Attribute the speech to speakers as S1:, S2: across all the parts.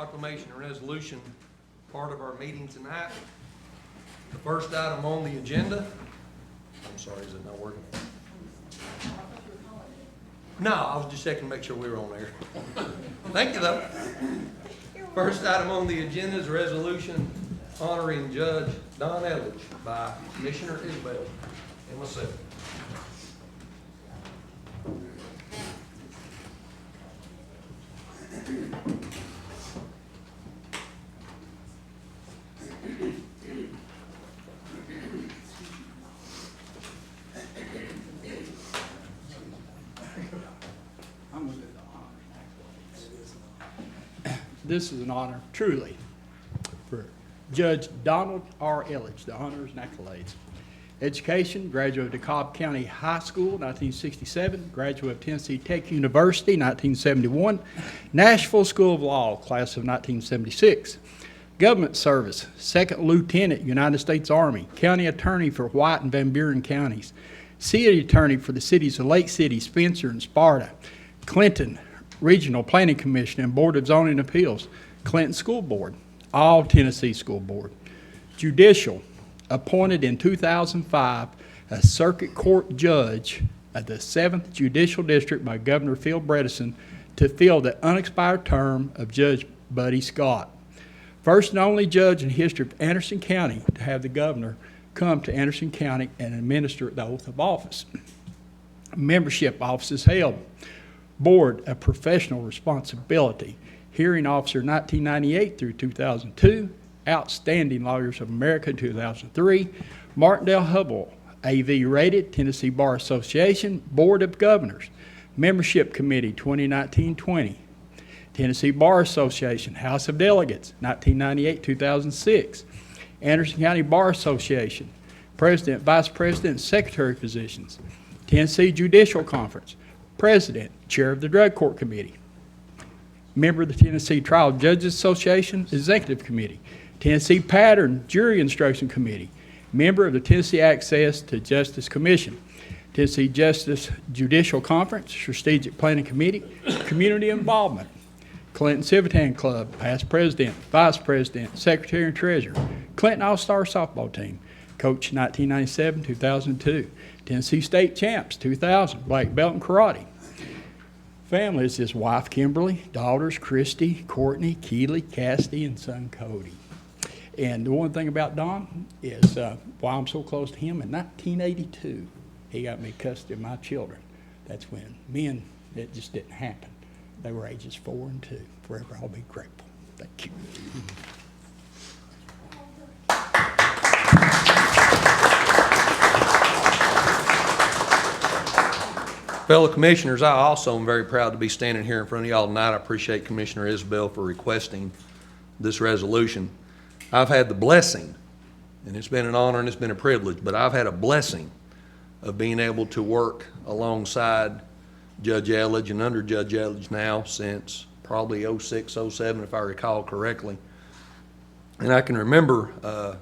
S1: proclamation and resolution part of our meeting tonight. The first item on the agenda, I'm sorry, is it not working? No, I was just checking to make sure we were on there. Thank you, though. First item on the agenda is a resolution honoring Judge Don Elledge by Commissioner Isabel and myself.
S2: This is an honor, truly, for Judge Donald R. Elledge, the honors and accolades. Education, graduate of DeKalb County High School, 1967, graduate of Tennessee Tech University, 1971, Nashville School of Law, class of 1976. Government service, second lieutenant, United States Army, county attorney for White and Van Buren counties, city attorney for the cities of Lake City, Spencer, and Sparta, Clinton Regional Planning Commission and Board of Zoning Appeals, Clinton School Board, all Tennessee School Board. Judicial, appointed in 2005 as circuit court judge of the 7th Judicial District by Governor Phil Bredesen to fill the unexpired term of Judge Buddy Scott. First and only judge in the history of Anderson County to have the governor come to Anderson County and administer the oath of office. Membership offices held. Board of Professional Responsibility, Hearing Officer 1998 through 2002, Outstanding Lawyers of America 2003, Martindale Hubbell, AV rated, Tennessee Bar Association, Board of Governors, Membership Committee 2019-20, Tennessee Bar Association, House of Delegates 1998-2006, Anderson County Bar Association, President, Vice President, and Secretary positions, Tennessee Judicial Conference, President, Chair of the Drug Court Committee, member of the Tennessee Trial Judges Association Executive Committee, Tennessee Pattern Jury Instruction Committee, member of the Tennessee Access to Justice Commission, Tennessee Justice Judicial Conference, Strategic Planning Committee, Community Involvement, Clinton Civitan Club, past President, Vice President, Secretary and Treasurer, Clinton All-Star Softball Team, Coach 1997-2002, Tennessee State Champs 2000, black belt in karate. Family is his wife Kimberly, daughters Christy, Courtney, Keely, Cassidy, and son Cody. And the one thing about Don is why I'm so close to him, in 1982, he got me custody of my children. That's when men, it just didn't happen. They were ages 4 and 2. Forever I'll be grateful. Thank you.
S1: Fellow commissioners, I also am very proud to be standing here in front of y'all tonight. I appreciate Commissioner Isabel for requesting this resolution. I've had the blessing, and it's been an honor and it's been a privilege, but I've had a blessing of being able to work alongside Judge Elledge and under Judge Elledge now since probably 06, 07, if I recall correctly. And I can remember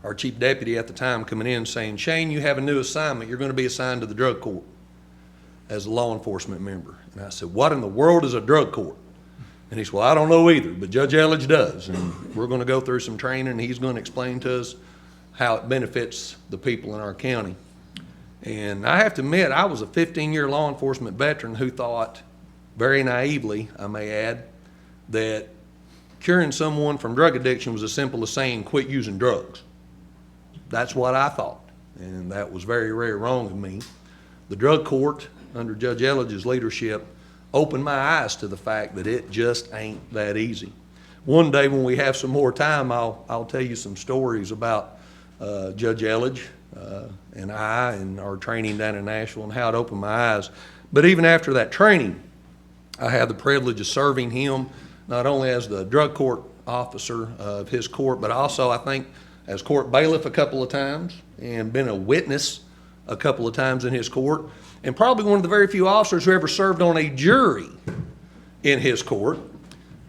S1: our chief deputy at the time coming in saying, "Shane, you have a new assignment. You're going to be assigned to the drug court as a law enforcement member." And I said, "What in the world is a drug court?" And he said, "Well, I don't know either, but Judge Elledge does. And we're going to go through some training, and he's going to explain to us how it benefits the people in our county." And I have to admit, I was a 15-year law enforcement veteran who thought, very naively, I may add, that curing someone from drug addiction was as simple as saying, "Quit using drugs." That's what I thought, and that was very, very wrong of me. The drug court, under Judge Elledge's leadership, opened my eyes to the fact that it just ain't that easy. One day when we have some more time, I'll tell you some stories about Judge Elledge and I and our training down in Nashville and how it opened my eyes. But even after that training, I had the privilege of serving him not only as the drug court officer of his court, but also I think as court bailiff a couple of times and been a witness a couple of times in his court, and probably one of the very few officers who ever served on a jury in his court,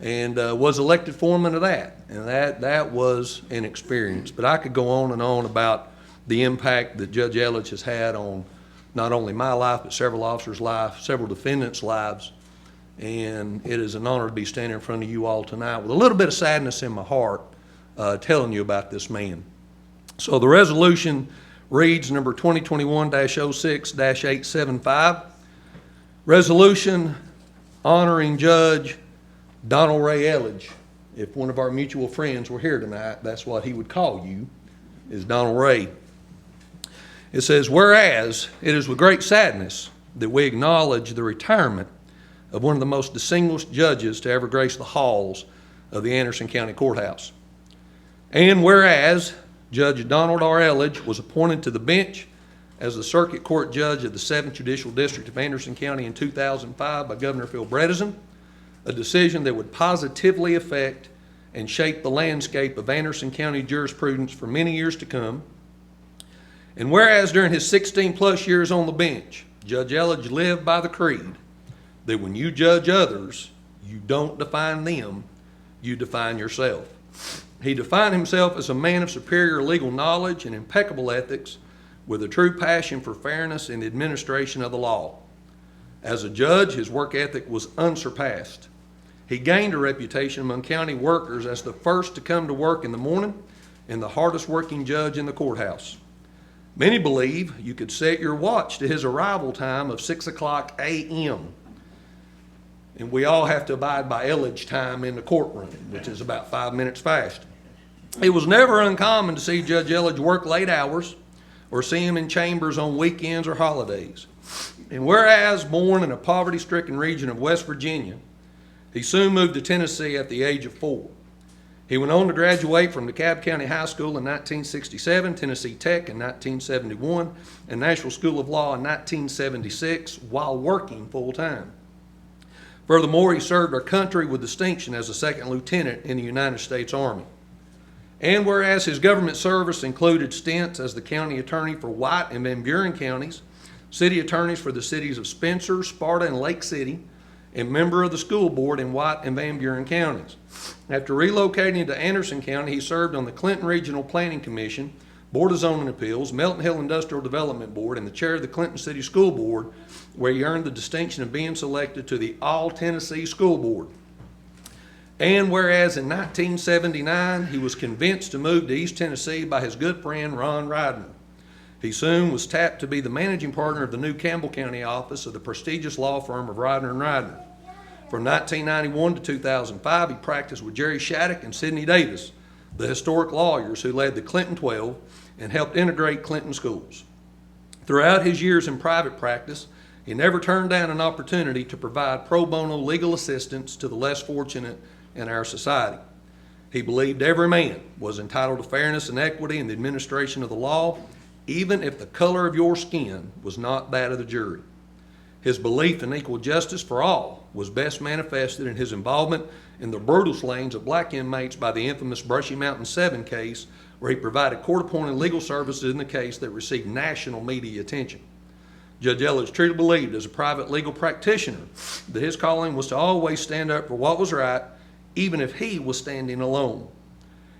S1: and was elected foreman of that. And that was an experience. But I could go on and on about the impact that Judge Elledge has had on not only my life, but several officers' lives, several defendants' lives. and it is an honor to be standing in front of you all tonight with a little bit of sadness in my heart, telling you about this man. So the resolution reads number 2021-06-875, resolution honoring Judge Donald Ray Elledge. If one of our mutual friends were here tonight, that's what he would call you, is Donald Ray. It says, whereas it is with great sadness that we acknowledge the retirement of one of the most distinguished judges to ever grace the halls of the Anderson County Courthouse. And whereas Judge Donald R. Elledge was appointed to the bench as the Circuit Court Judge of the 7th Judicial District of Anderson County in 2005 by Governor Phil Bredesen, a decision that would positively affect and shape the landscape of Anderson County jurisprudence for many years to come. And whereas during his 16-plus years on the bench, Judge Elledge lived by the creed that when you judge others, you don't define them, you define yourself. He defined himself as a man of superior legal knowledge and impeccable ethics with a true passion for fairness in the administration of the law. As a judge, his work ethic was unsurpassed. He gained a reputation among county workers as the first to come to work in the morning and the hardest working judge in the courthouse. Many believe you could set your watch to his arrival time of 6 o'clock a.m. And we all have to abide by Elledge time in the courtroom, which is about 5 minutes fast. It was never uncommon to see Judge Elledge work late hours or see him in chambers on weekends or holidays. And whereas born in a poverty-stricken region of West Virginia, he soon moved to Tennessee at the age of 4. He went on to graduate from DeKalb County High School in 1967, Tennessee Tech in 1971, and Nashville School of Law in 1976 while working full-time. Furthermore, he served our country with distinction as a second lieutenant in the United States Army. And whereas his government service included stints as the county attorney for White and Van Buren counties, city attorneys for the cities of Spencer, Sparta, and Lake City, and member of the school board in White and Van Buren counties. After relocating to Anderson County, he served on the Clinton Regional Planning Commission, Board of Zoning Appeals, Melton Hill Industrial Development Board, and the chair of the Clinton City School Board, where he earned the distinction of being selected to the All-Tennessee School Board. And whereas in 1979, he was convinced to move to East Tennessee by his good friend Ron Ridner. He soon was tapped to be the managing partner of the new Campbell County office of the prestigious law firm of Ridner and Ridner. From 1991 to 2005, he practiced with Jerry Shattuck and Sidney Davis, the historic lawyers who led the Clinton 12 and helped integrate Clinton schools. Throughout his years in private practice, he never turned down an opportunity to provide pro bono legal assistance to the less fortunate in our society. He believed every man was entitled to fairness and equity in the administration of the law, even if the color of your skin was not that of the jury. His belief in equal justice for all was best manifested in his involvement in the brutal slayings of black inmates by the infamous Brushy Mountain 7 case, where he provided court-appointed legal services in the case that received national media attention. Judge Elledge truly believed as a private legal practitioner that his calling was to always stand up for what was right, even if he was standing alone.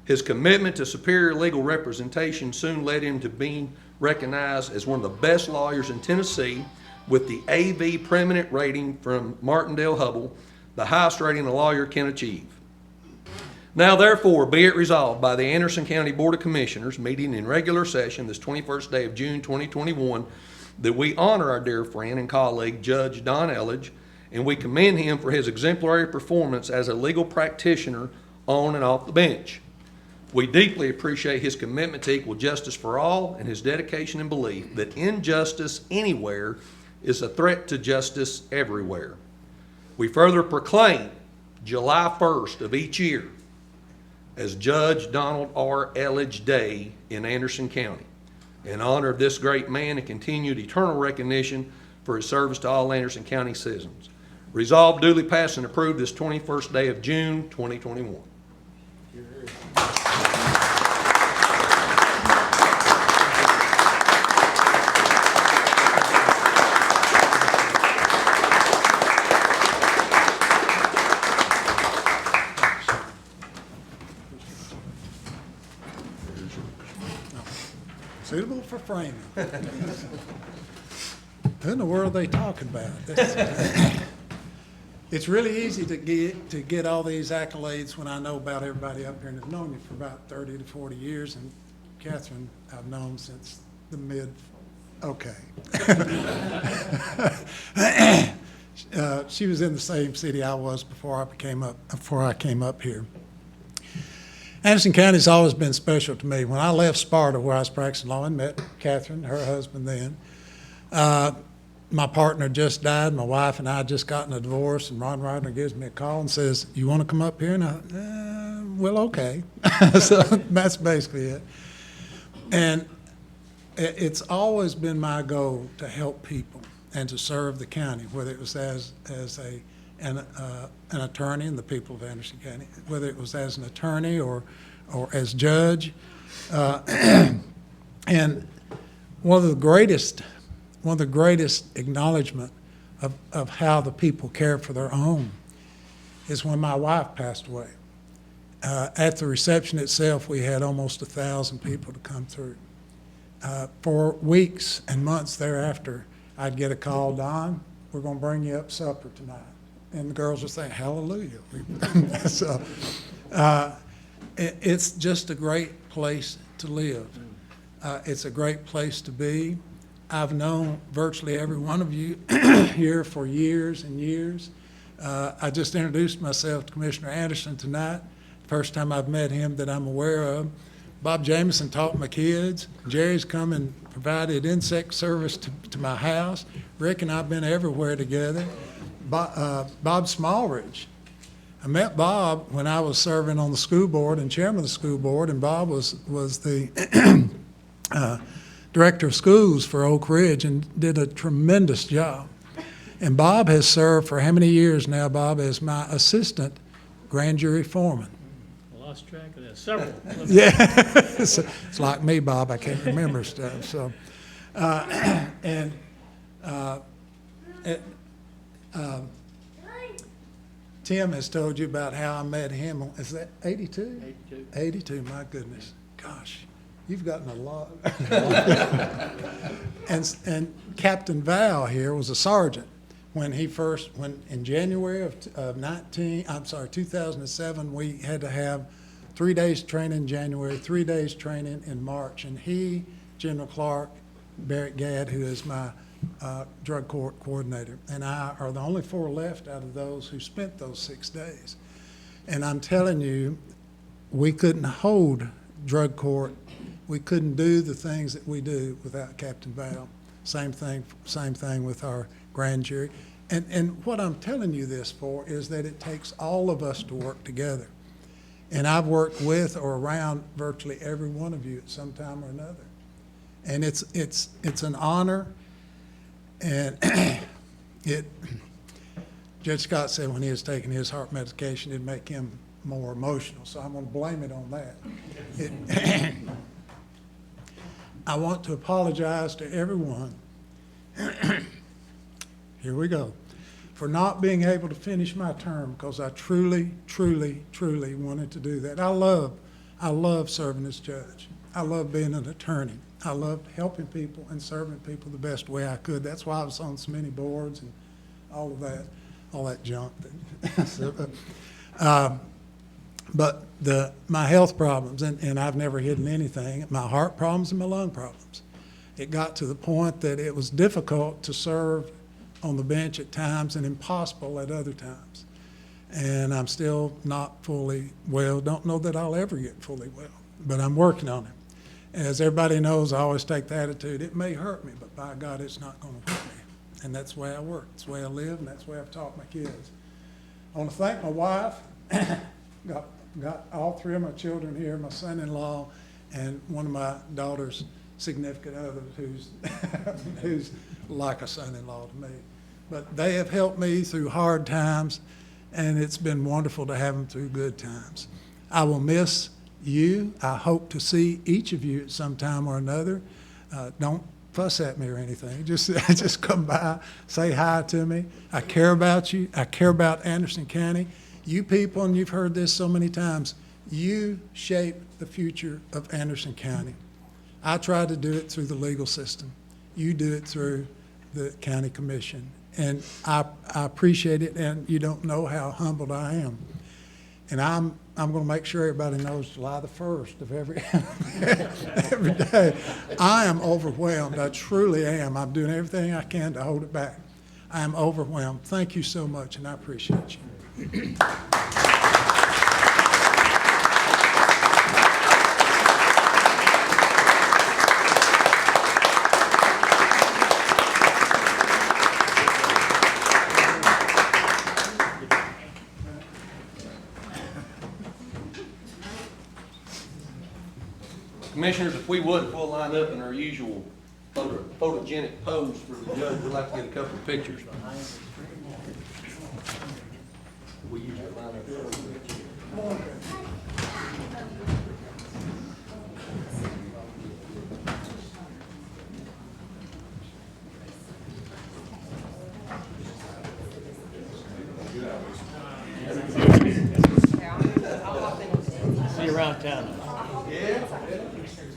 S1: His commitment to superior legal representation soon led him to being recognized as one of the best lawyers in Tennessee with the AV Preeminent rating from Martindale-Hubbell, the highest rating a lawyer can achieve. Now therefore be it resolved by the Anderson County Board of Commissioners meeting in regular session this 21st day of June 2021 that we honor our dear friend and colleague Judge Don Elledge, and we commend him for his exemplary performance as a legal practitioner on and off the bench. We deeply appreciate his commitment to equal justice for all and his dedication and belief that injustice anywhere is a threat to justice everywhere. We further proclaim July 1st of each year as Judge Donald R. Elledge Day in Anderson County in honor of this great man and continued eternal recognition for his service to all Anderson County citizens. Resolved, duly passed and approved this 21st day of June 2021.
S3: Suitable for framing. Who in the world are they talking about? It's really easy to get all these accolades when I know about everybody up here and have known you for about 30 to 40 years. And Catherine, I've known since the okay. She was in the same city I was before I came up here. Anderson County's always been special to me. When I left Sparta, where I was practicing law, and met Catherine, her husband then, my partner just died. My wife and I had just gotten a divorce, and Ron Ryder gives me a call and says, "You want to come up here?" And I, well, okay. So that's basically it. And it's always been my goal to help people and to serve the county, whether it was as an attorney in the people of Anderson County, whether it was as an attorney or as judge. And one of the greatest acknowledgement of how the people care for their home is when my wife passed away. At the reception itself, we had almost 1,000 people to come through. For weeks and months thereafter, I'd get a call, "Don, we're going to bring you up supper tonight." And the girls would say, "Hallelujah." So it's just a great place to live. It's a great place to be. I've known virtually every one of you here for years and years. I just introduced myself to Commissioner Anderson tonight. First time I've met him that I'm aware of. Bob Jameson taught my kids. Jerry's come and provided insect service to my house. Rick and I've been everywhere together. Bob Smallridge. I met Bob when I was serving on the school board and chairman of the school board, and Bob was the director of schools for Oak Ridge and did a tremendous job. And Bob has served for how many years now, Bob, as my assistant grand jury foreman?
S4: I lost track of that. Several.
S3: Yeah, it's like me, Bob. I can't remember stuff. So, Tim has told you about how I met him. Is that 82?
S2: 82.
S3: 82. My goodness, gosh, you've gotten a lot. And Captain Val here was a sergeant when in January of 2007, we had to have 3 days training in January, 3 days training in March, and he, General Clark, Barrett Gadd, who is my drug court coordinator, and I are the only 4 left out of those who spent those 6 days. And I'm telling you, we couldn't hold drug court. We couldn't do the things that we do without Captain Val. Same thing with our grand jury. And what I'm telling you this for is that it takes all of us to work together. And I've worked with or around virtually every one of you at some time or another. And it's an honor. And Judge Scott said when he was taking his heart medication, it'd make him more emotional. So I'm going to blame it on that. I want to apologize to everyone. Here we go. For not being able to finish my term, because I truly, truly, truly wanted to do that. I love serving as judge. I love being an attorney. I loved helping people and serving people the best way I could. That's why I was on so many boards and all that junk. But my health problems, and I've never hidden anything, my heart problems and my lung problems. It got to the point that it was difficult to serve on the bench at times and impossible at other times. And I'm still not fully well. Don't know that I'll ever get fully well, but I'm working on it. As everybody knows, I always take the attitude, it may hurt me, but by God, it's not going to hurt me. And that's the way I work. It's the way I live, and that's the way I've taught my kids. I want to thank my wife. Got all 3 of my children here, my son-in-law, and one of my daughter's significant other who's like a son-in-law to me. But they have helped me through hard times, and it's been wonderful to have them through good times. I will miss you. I hope to see each of you at some time or another. Don't fuss at me or anything. Just come by, say hi to me. I care about you. I care about Anderson County. You people, and you've heard this so many times, you shape the future of Anderson County. I try to do it through the legal system. You do it through the county commission. and I appreciate it, and you don't know how humbled I am. And I'm going to make sure everybody knows July the 1st of every day. I am overwhelmed. I truly am. I'm doing everything I can to hold it back. I am overwhelmed. Thank you so much, and I appreciate you.
S1: Commissioners, if we would, if we'll line up in our usual photogenic pose for the judge, we'd like to get a couple of pictures. We usually line up.
S4: See you around town.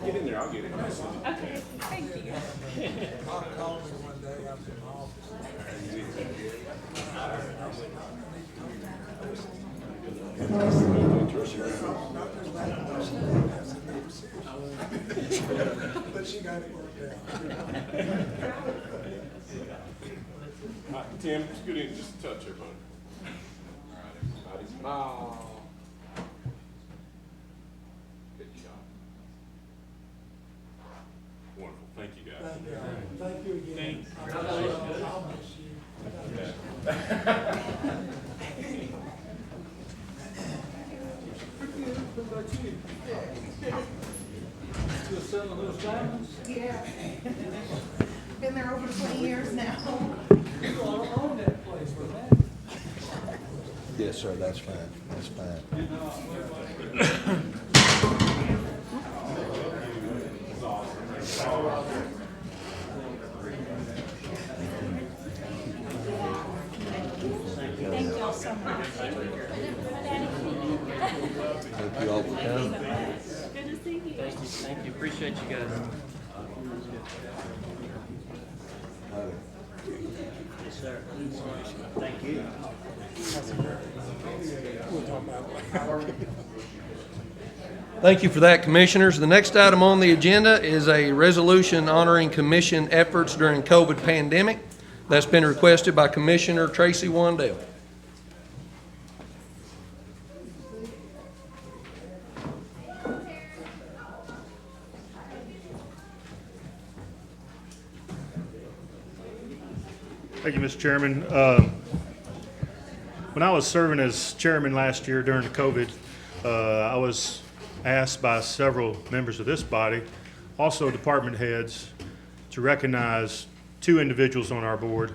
S5: Get in there, I'll get it.
S6: Okay, thank you.
S3: I'll call me one day after my office. But she got it worked out.
S5: Tim, just get in, just a touch here, buddy. All right, everybody smile. Good job. Wonderful, thank you guys.
S3: Thank you again. I'll miss you.
S4: Still selling those diamonds?
S6: Yeah. Been there over 20 years now.
S4: You all own that place, man.
S1: Yes, sir, that's fine, that's fine.
S6: Thank y'all so much.
S1: Thank you all for coming.
S6: Good to see you.
S7: Thank you, appreciate you guys. Yes, sir. Thank you.
S1: Thank you for that, Commissioners. The next item on the agenda is a resolution honoring commission efforts during COVID pandemic. That's been requested by Commissioner Tracy Wandell.
S8: Thank you, Mr. Chairman. When I was serving as chairman last year during the COVID, I was asked by several members of this body, also department heads, to recognize two individuals on our board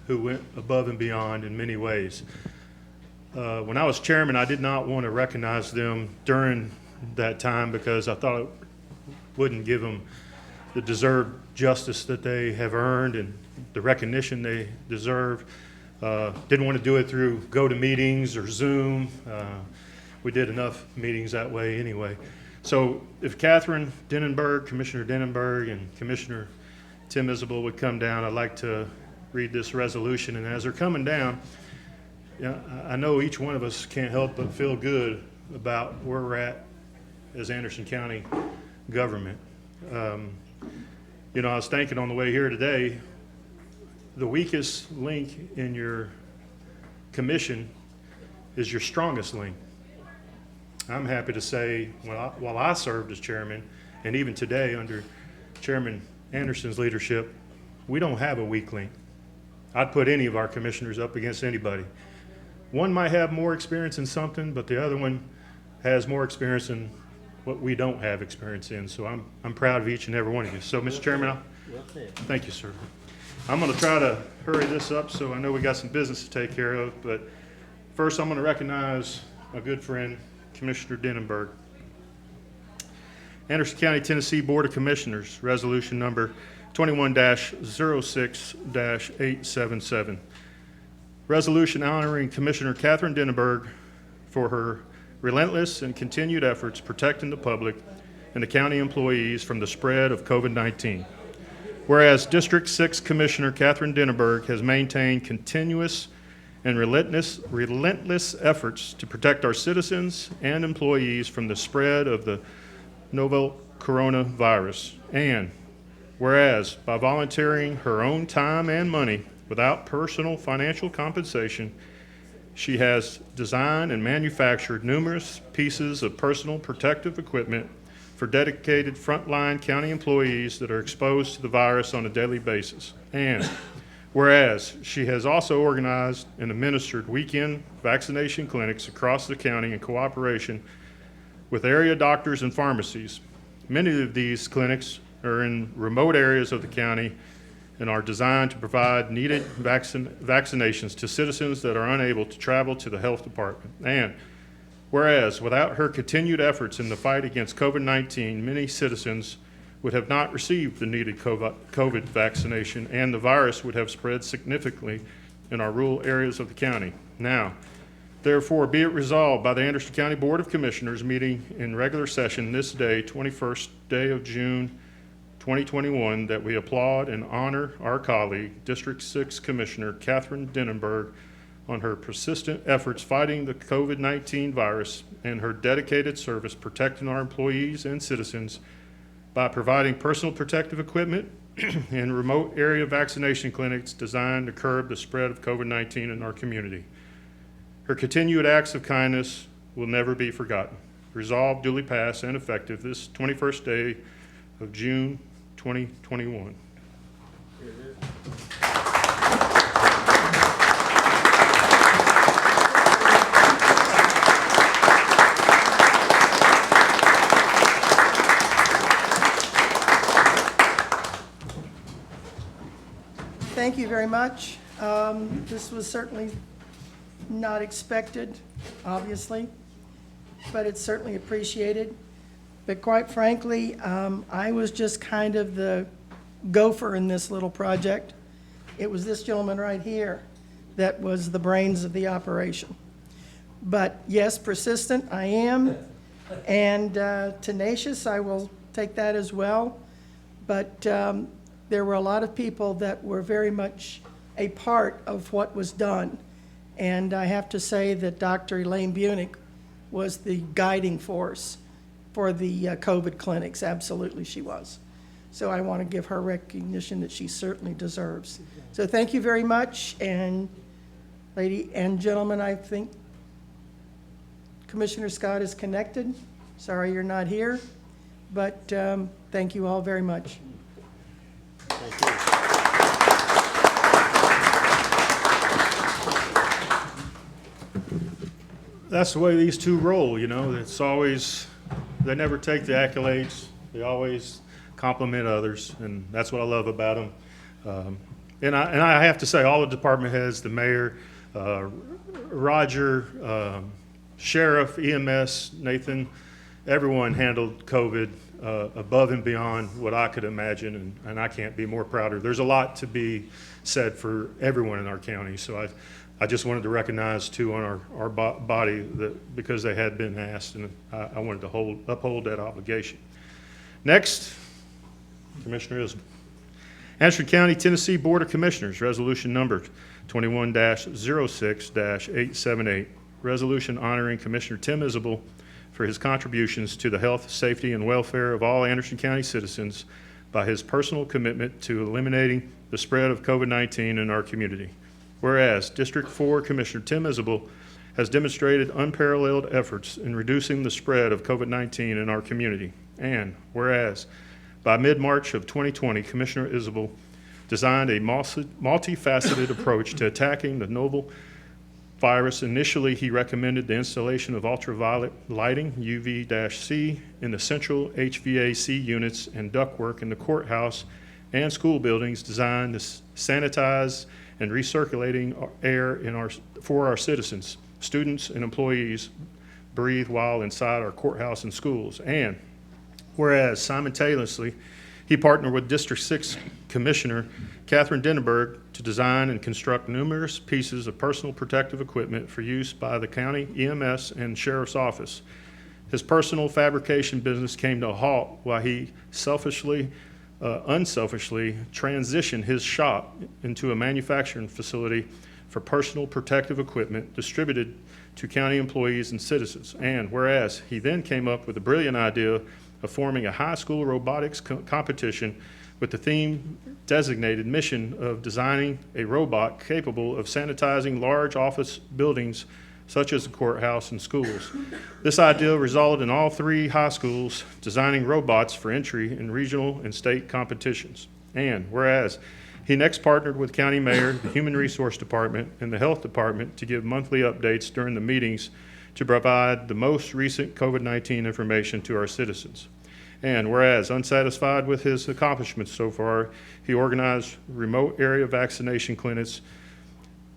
S8: who went above and beyond in many ways. When I was chairman, I did not want to recognize them during that time because I thought it wouldn't give them the deserved justice that they have earned and the recognition they deserve. Didn't want to do it through go-to-meetings or Zoom. We did enough meetings that way anyway. So if Catherine Denenberg, Commissioner Denenberg, and Commissioner Tim Isabel would come down, I'd like to read this resolution. And as they're coming down, I know each one of us can't help but feel good about where we're at as Anderson County government. I was thinking on the way here today, the weakest link in your commission is your strongest link. I'm happy to say, while I served as chairman, and even today under Chairman Anderson's leadership, we don't have a weak link. I'd put any of our commissioners up against anybody. One might have more experience in something, but the other one has more experience in what we don't have experience in. So I'm proud of each and every one of you. So, Mr. Chairman, thank you, sir. I'm going to try to hurry this up, so I know we got some business to take care of. But first, I'm going to recognize my good friend, Commissioner Denenberg. Anderson County, Tennessee Board of Commissioners, Resolution Number 21-06-877. Resolution honoring Commissioner Catherine Denenberg for her relentless and continued efforts protecting the public and the county employees from the spread of COVID-19. whereas District 6 Commissioner Catherine Dinenberg has maintained continuous and relentless efforts to protect our citizens and employees from the spread of the novel coronavirus. And whereas by volunteering her own time and money without personal financial compensation, she has designed and manufactured numerous pieces of personal protective equipment for dedicated frontline county employees that are exposed to the virus on a daily basis. And whereas she has also organized and administered weekend vaccination clinics across the county in cooperation with area doctors and pharmacies. Many of these clinics are in remote areas of the county and are designed to provide needed vaccinations to citizens that are unable to travel to the health department. And whereas without her continued efforts in the fight against COVID-19, many citizens would have not received the needed COVID vaccination, and the virus would have spread significantly in our rural areas of the county. Now, therefore, be it resolved by the Anderson County Board of Commissioners meeting in regular session this day, 21st day of June, 2021, that we applaud and honor our colleague, District 6 Commissioner Catherine Dinenberg, on her persistent efforts fighting the COVID-19 virus and her dedicated service protecting our employees and citizens by providing personal protective equipment and remote area vaccination clinics designed to curb the spread of COVID-19 in our community. Her continued acts of kindness will never be forgotten. Resolved, duly passed, and effective this 21st day of June 2021.
S6: Thank you very much. This was certainly not expected, obviously, but it's certainly appreciated. But quite frankly, I was just kind of the gopher in this little project. It was this gentleman right here that was the brains of the operation. But yes, persistent I am, and tenacious, I will take that as well. But there were a lot of people that were very much a part of what was done. And I have to say that Dr. Elaine Bunick was the guiding force for the COVID clinics. Absolutely she was. So I want to give her recognition that she certainly deserves. So thank you very much. And lady and gentlemen, I think Commissioner Scott is connected. Sorry you're not here, but thank you all very much.
S8: That's the way these two roll, you know. It's always, they never take the accolades. They always compliment others, and that's what I love about them. And I have to say, all the department heads, the mayor, Roger, sheriff, EMS, Nathan, everyone handled COVID above and beyond what I could imagine, and I can't be more prouder. There's a lot to be said for everyone in our county, so I just wanted to recognize too on our body that because they had been asked, and I wanted to uphold that obligation. Next, Commissioner Isbell. Anderson County, Tennessee Board of Commissioners, resolution number 21-06-878. Resolution honoring Commissioner Tim Isbell for his contributions to the health, safety, and welfare of all Anderson County citizens by his personal commitment to eliminating the spread of COVID-19 in our community. Whereas District 4 Commissioner Tim Isbell has demonstrated unparalleled efforts in reducing the spread of COVID-19 in our community. And whereas by mid-March of 2020, Commissioner Isbell designed a multifaceted approach to attacking the novel virus. Initially, he recommended the installation of ultraviolet lighting, UV-C, in the central HVAC units and ductwork in the courthouse and school buildings designed to sanitize and recirculating air for our citizens, students, and employees breathe while inside our courthouse and schools. And whereas simultaneously, he partnered with District 6 Commissioner Catherine Dinenberg to design and construct numerous pieces of personal protective equipment for use by the county EMS and Sheriff's Office. His personal fabrication business came to a halt while he selfishly unselfishly transition his shop into a manufacturing facility for personal protective equipment distributed to county employees and citizens. And whereas he then came up with a brilliant idea of forming a high school robotics competition with the theme designated mission of designing a robot capable of sanitizing large office buildings such as the courthouse and schools. This idea resulted in all 3 high schools designing robots for entry in regional and state competitions. And whereas he next partnered with County Mayor, the Human Resource Department, and the Health Department to give monthly updates during the meetings to provide the most recent COVID-19 information to our citizens. And whereas unsatisfied with his accomplishments so far, he organized remote area vaccination clinics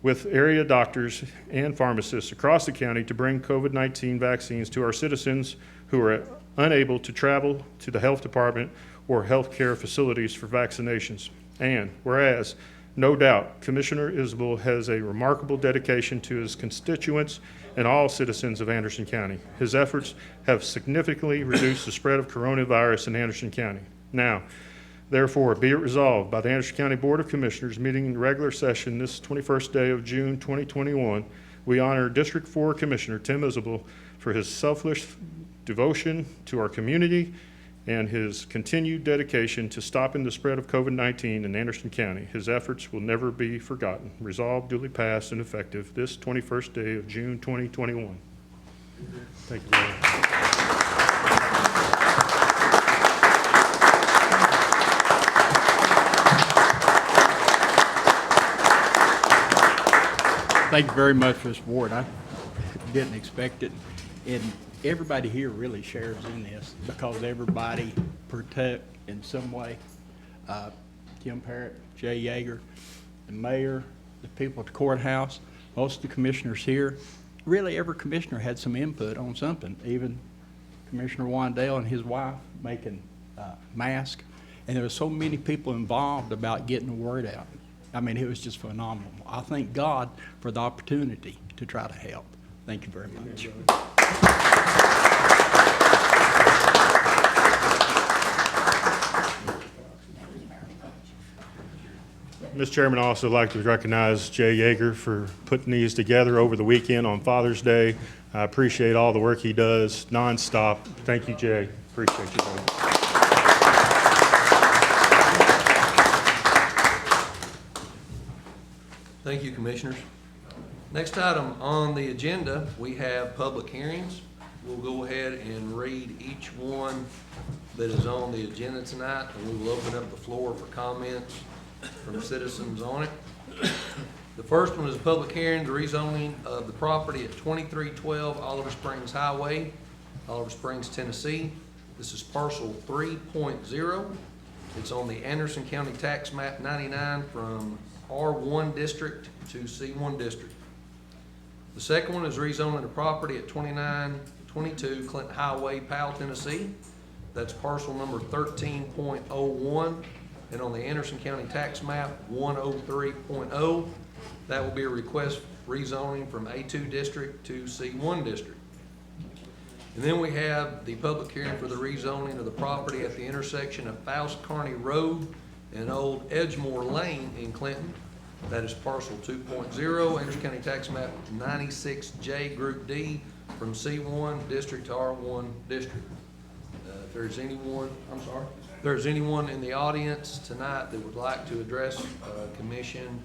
S8: with area doctors and pharmacists across the county to bring COVID-19 vaccines to our citizens who are unable to travel to the health department or healthcare facilities for vaccinations. And whereas, no doubt, Commissioner Isbell has a remarkable dedication to his constituents and all citizens of Anderson County. His efforts have significantly reduced the spread of coronavirus in Anderson County. Now, therefore, be it resolved by the Anderson County Board of Commissioners meeting in regular session this 21st day of June 2021, we honor District 4 Commissioner Tim Isbell for his selfless devotion to our community and his continued dedication to stopping the spread of COVID-19 in Anderson County. His efforts will never be forgotten. Resolved, duly passed, and effective this 21st day of June 2021. Thank you very much.
S2: Thank you very much for this award. I didn't expect it. And everybody here really shares in this because everybody protect in some way. Tim Parrott, Jay Yeager, the mayor, the people at the courthouse, most of the commissioners here. Really, every commissioner had some input on something, even Commissioner Wandale and his wife making masks. And there were so many people involved about getting the word out. I mean, it was just phenomenal. I thank God for the opportunity to try to help. Thank you very much.
S8: Mr. Chairman, I'd also like to recognize Jay Yeager for putting these together over the weekend on Father's Day. I appreciate all the work he does nonstop. Thank you, Jay. Appreciate you, buddy.
S1: Thank you, Commissioners. Next item on the agenda, we have public hearings. We'll go ahead and read each one that is on the agenda tonight, and we will open up the floor for comments from citizens on it. The first one is a public hearing, the rezoning of the property at 2312 Oliver Springs Highway, Oliver Springs, Tennessee. This is parcel 3.0. It's on the Anderson County Tax Map 99 from R1 district to C1 district. The second one is rezoning the property at 2922 Clinton Highway, Powell, Tennessee. That's parcel number 13.01 and on the Anderson County Tax Map 103.0. That will be a request rezoning from A2 district to C1 district. And then we have the public hearing for the rezoning of the property at the intersection of Faust Kearney Road and Old Edgemore Lane in Clinton. That is parcel 2.0, Anderson County Tax Map 96J Group D from C1 district to R1 district. If there's anyone, if there's anyone in the audience tonight that would like to address commission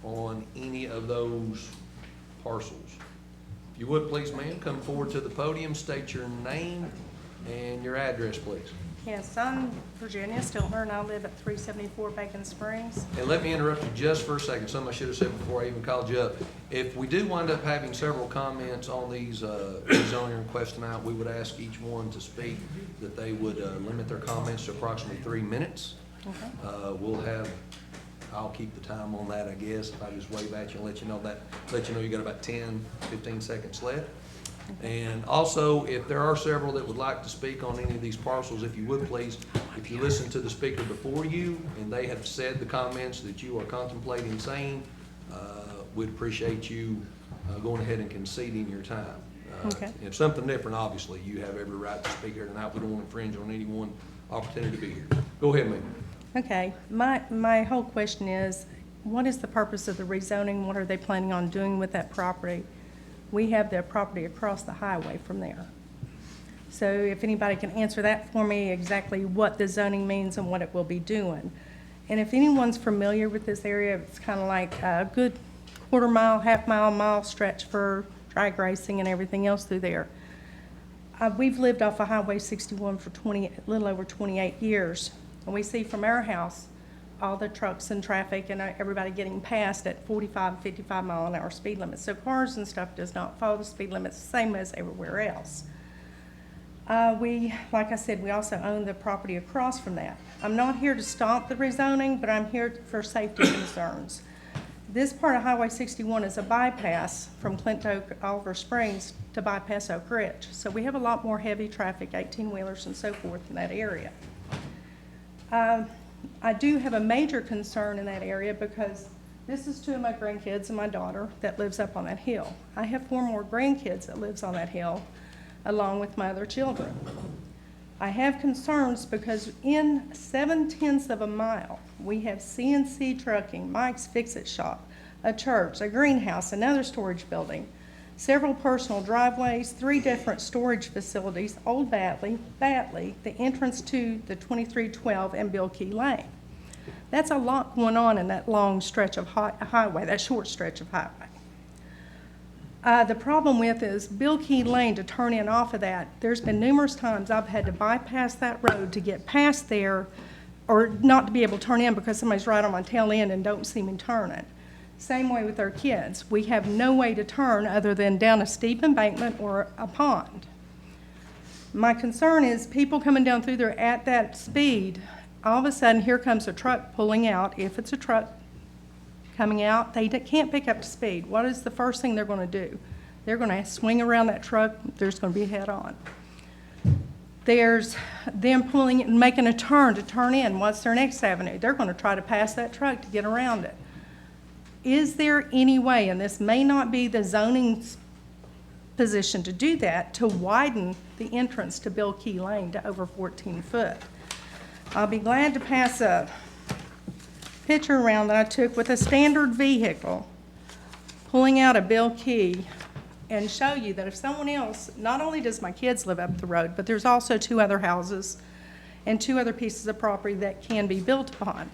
S1: on any of those parcels. If you would, please, ma'am, come forward to the podium, state your name and your address, please.
S9: Yes, I'm Virginia Stiltner, and I live at 374 Bacon Springs.
S1: And let me interrupt you just for a second, something I should have said before I even called you up. If we do wind up having several comments on these zoning requests tonight, we would ask each one to speak, that they would limit their comments to approximately 3 minutes.
S9: Okay.
S1: I'll keep the time on that, I guess, if I just wave at you and let you know you got about 10, 15 seconds left. And also, if there are several that would like to speak on any of these parcels, if you would please, if you listen to the speaker before you and they have said the comments that you are contemplating saying, we'd appreciate you going ahead and conceding your time.
S9: Okay.
S1: If something different, obviously, you have every right to speak here tonight. We don't want to infringe on anyone's opportunity to be here. Go ahead, ma'am.
S9: Okay, my whole question is, what is the purpose of the rezoning? What are they planning on doing with that property? We have their property across the highway from there. So if anybody can answer that for me, exactly what the zoning means and what it will be doing. And if anyone's familiar with this area, it's kind of like a good quarter mile, half mile, mile stretch for drag racing and everything else through there. We've lived off of Highway 61 for a little over 28 years. And we see from our house all the trucks and traffic and everybody getting past at 45, 55 mile an hour speed limits. So cars and stuff does not follow the speed limits, same as everywhere else. Like I said, we also own the property across from that. I'm not here to stop the rezoning, but I'm here for safety concerns. This part of Highway 61 is a bypass from Clint to Oliver Springs to bypass Oak Ridge. So we have a lot more heavy traffic, 18-wheelers and so forth in that area. I do have a major concern in that area because this is 2 of my grandkids and my daughter that lives up on that hill. I have 4 more grandkids that lives on that hill along with my other children. I have concerns because in 7/10 of a mile, we have CNC Trucking, Mike's Fix-It Shop, a church, a greenhouse, another storage building, several personal driveways, 3 different storage facilities, Old Batley, the entrance to the 2312 and Bill Key Lane. That's a lot going on in that long stretch of highway, that short stretch of highway. The problem with is Bill Key Lane, to turn in off of that, there's been numerous times I've had to bypass that road to get past there, or not to be able to turn in because somebody's right on my tail end and don't see me turning. Same way with our kids. We have no way to turn other than down a steep embankment or a pond. My concern is people coming down through there at that speed, all of a sudden here comes a truck pulling out. If it's a truck coming out, they can't pick up to speed. What is the first thing they're going to do? They're going to swing around that truck. There's going to be head on. There's them pulling and making a turn to turn in. What's their next avenue? They're going to try to pass that truck to get around it. Is there any way, and this may not be the zoning's position to do that, to widen the entrance to Bill Key Lane to over 14 foot? I'll be glad to pass a picture around that I took with a standard vehicle pulling out of Bill Key and show you that if someone else, not only does my kids live up the road, but there's also 2 other houses and 2 other pieces of property that can be built upon.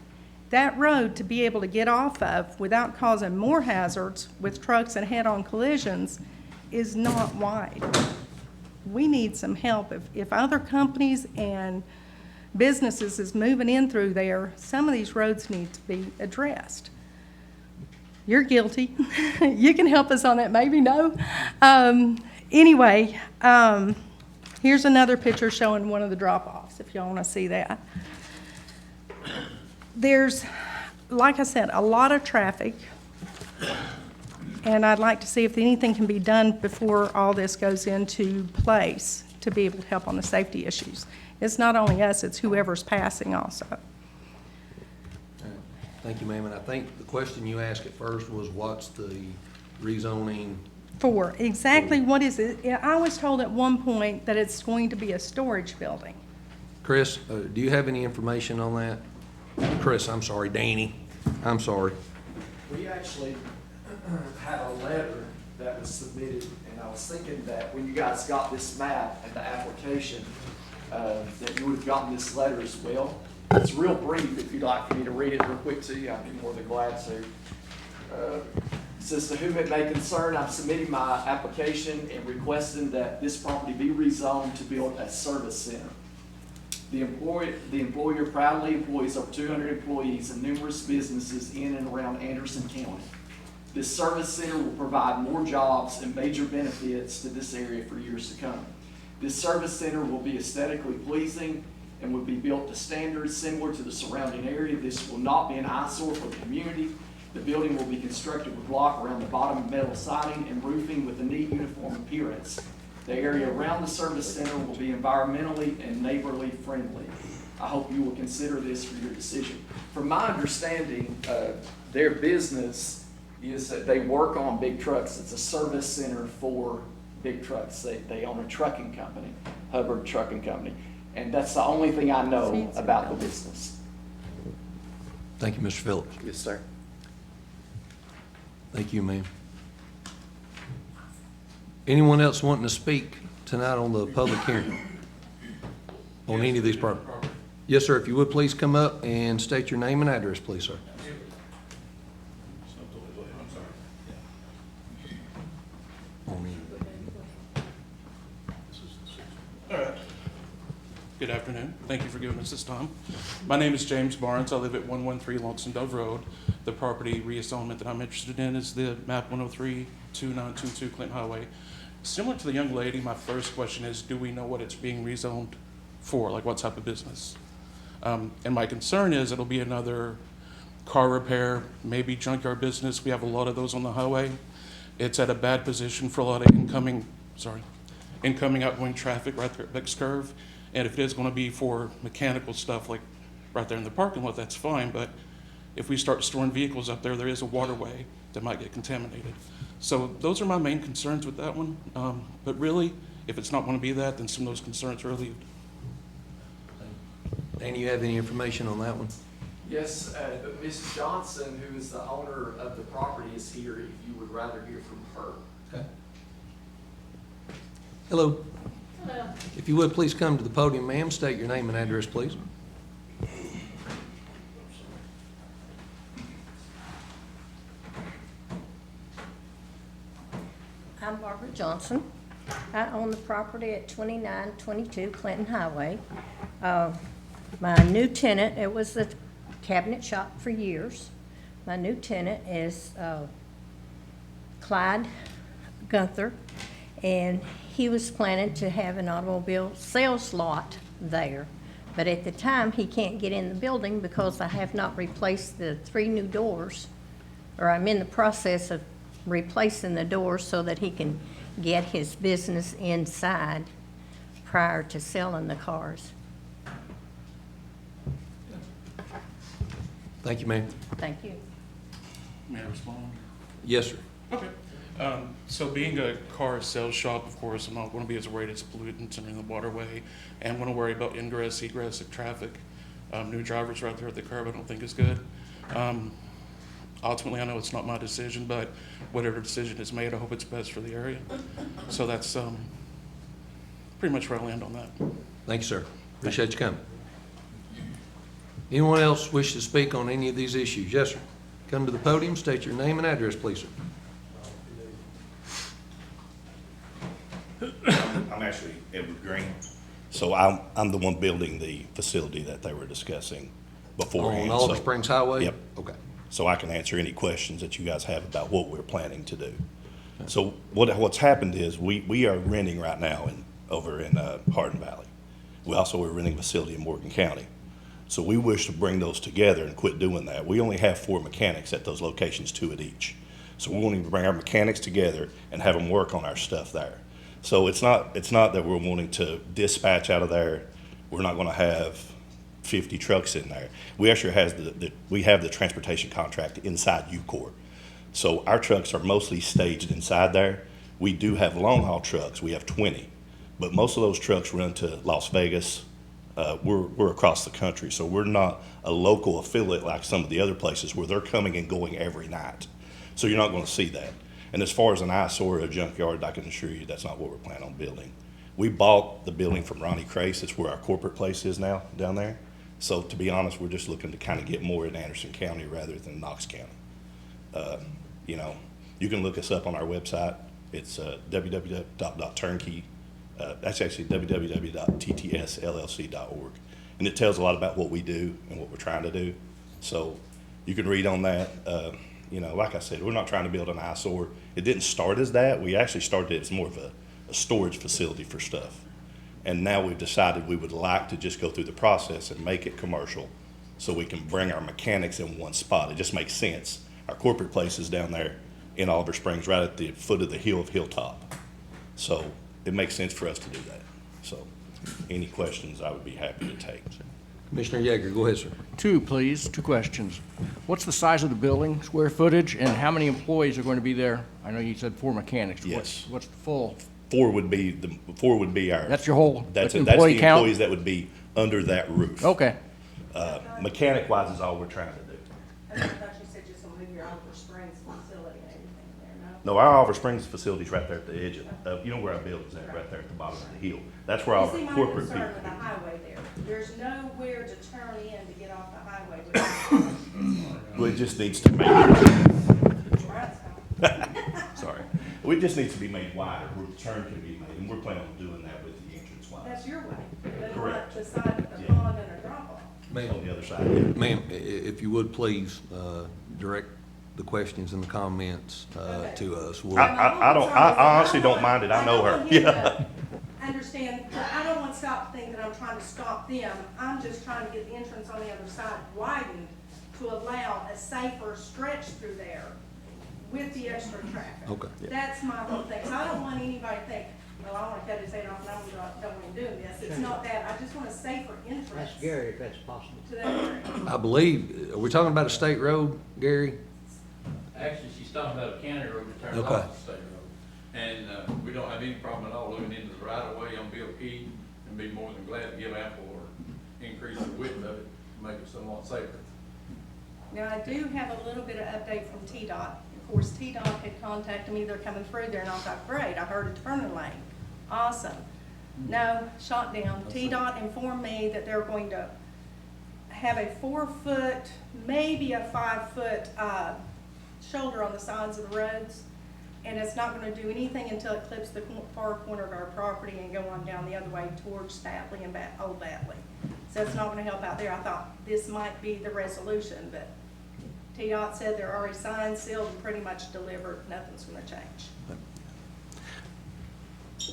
S9: That road, to be able to get off of without causing more hazards with trucks and head-on collisions, is not wide. We need some help. If other companies and businesses is moving in through there, some of these roads need to be addressed. You're guilty. You can help us on that, maybe, no? Anyway, here's another picture showing one of the drop-offs, if y'all want to see that. There's, like I said, a lot of traffic, and I'd like to see if anything can be done before all this goes into place to be able to help on the safety issues. It's not only us, it's whoever's passing also.
S1: Thank you, ma'am. And I think the question you asked at first was, what's the rezoning?
S9: For exactly what is it? I was told at one point that it's going to be a storage building.
S1: Chris, do you have any information on that? Chris, I'm sorry, Danny, I'm sorry.
S10: We actually had a letter that was submitted, and I was thinking that when you guys got this map and the application, that you would have gotten this letter as well. It's real brief. If you'd like for me to read it real quick to you, I'd be more than glad to. It says, to whom it may concern, I'm submitting my application and requesting that this property be rezoned to build a service center. The employer proudly employs over 200 employees and numerous businesses in and around Anderson County. This service center will provide more jobs and major benefits to this area for years to come. This service center will be aesthetically pleasing and will be built to standards similar to the surrounding area. This will not be an eyesore for the community. The building will be constructed with block around the bottom, metal siding and roofing with a neat uniform appearance. The area around the service center will be environmentally and neighborly friendly. I hope you will consider this for your decision. From my understanding, their business is that they work on big trucks. It's a service center for big trucks. They own a trucking company, Hubbard Trucking Company. And that's the only thing I know about the business.
S1: Thank you, Mr. Phillips.
S10: Yes, sir.
S1: Thank you, ma'am. Anyone else wanting to speak tonight on the public hearing? On any of these properties? Yes, sir. If you would, please come up and state your name and address, please, sir.
S11: Good afternoon. Thank you for giving us this time. My name is James Barnes. I live at 113 Lonesome Dove Road. The property reassignment that I'm interested in is the map 103-2922 Clinton Highway. Similar to the young lady, my first question is, do we know what it's being rezoned for? Like what type of business? And my concern is it'll be another car repair, maybe junkyard business. We have a lot of those on the highway. It's at a bad position for a lot of incoming, outgoing traffic right there at Beck's Curve. And if it is going to be for mechanical stuff, like right there in the parking lot, that's fine. But if we start storing vehicles up there, there is a waterway that might get contaminated. So those are my main concerns with that one. But really, if it's not going to be that, then some of those concerns are relieved.
S1: Danny, you have any information on that one?
S10: Yes, Mrs. Johnson, who is the owner of the property, is here if you would rather hear from her.
S1: Okay. Hello.
S12: Hello.
S1: If you would, please come to the podium, ma'am. State your name and address, please.
S12: I'm Barbara Johnson. I own the property at 2922 Clinton Highway. My new tenant, it was the cabinet shop for years. My new tenant is Clyde Gunther, and he was planning to have an automobile sales lot there. But at the time, he can't get in the building because I have not replaced the 3 new doors, or I'm in the process of replacing the doors so that he can get his business inside prior to selling the cars.
S1: Thank you, ma'am.
S12: Thank you.
S11: May I respond?
S1: Yes, sir.
S11: Okay. So being a car sales shop, of course, I'm not going to be as worried as pollutants entering the waterway. And I'm going to worry about ingress, egress of traffic. New drivers right there at the curb I don't think is good. Ultimately, I know it's not my decision, but whatever decision is made, I hope it's best for the area. So that's pretty much where I land on that.
S1: Thank you, sir. Appreciate you coming. Anyone else wish to speak on any of these issues? Yes, sir. Come to the podium, state your name and address, please, sir.
S13: I'm actually Edward Green. So I'm the one building the facility that they were discussing beforehand.
S1: On Oliver
S13: So-
S1: Springs Highway?
S13: Yep.
S1: Okay.
S13: So I can answer any questions that you guys have about what we're planning to do. So what's happened is we are renting right now over in Hardin Valley. We also are renting a facility in Morgan County. So we wish to bring those together and quit doing that. We only have 4 mechanics at those locations, 2 at each. So we're wanting to bring our mechanics together and have them work on our stuff there. So it's not that we're wanting to dispatch out of there. We're not going to have 50 trucks in there. We actually have the transportation contract inside UCOR. So our trucks are mostly staged inside there. We do have long haul trucks. We have 20, but most of those trucks run to Las Vegas. We're across the country, so we're not a local affiliate like some of the other places where they're coming and going every night. So you're not going to see that. And as far as an eyesore or a junkyard, I can assure you that's not what we're planning on building. We bought the building from Ronnie Crace. It's where our corporate place is now down there. So to be honest, we're just looking to kind of get more in Anderson County rather than Knox County. You can look us up on our website. It's www.turnkey. That's actually www.ttsllc.org. And it tells a lot about what we do and what we're trying to do. So you can read on that. Like I said, we're not trying to build an eyesore. It didn't start as that. We actually started it as more of a storage facility for stuff. And now we've decided we would like to just go through the process and make it commercial so we can bring our mechanics in one spot. It just makes sense. Our corporate place is down there in Oliver Springs, right at the foot of the hill of Hilltop. So it makes sense for us to do that. So any questions I would be happy to take.
S1: Commissioner Yeager, go ahead, sir.
S4: 2, please. 2 questions. What's the size of the building, square footage, and how many employees are going to be there? I know you said 4 mechanics.
S13: Yes.
S4: What's the full?
S13: 4 would be our.
S4: That's your whole
S13: That's
S4: employee
S13: the
S4: count?
S13: employees that would be under that roof.
S4: Okay.
S13: Mechanic wise is all we're trying to do.
S9: I thought you said just gonna move your Oliver Springs facility and everything there, no?
S13: No, our Oliver Springs facility's right there at the edge of, you know where our building's at, right there at the bottom of the hill. That's where all
S9: You
S13: our
S9: see my
S13: corporate people.
S9: concern with the highway there. There's nowhere to turn in to get off the highway with
S13: Well, it just needs to make,
S9: Right,
S13: sorry. Well, it just needs to be made wider where the turn can be made, and we're planning on doing that with the entrance
S9: That's
S13: lines.
S9: your way, but
S13: Correct.
S9: not the side of the
S13: Yeah.
S9: pond and a drop off.
S13: On the other side, yeah.
S1: Ma'am, if you would please, direct the questions and the comments, to us. We'll-
S13: I honestly don't mind it. I know her.
S9: don't want him
S13: Yeah.
S9: to Understand, I don't want Scott to think that I'm trying to stop them. I'm just trying to get the entrance on the other side widened to allow a safer stretch through there with the extra traffic.
S1: Okay.
S9: That's my whole thing. So I don't want anybody to think, well, I want to cut his head off and I don't want him doing this. It's not that. I just want a safer entrance
S7: That's Gary, if that's possible.
S9: to that area.
S1: I believe, are we talking about a state road, Gary?
S14: Actually, she's talking about a county road that turns
S1: Okay.
S14: off the state road. And, we don't have any problem at all looking into the right of way on Bill Key and be more than glad to give ample or increase the width of it to make it somewhat safer.
S9: Now, I do have a little bit of update from TDOT. Of course, TDOT had contacted me, they're coming through there, and I thought, great, I heard a turning lane. Awesome. No, shot down. TDOT informed me that they're going to have a 4-foot, maybe a 5-foot, shoulder on the sides of the roads. And it's not gonna do anything until it clips the far corner of our property and go on down the other way towards Stapley and Old Batley. So it's not gonna help out there. I thought this might be the resolution, but TDOT said they're already signed, sealed, and pretty much delivered. Nothing's gonna change.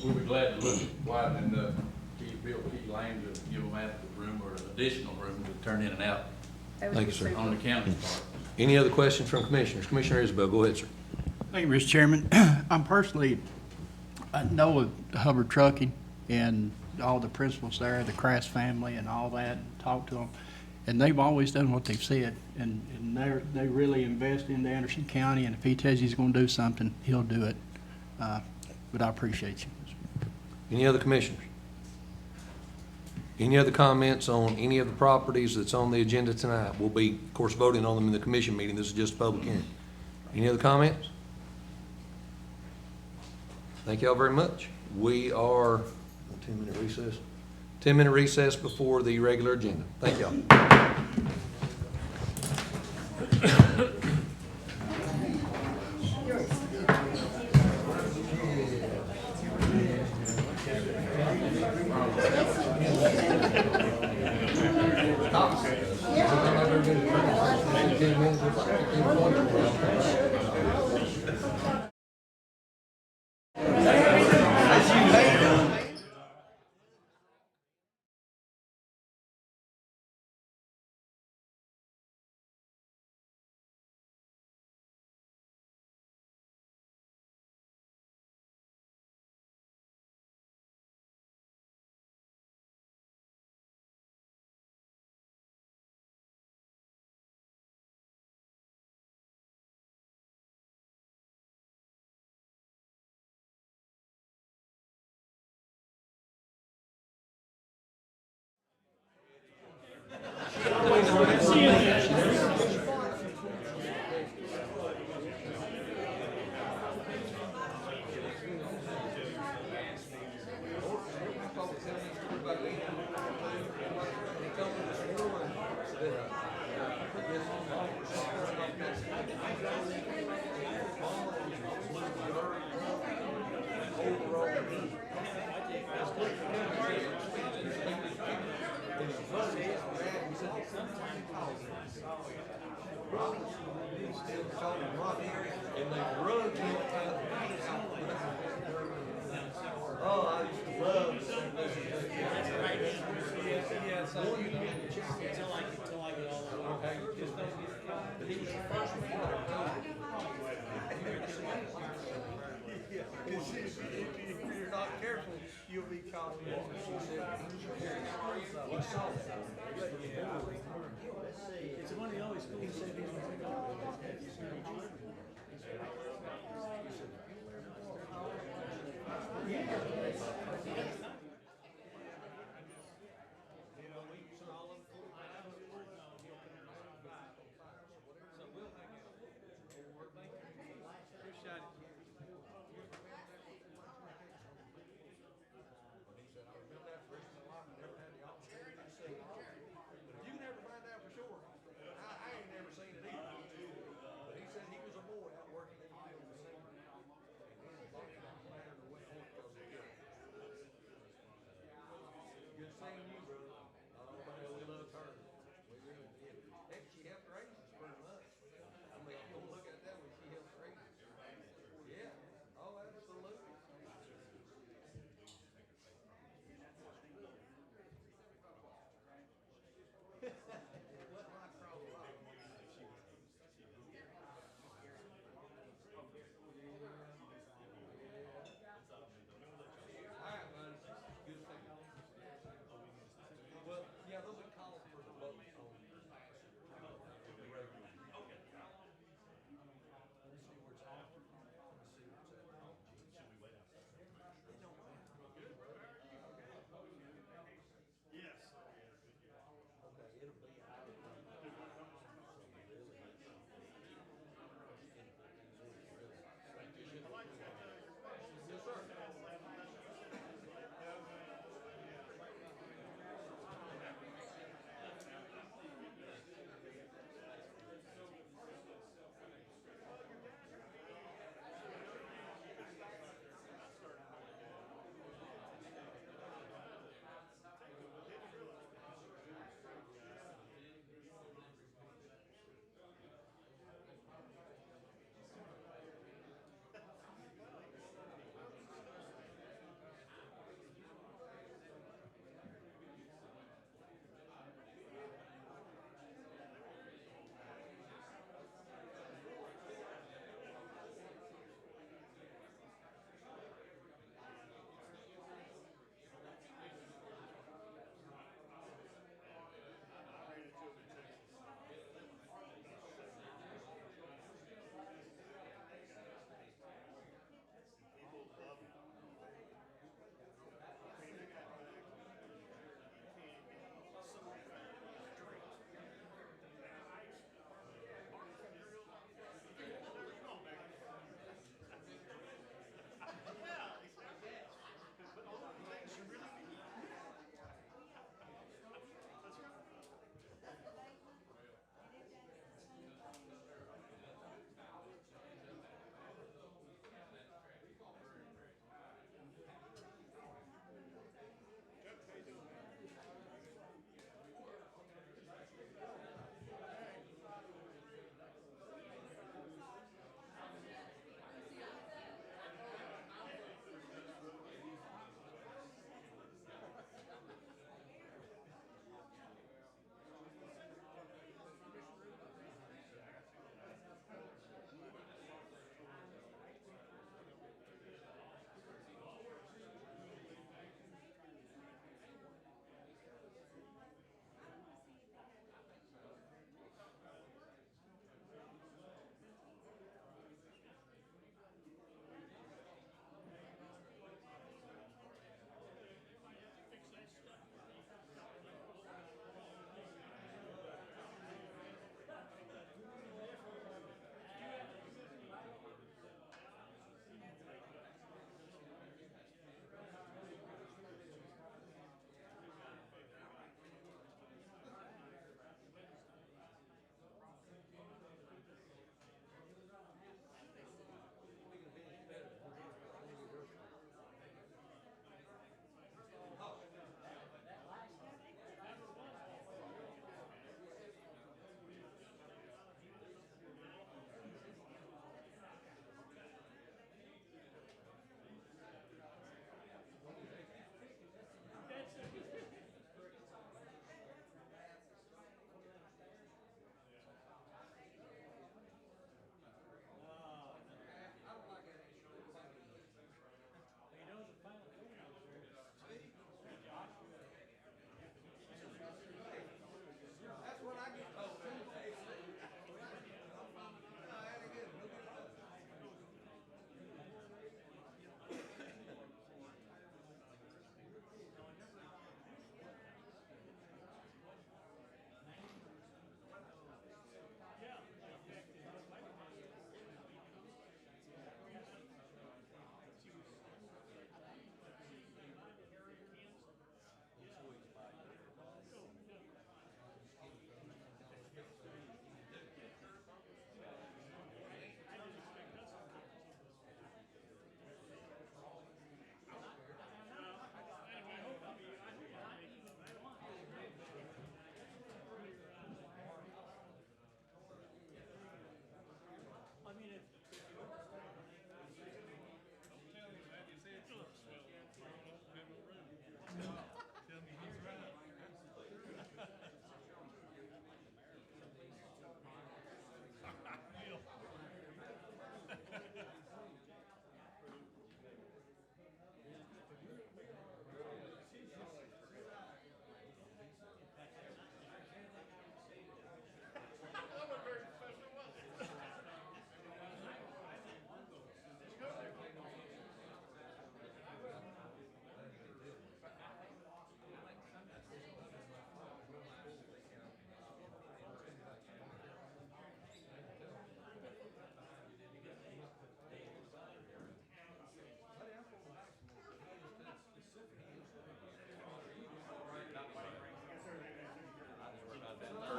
S14: We'll be glad to look at widening the Bill Key lane to give them adequate room or additional room to turn in and out
S9: That would
S1: Thank
S9: be
S1: you, sir.
S9: super.
S14: on the county part.
S1: Any other questions from commissioners? Commissioner Isabel, go ahead, sir.
S2: Thank you, Mr. Chairman. I know of Hubbard Trucking and all the principals there, the Crass family and all that, and talked to them. And they've always done what they've said, and they really invest into Anderson County, and if he tells you he's gonna do something, he'll do it. But I appreciate you.
S1: Any other commissioners? Any other comments on any of the properties that's on the agenda tonight? We'll be, of course, voting on them in the commission meeting. This is just a public hearing. Any other comments? Thank y'all very much. We are, 10-minute recess. 10-minute recess before the regular agenda. Thank y'all.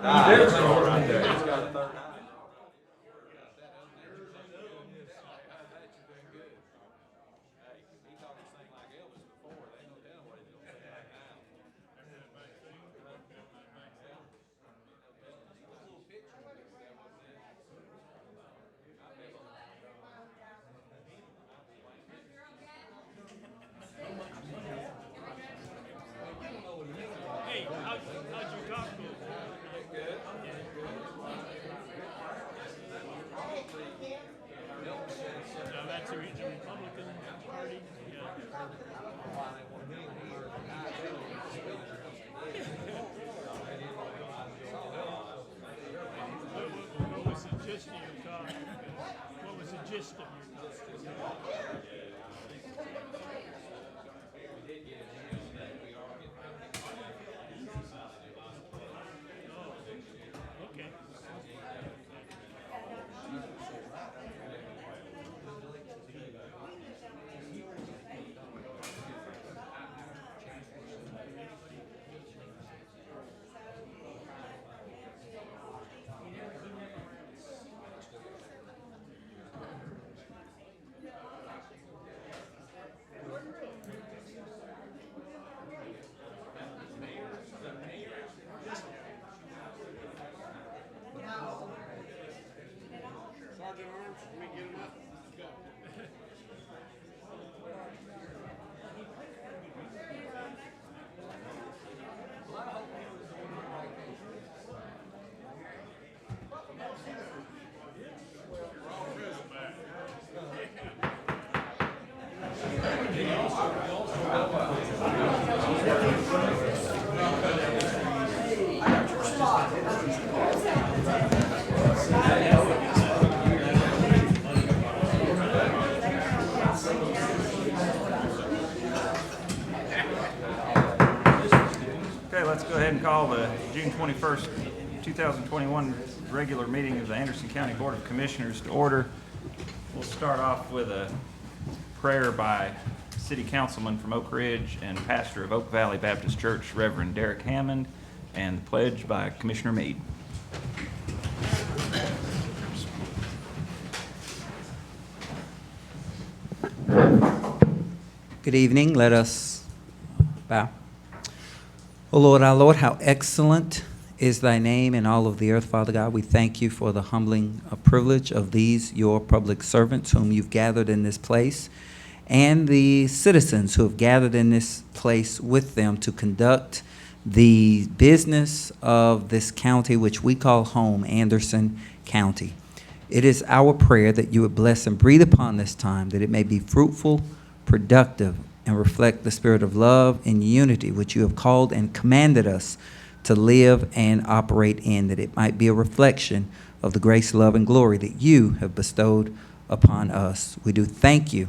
S2: Hey, how'd you talk to him? Now, that's the Republican Party? What was the gist of your talk? What was the gist of your talk? Okay.
S15: Okay, let's go ahead and call the June 21st, 2021 regular meeting of the Anderson County Board of Commissioners to order. We'll start off with a prayer by City Councilman from Oak Ridge and pastor of Oak Valley Baptist Church, Reverend Derek Hammond, and the pledge by Commissioner Meade.
S16: Good evening. Let us bow. O Lord, our Lord, how excellent is thy name in all of the earth, Father God. We thank you for the humbling privilege of these, your public servants, whom you've gathered in this place, and the citizens who have gathered in this place with them to conduct the business of this county, which we call home, Anderson County. It is our prayer that you would bless and breathe upon this time, that it may be fruitful, productive, and reflect the spirit of love and unity which you have called and commanded us to live and operate in, that it might be a reflection of the grace, love, and glory that you have bestowed upon us. We do thank you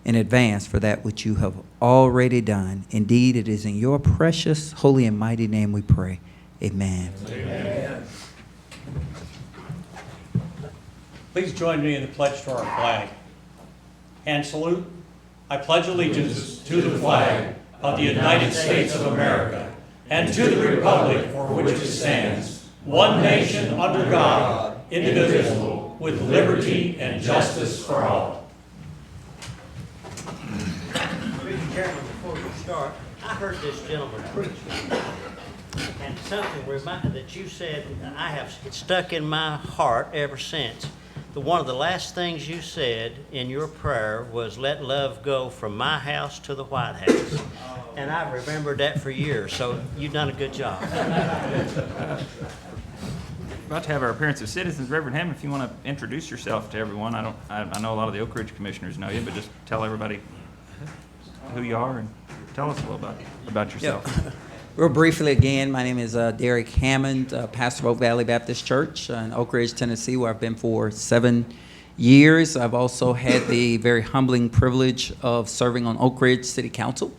S16: in advance for that which you have already done. Indeed, it is in your precious, holy, and mighty name we pray. Amen.
S17: Amen. Please join me in the pledge to our flag. Hand salute. I pledge allegiance to the flag of the United States of America and to the republic for which it stands, one nation under God, indivisible, with liberty and justice for all.
S7: Mr. Chairman, before you start, I heard this gentleman preach, and something that you said I have stuck in my heart ever since. One of the last things you said in your prayer was, let love go from my house to the White House. And I've remembered that for years, so you've done a good job.
S15: About to have our appearance of citizens. Reverend Hammond, if you want to introduce yourself to everyone. I know a lot of the Oak Ridge commissioners know you, but just tell everybody who you are and tell us a little about yourself.
S16: Yeah. Real briefly again, my name is Derek Hammond, pastor of Oak Valley Baptist Church in Oak Ridge, Tennessee, where I've been for 7 years. I've also had the very humbling privilege of serving on Oak Ridge City Council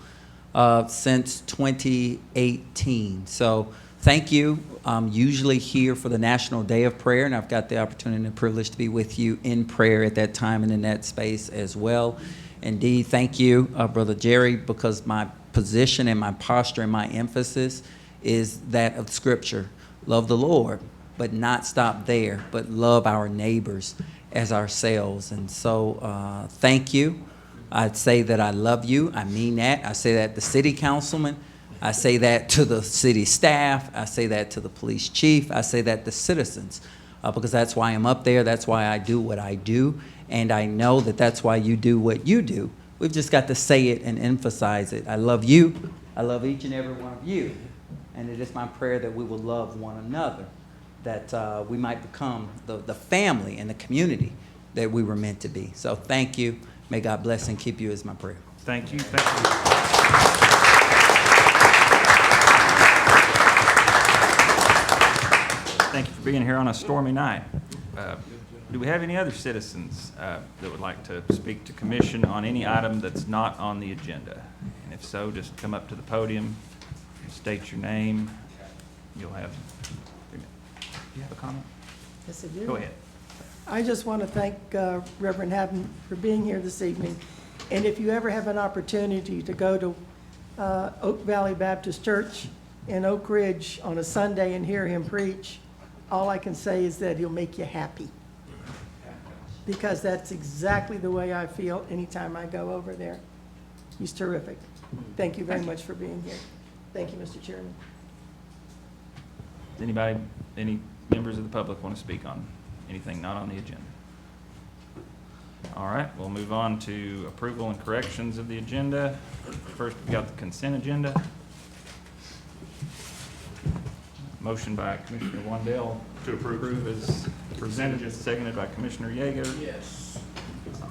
S16: since 2018. So thank you. I'm usually here for the National Day of Prayer, and I've got the opportunity and the privilege to be with you in prayer at that time and in that space as well. Indeed, thank you, Brother Jerry, because my position and my posture and my emphasis is that of Scripture. love the Lord, but not stop there, but love our neighbors as ourselves. And so thank you. I'd say that I love you. I mean that. I say that to city councilmen. I say that to the city staff. I say that to the police chief. I say that to citizens because that's why I'm up there. That's why I do what I do. And I know that that's why you do what you do. We've just got to say it and emphasize it. I love you. I love each and every one of you. And it is my prayer that we will love one another, that we might become the family and the community that we were meant to be. So thank you. May God bless and keep you is my prayer.
S15: Thank you. Thank you. Thank you for being here on a stormy night. Do we have any other citizens that would like to speak to commission on any item that's not on the agenda? And if so, just come up to the podium, state your name. You'll have, do you have a comment?
S6: Yes, I do.
S15: Go ahead.
S6: I just want to thank Reverend Haddon for being here this evening. And if you ever have an opportunity to go to Oak Valley Baptist Church in Oak Ridge on a Sunday and hear him preach, all I can say is that he'll make you happy. Because that's exactly the way I feel anytime I go over there. He's terrific. Thank you very much for being here. Thank you, Mr. Chairman.
S15: Does anybody, any members of the public want to speak on anything not on the agenda? All right, we'll move on to approval and corrections of the agenda. First, we got the consent agenda. Motion by Commissioner Wandell to approve as presented, seconded by Commissioner Yeager.
S4: Yes.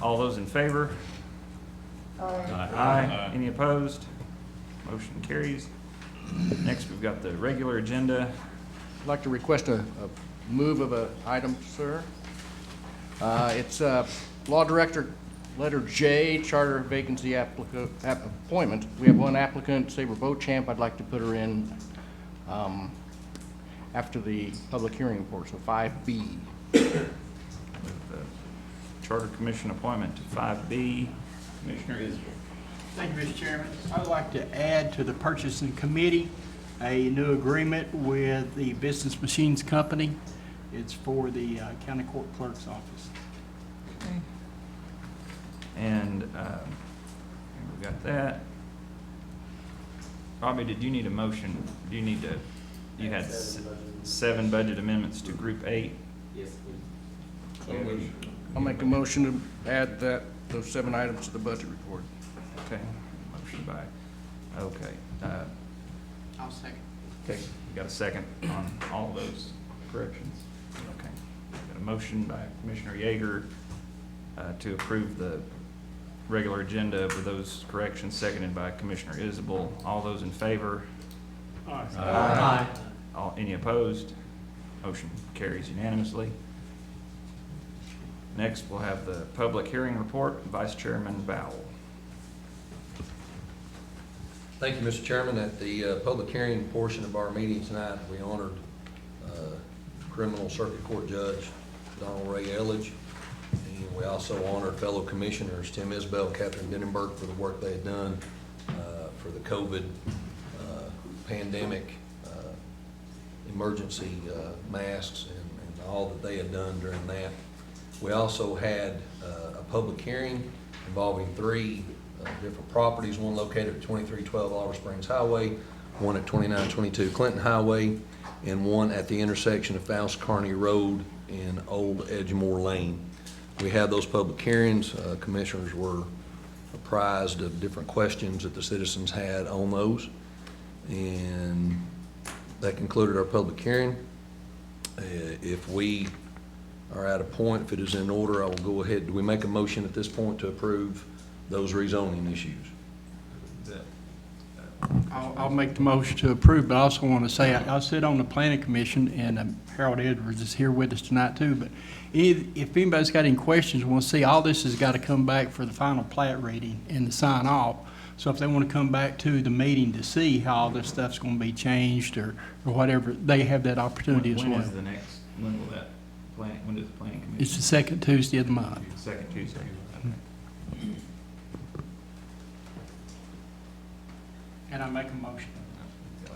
S15: All those in favor? Aye. Any opposed? Motion carries. Next, we've got the regular agenda.
S4: I'd like to request a move of an item, sir. It's Law Director, letter J, Charter Vacancy appointment. We have one applicant, Saber Beauchamp. I'd like to put her in after the public hearing report, so 5B.
S15: Charter Commission appointment to 5B. Commissioner Isbell.
S2: Thank you, Mr. Chairman. I'd like to add to the purchasing committee a new agreement with the Business Machines Company. It's for the county court clerk's office.
S15: Okay. And we got that. Bobby, did you need a motion? Do you need to, you had 7 budget amendments to Group 8?
S10: Yes,
S4: So I'll make a motion to add those 7 items to the budget report.
S15: Okay, motion by, okay.
S2: I'll second.
S15: Okay, you got a second on all of those corrections? Okay. Got a motion by Commissioner Yeager to approve the regular agenda with those corrections, seconded by Commissioner Isbell. All those in favor?
S2: Aye.
S15: Any opposed? Motion carries unanimously. Next, we'll have the public hearing report, Vice Chairman Bowell.
S1: Thank you, Mr. Chairman. At the public hearing portion of our meeting tonight, we honored Criminal Circuit Court Judge Donald Ray Elledge. And we also honored fellow commissioners Tim Isbell and Catherine Denenberg for the work they had done for the COVID pandemic emergency masks and all that they had done during that. We also had a public hearing involving 3 different properties, one located at 2312 Oliver Springs Highway, one at 2922 Clinton Highway, and one at the intersection of Faust Kearney Road and Old Edgemore Lane. We had those public hearings. Commissioners were apprised of different questions that the citizens had on those. And that concluded our public hearing. If we are at a point, if it is in order, I will go ahead. Do we make a motion at this point to approve those rezoning issues?
S2: I'll make the motion to approve, but I also want to say, I sit on the planning commission, and Harold Edwards is here with us tonight too, but if anybody's got any questions, we'll see, all this has got to come back for the final plat reading and the sign off. So if they want to come back to the meeting to see how all this stuff's going to be changed or whatever, they have that opportunity as well.
S15: When is the next, when will that plan, when does the planning commission?
S2: It's the second Tuesday of the month.
S15: Second Tuesday. Okay.
S2: And I make a motion.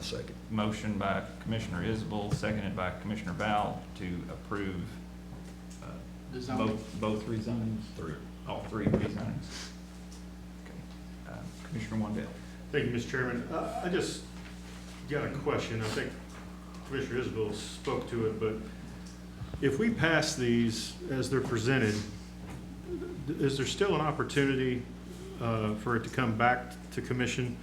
S1: second.
S15: Motion by Commissioner Isabel, seconded by Commissioner Val to approve
S2: The zoning.
S15: both rezonings? All three rezonings. Okay. Commissioner Wandale.
S8: Thank you, Mr. Chairman. I just got a question. I think Commissioner Isabel spoke to it, but if we pass these as they're presented, is there still an opportunity for it to come back to commission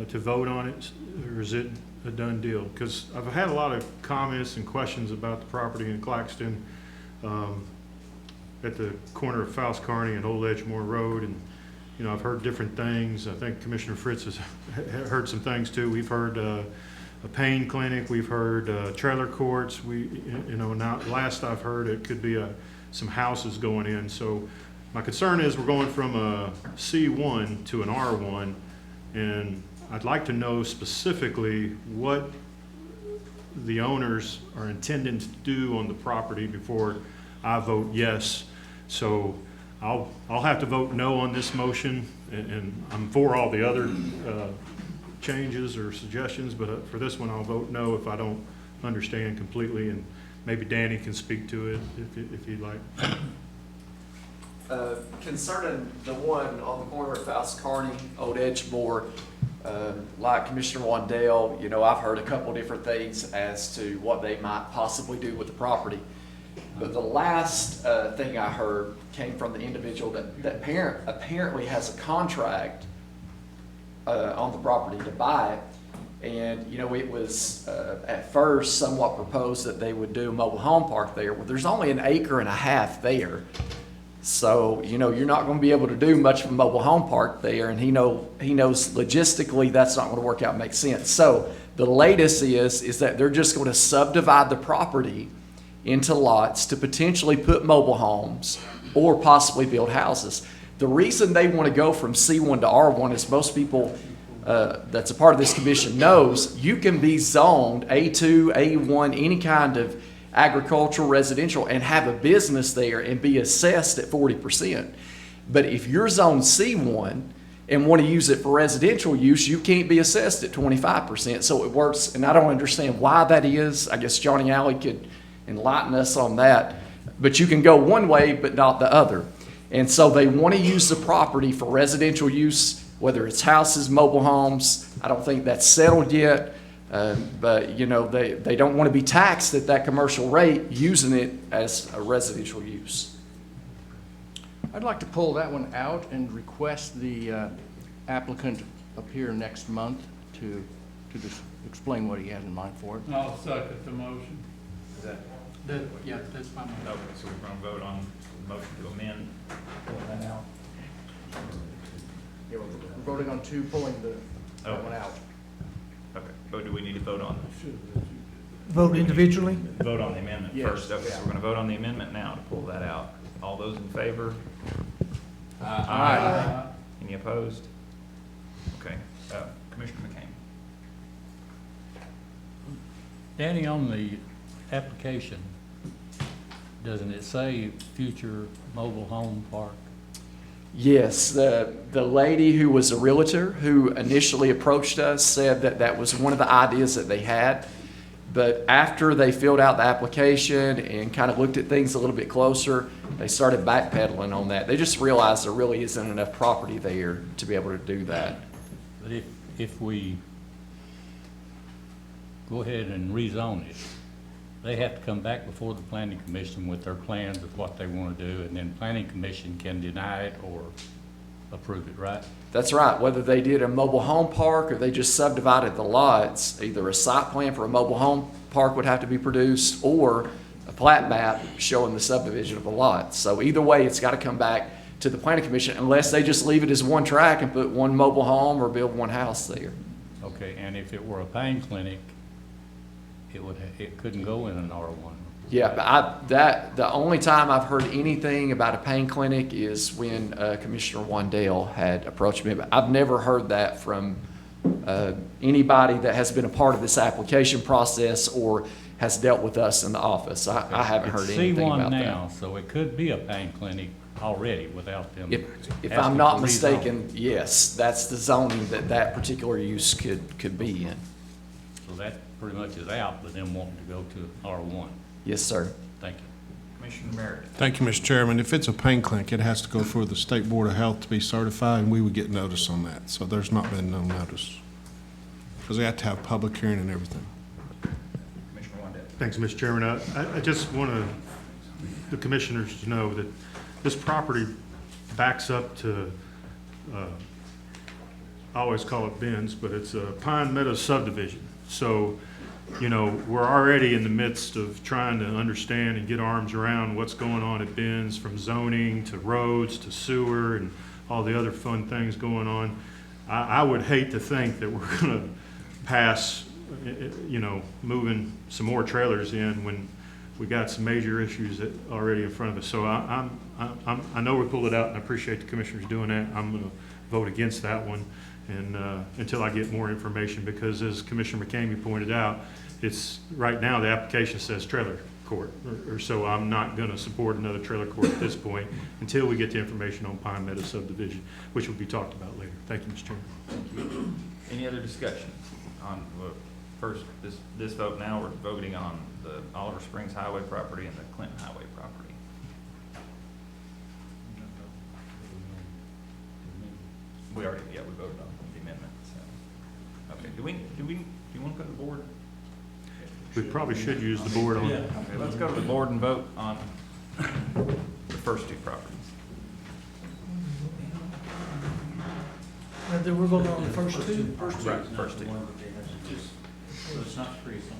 S8: to vote on it, or is it a done deal? Because I've had a lot of comments and questions about the property in Claxton at the corner of Faust Kearney and Old Edgemore Road, and you know, I've heard different things. I think Commissioner Fritz has heard some things too. We've heard a pain clinic. We've heard trailer courts. Now last I've heard it could be some houses going in. So my concern is we're going from a C1 to an R1, and I'd like to know specifically what the owners are intending to do on the property before I vote yes. So I'll have to vote no on this motion, and I'm for all the other changes or suggestions, but for this one I'll vote no if I don't understand completely, and maybe Danny can speak to it if he'd like.
S10: Concerning the one on the corner of Faust Kearney, Old Edgemore, like Commissioner Wandale, you know, I've heard a couple different things as to what they might possibly do with the property. But the last thing I heard came from the individual that apparently has a contract on the property to buy it. And, you know, it was at first somewhat proposed that they would do a mobile home park there. Well, there's only 1.5 acres there. So, you know, you're not going to be able to do much of a mobile home park there. And he knows logistically that's not going to work out and make sense. So the latest is that they're just going to subdivide the property into lots to potentially put mobile homes or possibly build houses. The reason they want to go from C1 to R1 is most people that's a part of this commission knows you can be zoned A2, A1, any kind of agricultural, residential, and have a business there and be assessed at 40%. But if you're zoned C1 and want to use it for residential use, you can't be assessed at 25%. So it works, and I don't understand why that is. I guess Johnny Alley could enlighten us on that. But you can go one way, but not the other. And so they want to use the property for residential use, whether it's houses, mobile homes. I don't think that's settled yet. But, you know, they don't want to be taxed at that commercial rate using it as a residential use.
S4: I'd like to pull that one out and request the applicant appear next month to just explain what he has in mind for it.
S17: I'll second the motion.
S15: Is that?
S2: Yeah, that's fine.
S15: Okay, so we're going to vote on the motion to amend, pulling that out.
S4: Yeah, we're voting on pulling that one out.
S15: Okay, but do we need to vote on?
S3: Vote individually?
S15: Vote on the amendment
S4: Yes.
S15: first. Okay, so we're going to vote on the amendment now to pull that out. All those in favor? Aye. Any opposed? Okay, Commissioner McCain.
S17: Danny, on the application, doesn't it say future mobile home park?
S10: Yes, the lady who was a realtor who initially approached us said that that was one of the ideas that they had. But after they filled out the application and kind of looked at things a little bit closer, they started backpedaling on that. They just realized there really isn't enough property there to be able to do that.
S17: But if we go ahead and rezone it, they have to come back before the planning commission with their plans of what they want to do, and then planning commission can deny it or approve it, right?
S10: That's right. Whether they did a mobile home park or they just subdivided the lots, either a site plan for a mobile home park would have to be produced or a plat map showing the subdivision of a lot. So either way, it's got to come back to the planning commission unless they just leave it as one track and put one mobile home or build one house there.
S17: Okay, and if it were a pain clinic, it couldn't go in an R1.
S10: Yeah, but the only time I've heard anything about a pain clinic is when Commissioner Wandale had approached me. But I've never heard that from anybody that has been a part of this application process or has dealt with us in the office. I haven't heard anything about that.
S17: It's C1 now, so it could be a pain clinic already without them.
S10: If I'm not mistaken, yes, that's the zoning that particular use could be in.
S17: So that pretty much is out with them wanting to go to R1.
S10: Yes, sir.
S17: Thank you.
S15: Commissioner Meredith.
S18: Thank you, Mr. Chairman. If it's a pain clinic, it has to go for the State Board of Health to be certified, and we would get notice on that. So there's not been no notice. Because they have to have public hearing and everything.
S15: Commissioner Wandell.
S8: Thanks, Mr. Chairman. I just want the commissioners to know that this property backs up to, I always call it Ben's, but it's a Pine Meadows subdivision. So, you know, we're already in the midst of trying to understand and get arms around what's going on at Ben's, from zoning to roads to sewer and all the other fun things going on. I would hate to think that we're going to pass, you know, moving some more trailers in when we got some major issues that already in front of us. So I know we pulled it out, and I appreciate the commissioners doing that. I'm going to vote against that one, and until I get more information, because as Commissioner McCamey pointed out, it's right now the application says trailer court, or so I'm not going to support another trailer court at this point until we get the information on Pine Meadows subdivision, which will be talked about later. Thank you, Mr. Chairman.
S15: Thank you. Any other discussion on, well, first, this vote now, we're voting on the Oliver Springs Highway property and the Clinton Highway property. We already, yeah, we voted on the amendment, so. Okay, do you want to go to the board?
S8: We probably should use the board on it.
S15: Okay, let's go to the board and vote on the first two properties.
S17: We're voting on the first two?
S15: Right, first two.
S17: So it's not free, so.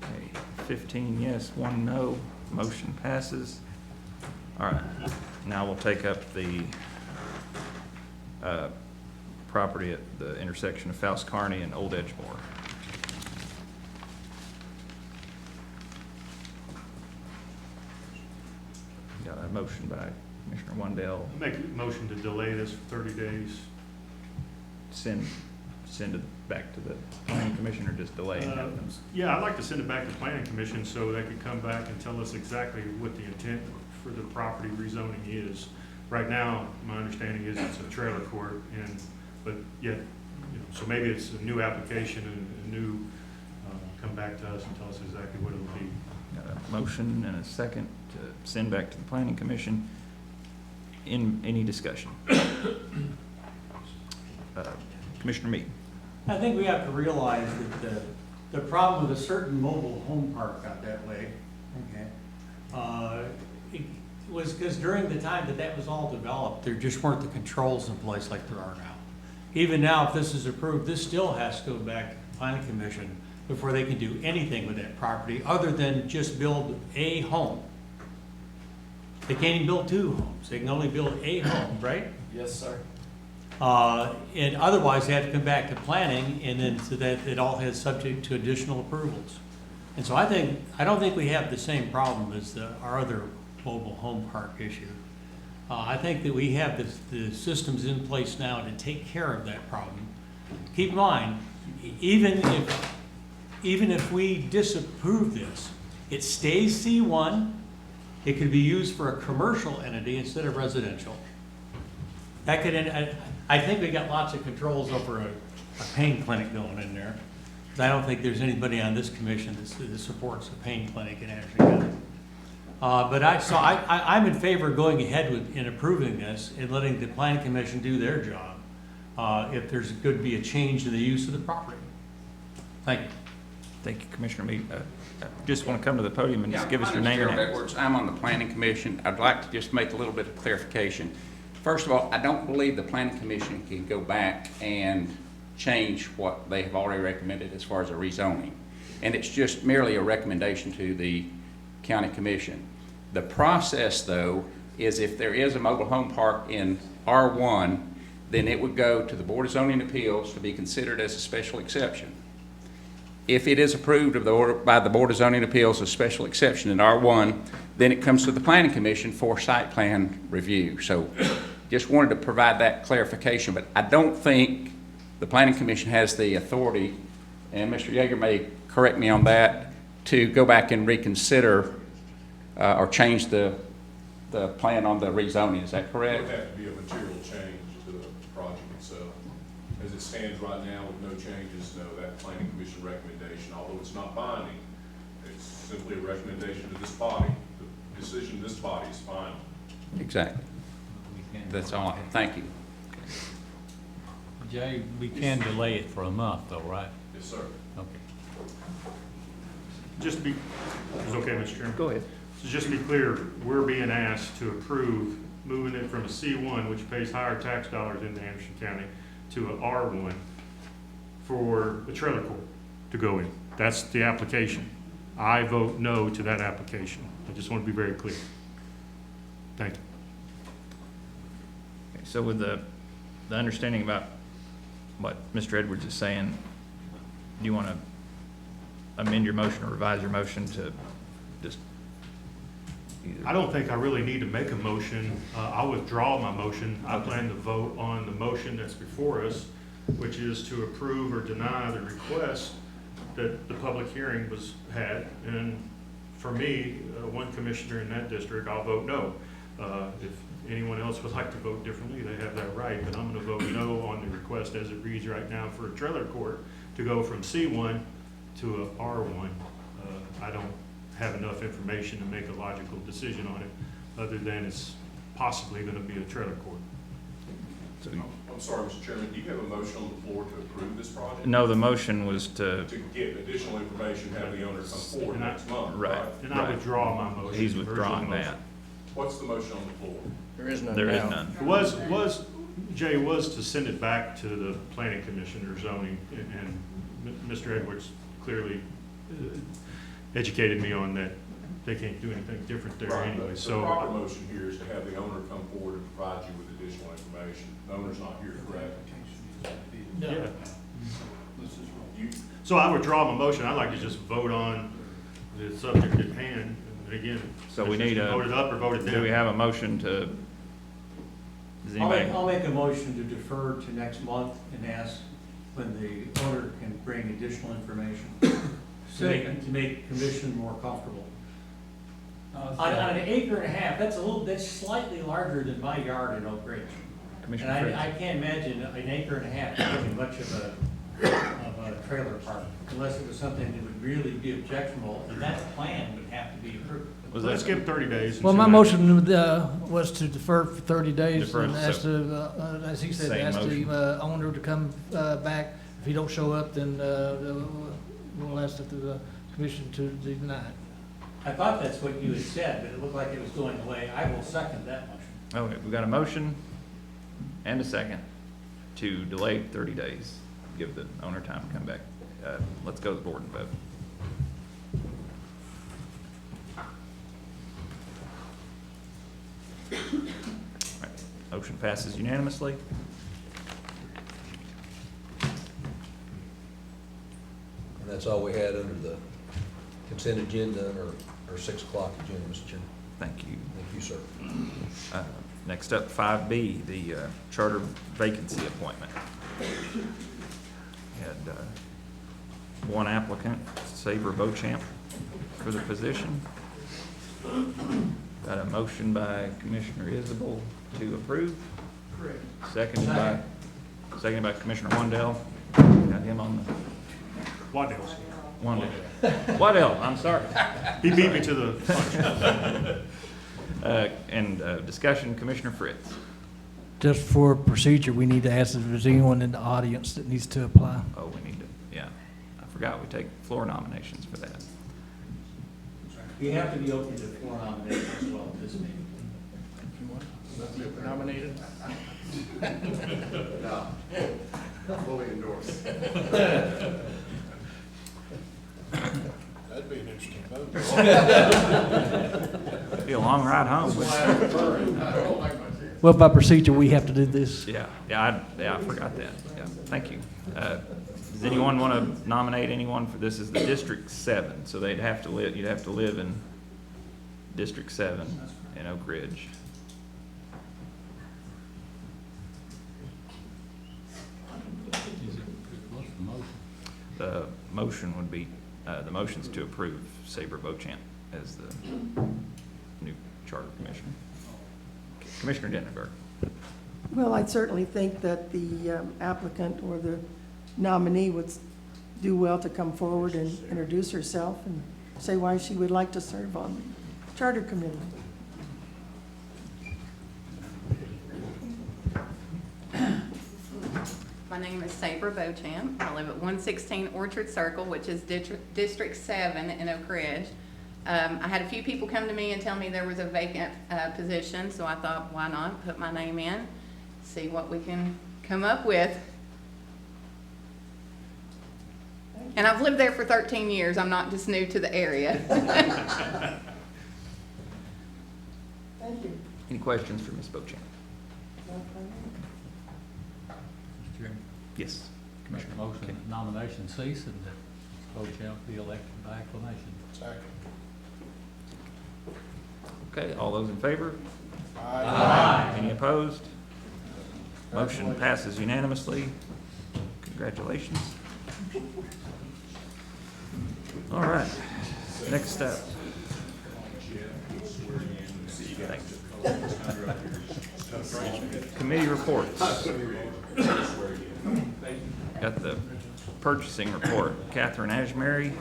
S15: Okay, 15 yes, 1 no, motion passes. All right, now we'll take up the property at the intersection of Faust Kearney and Old Edgemore. Got a motion by Commissioner Wandell.
S8: Make a motion to delay this for 30 days.
S15: Send it back to the planning commission, or just delay and have them?
S8: Yeah, I'd like to send it back to planning commission so they could come back and tell us exactly what the intent for the property rezoning is. Right now, my understanding is it's a trailer court, but yet, you know, so maybe it's a new application and a new, come back to us and tell us exactly what it'll be.
S15: Got a motion and a second to send back to the planning commission. In any discussion? Commissioner Mead.
S17: I think we have to realize that the problem with a certain mobile home park out that way, okay, it was because during the time that was all developed, there just weren't the controls in place like there are now. Even now, if this is approved, this still has to go back to the planning commission before they can do anything with that property other than just build a home. They can't even build 2 homes. They can only build a home, right?
S10: Yes, sir.
S17: And otherwise, they have to come back to planning, and then so that it all is subject to additional approvals. And so I don't think we have the same problem as our other mobile home park issue. I think that we have the systems in place now to take care of that problem. Keep in mind, even if we disapprove this, it stays C1. It could be used for a commercial entity instead of residential. That could, I think we got lots of controls over a pain clinic going in there. I don't think there's anybody on this commission that supports a pain clinic in Anderson County. But I'm in favor of going ahead in approving this and letting the planning commission do their job if there's going to be a change in the use of the property. Thank you.
S15: Thank you, Commissioner Mead. Just want to come to the podium and just give us your name and
S19: Gerald
S15: address.
S19: Edwards. I'm on the Planning Commission. I'd like to just make a little bit of clarification. First of all, I don't believe the Planning Commission can go back and change what they have already recommended as far as a rezoning. And it's just merely a recommendation to the County Commission. The process, though, is if there is a mobile home park in R1, then it would go to the Board of Zoning Appeals to be considered as a special exception. If it is approved by the Board of Zoning Appeals as special exception in R1, then it comes to the Planning Commission for site plan review. So just wanted to provide that clarification, but I don't think the Planning Commission has the authority, and Mr. Yeager may correct me on that, to go back and reconsider or change the the plan on the rezoning, is that
S5: It
S19: correct?
S5: would have to be a material change to the project itself. As it stands right now with no changes, no, that planning commission recommendation, although it's not binding, it's simply a recommendation to this body. The decision of this body is final.
S19: Exactly. That's all I have. Thank you.
S17: Jay, we can delay it for a month though, right?
S5: Yes, sir.
S17: Okay.
S8: Just to be, is it okay, Mr. Chairman?
S4: Go ahead.
S8: So just to be clear, we're being asked to approve moving it from a C1, which pays higher tax dollars in Anderson County, to a R1 for a trailer court to go in. That's the application. I vote no to that application. I just want to be very clear. Thank you.
S15: Okay, so with the understanding about what Mr. Edwards is saying, do you want to amend your motion or revise your motion to just either?
S8: I don't think I really need to make a motion. I'll withdraw my motion. I plan to vote on the motion that's before us, which is to approve or deny the request that the public hearing was had. And for me, one commissioner in that district, I'll vote no. If anyone else would like to vote differently, they have that right, but I'm going to vote no on the request as it reads right now for a trailer court to go from C1 to a R1. I don't have enough information to make a logical decision on it, other than it's possibly going to be a trailer court.
S5: I'm sorry, Mr. Chairman, do you have a motion on the floor to approve this project?
S15: No, the motion was to.
S5: To get additional information, have the owner come forward next month,
S15: Right.
S5: right?
S8: And I withdraw my motion.
S15: He's
S8: the original
S15: withdrawing
S8: motion.
S15: that.
S5: What's the motion on the floor?
S4: There is none
S15: There is
S4: now.
S15: none.
S8: It was, Jay, was to send it back to the planning commission or zoning, and Mr. Edwards clearly educated me on that. They can't do anything different there
S5: Right,
S8: anyway,
S5: but
S8: so.
S5: the proper motion here is to have the owner come forward and provide you with additional information. The owner's not here, correct?
S8: Yeah.
S5: You,
S8: So I withdraw my motion. I'd like to just vote on the subject at hand. And again,
S15: So we need a.
S8: vote it up or vote it down.
S15: Do we have a motion to? Does anybody?
S17: I'll make a motion to defer to next month and ask when the owner can bring additional information to make commission more comfortable. On an acre and a half, that's slightly larger than my yard in Oak Ridge.
S15: Commissioner
S17: And
S15: Fritz.
S17: I can't imagine an acre and a half becoming much of a trailer park, unless it was something that would really be objectionable, and that plan would have to be approved.
S15: Was
S8: Let's
S15: that,
S8: give 30 days. and
S20: Well,
S8: see
S20: my
S8: what
S20: motion was to defer for 30 days,
S15: Defer,
S20: and ask
S15: so-
S20: the, as he said,
S15: Same
S20: ask
S15: motion.
S20: the owner to come back. If he don't show up, then we'll ask the commission to deny it.
S17: I thought that's what you had said, but it looked like it was going away. I will second that motion.
S15: okay, we got a motion and a second to delay 30 days, give the owner time to come back. Let's go to the board and vote. All right, motion passes unanimously.
S1: And that's all we had under the consent agenda or 6 o'clock agenda, Mr. Chairman.
S15: Thank you.
S1: Thank you, sir.
S15: Next up, 5B, the charter vacancy appointment. Had one applicant, Saber Beauchamp, for the position. Got a motion by Commissioner Isabel to approve.
S17: Correct.
S15: Seconded by Commissioner Wandell. Got him on the.
S8: Waddell's.
S15: Waddell, I'm sorry.
S8: He beat me to the punch.
S15: And discussion, Commissioner Fritz.
S20: Just for procedure, we need to ask if there's anyone in the audience that needs to apply.
S15: Oh, we need to, yeah. I forgot we take floor nominations for that.
S17: You have to be open to floor nominations as well at this meeting.
S4: Nominated?
S5: No. Fully endorsed.
S18: That'd be an interesting vote.
S15: Be a long ride home.
S20: Well, by procedure, we have to do this.
S15: Yeah, I forgot that. Yeah, thank you. Does anyone want to nominate anyone for this? Is the District 7, so you'd have to live in District 7 in Oak Ridge. The motion would be, the motion's to approve Saber Beauchamp as the new charter commissioner. Commissioner Denenberg.
S6: Well, I certainly think that the applicant or the nominee would do well to come forward and introduce herself and say why she would like to serve on the Charter Committee.
S21: My name is Sabra Beauchamp. I live at 116 Orchard Circle, which is District 7 in Oak Ridge. I had a few people come to me and tell me there was a vacant position, so I thought, why not put my name in, see what we can come up with. And I've lived there for 13 years. I'm not just new to the area.
S6: Thank you.
S15: Any questions for Ms. Beauchamp? Yes.
S22: Make a motion that nomination cease and that Beauchamp be elected by acclamation.
S18: Second.
S15: Okay, all those in favor?
S22: Aye.
S15: Any opposed? Motion passes unanimously. Congratulations. All right, next step. Committee reports. Got the purchasing report. Catherine Ashmary.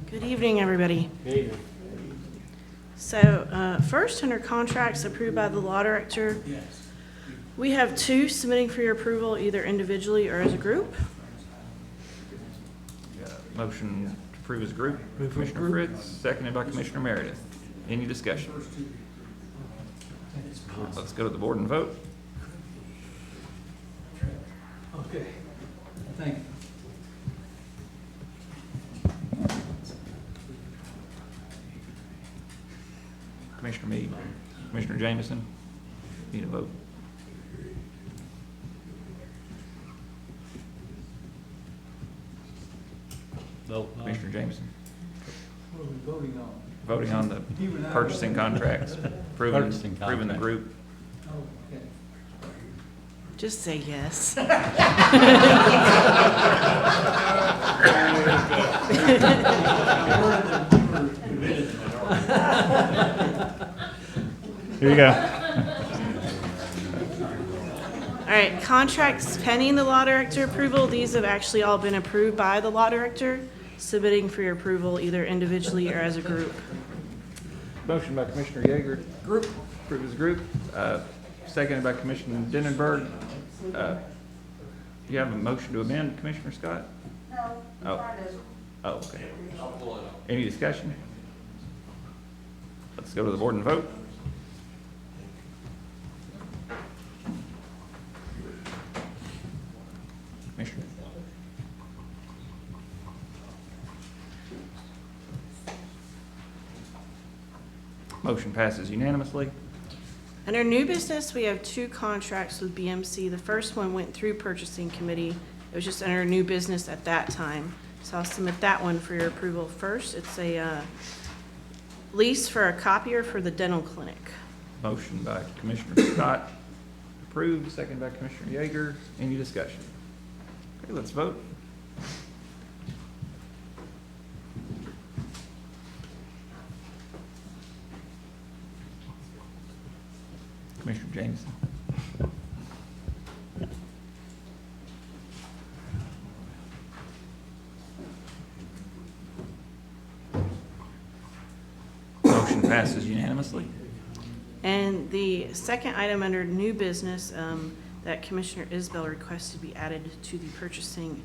S23: Good evening, everybody. So, first, under contracts approved by the law director, we have 2 submitting for your approval, either individually or as a group.
S15: Motion to approve as a group. Commissioner Fritz, seconded by Commissioner Meredith. Any discussion? Let's go to the board and vote.
S22: Okay. Thank you.
S15: Commissioner Meade, Commissioner Jameson, need a vote.
S22: Vote.
S15: Commissioner Jameson,
S22: What are we voting on?
S15: voting on the purchasing contracts, approving the group.
S22: Oh, okay.
S23: Just say yes.
S8: Here you go.
S23: All right, contracts pending the law director approval. These have actually all been approved by the law director, submitting for your approval either individually or as a group.
S15: Motion by Commissioner Yeager. Group. Approve as a group. Seconded by Commissioner Denenberg. Do you have a motion to amend, Commissioner Scott?
S21: No,
S15: Oh, okay. Any discussion? Let's go to the board and vote. Commissioner. Motion passes unanimously.
S23: Under new business, we have 2 contracts with BMC. The first one went through purchasing committee. It was just under new business at that time. So I'll submit that one for your approval first. It's a lease for a copier for the dental clinic.
S15: Motion by Commissioner Scott, approved, second by Commissioner Yeager. Any discussion? Okay, let's vote. Commissioner Jameson. Motion passes unanimously.
S23: And the second item under new business, that Commissioner Isbell requested be added to the purchasing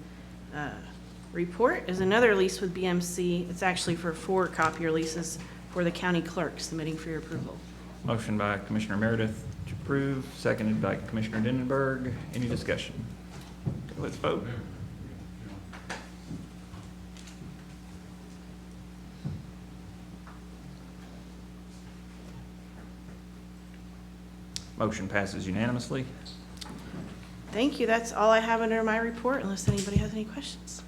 S23: report is another lease with BMC. It's actually for 4 copier leases for the county clerk, submitting for your approval.
S15: Motion by Commissioner Meredith to approve, seconded by Commissioner Denenberg. Any discussion? Okay, let's vote. Motion passes unanimously.
S23: Thank you. That's all I have under my report, unless anybody has any questions.